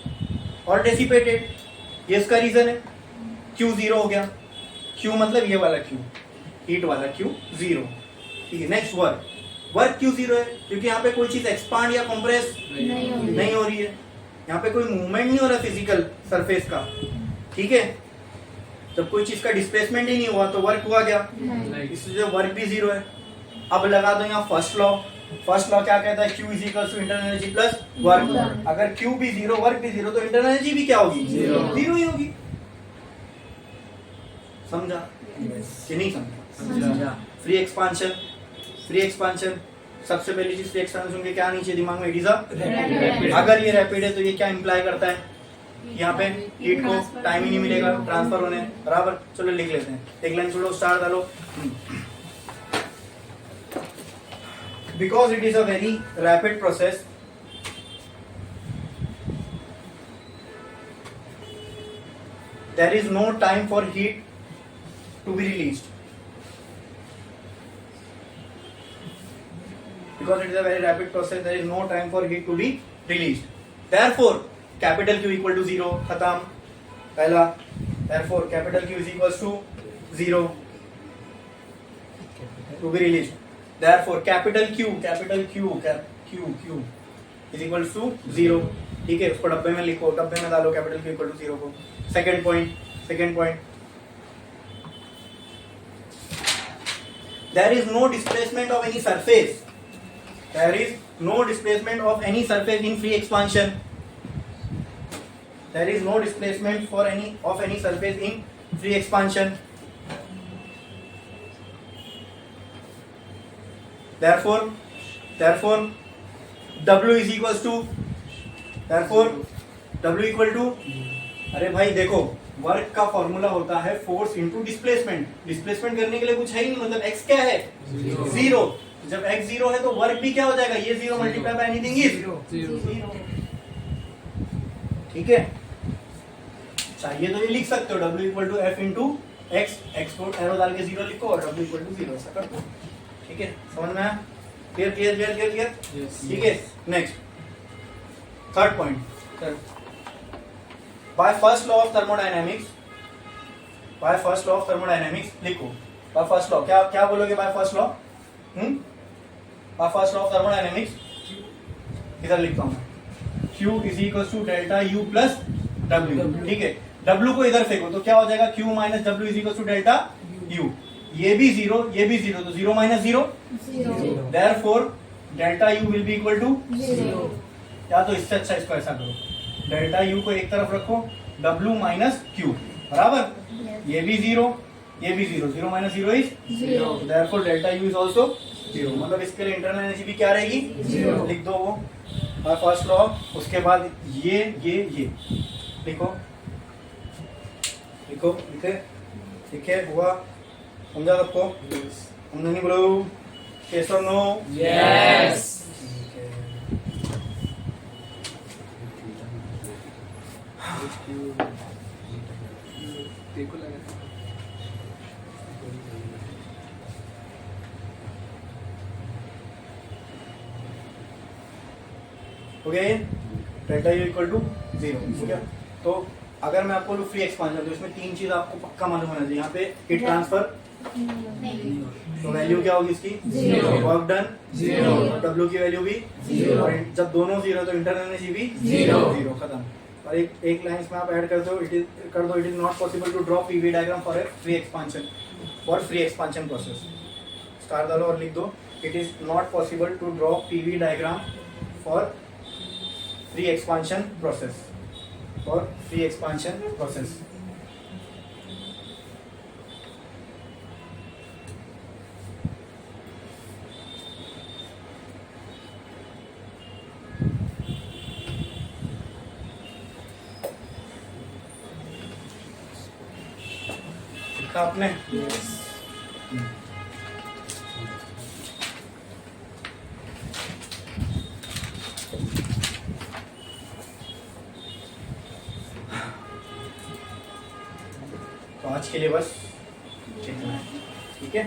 Speaker 1: or dissipated, ये इसका रीजन है। Q जीरो हो गया, Q मतलब ये वाला Q, हीट वाला Q जीरो। ठीक है, नेक्स्ट वर्क क्यों जीरो है, क्योंकि यहाँ पे कोई चीज एक्सपांड या कंप्रेस नहीं हो रही है, यहाँ पे कोई मूवमेंट नहीं हो रहा फिजिकल सरफेस का। ठीक है, जब कोई चीज का डिस्प्लेसमेंट ही नहीं हुआ तो वर्क हुआ क्या, इसलिए वर्क भी जीरो है। अब लगा दो यहाँ फर्स्ट लॉ क्या कहता है, Q is equal to internal energy plus work. अगर Q भी जीरो, वर्क भी जीरो, तो इंटरनल एनर्जी भी क्या होगी, जीरो ही होगी। समझा कि नहीं समझा? फ्री एक्सपांशन सबसे पहली चीज, फ्री एक्सपांशन के क्या आनी चाहिए दिमाग में, इट इज अ, अगर ये रैपिड है तो ये क्या इंप्लाई करता है, यहाँ पे हीट को टाइम ही नहीं मिलेगा ट्रांसफर होने, बराबर। चलो लिख लेते हैं, एक लाइन छोड़ो, स्टार डालो। Because it is a very rapid process, there is no time for heat to be released. Because it is a very rapid process, there is no time for heat to be released. Therefore, capital Q equal to 0, खत्म पहला। Therefore, capital Q is equals to 0 to be released. Therefore, capital Q is equals to 0. ठीक है, उसको डब्बे में लिखो, डब्बे में डालो कैपिटल Q इक्वल टू 0 को। Second point, there is no displacement of any surface. There is no displacement of any surface in free expansion. There is no displacement of any surface in free expansion. Therefore, W is equals to, अरे भाई देखो, वर्क का फॉर्मूला होता है फोर्स इनटू डिस्प्लेसमेंट। डिस्प्लेसमेंट करने के लिए कुछ है ही नहीं, मतलब x क्या है, जीरो। जब x जीरो है तो वर्क भी क्या हो जाएगा, ये zero multiply by anything is zero. ठीक है, चाहिए तो ये लिख सकते हो, W equal to F into x को एरो डाल के जीरो लिखो और W इक्वल टू जीरो, ऐसा कर दो। ठीक है, समझ में आया? क्लियर? ठीक है, next third point, by first law of thermodynamics लिखो। बाय फर्स्ट लॉ क्या बोलोगे? By first law of thermodynamics इधर लिखता हूं मैं, Q is equal to delta U plus W। ठीक है, W को इधर फेंको तो क्या हो जाएगा, Q minus W is equal to delta U। ये भी जीरो, तो zero minus zero, therefore delta U will be equal to zero. या तो इससे अच्छा इसको ऐसा करो, डेल्टा U को एक तरफ रखो, W माइनस Q बराबर, ये भी zero, zero minus zero is zero, therefore delta U is also zero. मतलब इसके लिए इंटरनल एनर्जी भी क्या रहेगी, जीरो। लिख दो वो फर्स्ट लॉ। उसके बाद ये लिखो, लिखे हुआ, समझा सबको? समझा नहीं ब्रो? यस और नो?
Speaker 2: यस।
Speaker 1: हो गया ये, delta U equal to zero हो गया। तो अगर मैं आपको फ्री एक्सपांशन, तो इसमें 3 चीज आपको पक्का मालूम होना चाहिए। यहाँ पे हीट ट्रांसफर
Speaker 3: नहीं
Speaker 1: तो वैल्यू क्या होगी इसकी?
Speaker 3: Zero.
Speaker 1: Work done
Speaker 2: Zero.
Speaker 1: W की वैल्यू भी
Speaker 3: Zero.
Speaker 1: और जब दोनों जीरो तो इंटरनल एनर्जी भी
Speaker 2: Zero.
Speaker 1: जीरो, खत्म। और एक लाइन में आप ऐड कर दो, it is not possible to draw PV diagram for free expansion process. Star डालो और लिख दो, it is not possible to draw PV diagram for free expansion process. लिखा आपने? तो आज के लिए बस इतना है, ठीक है।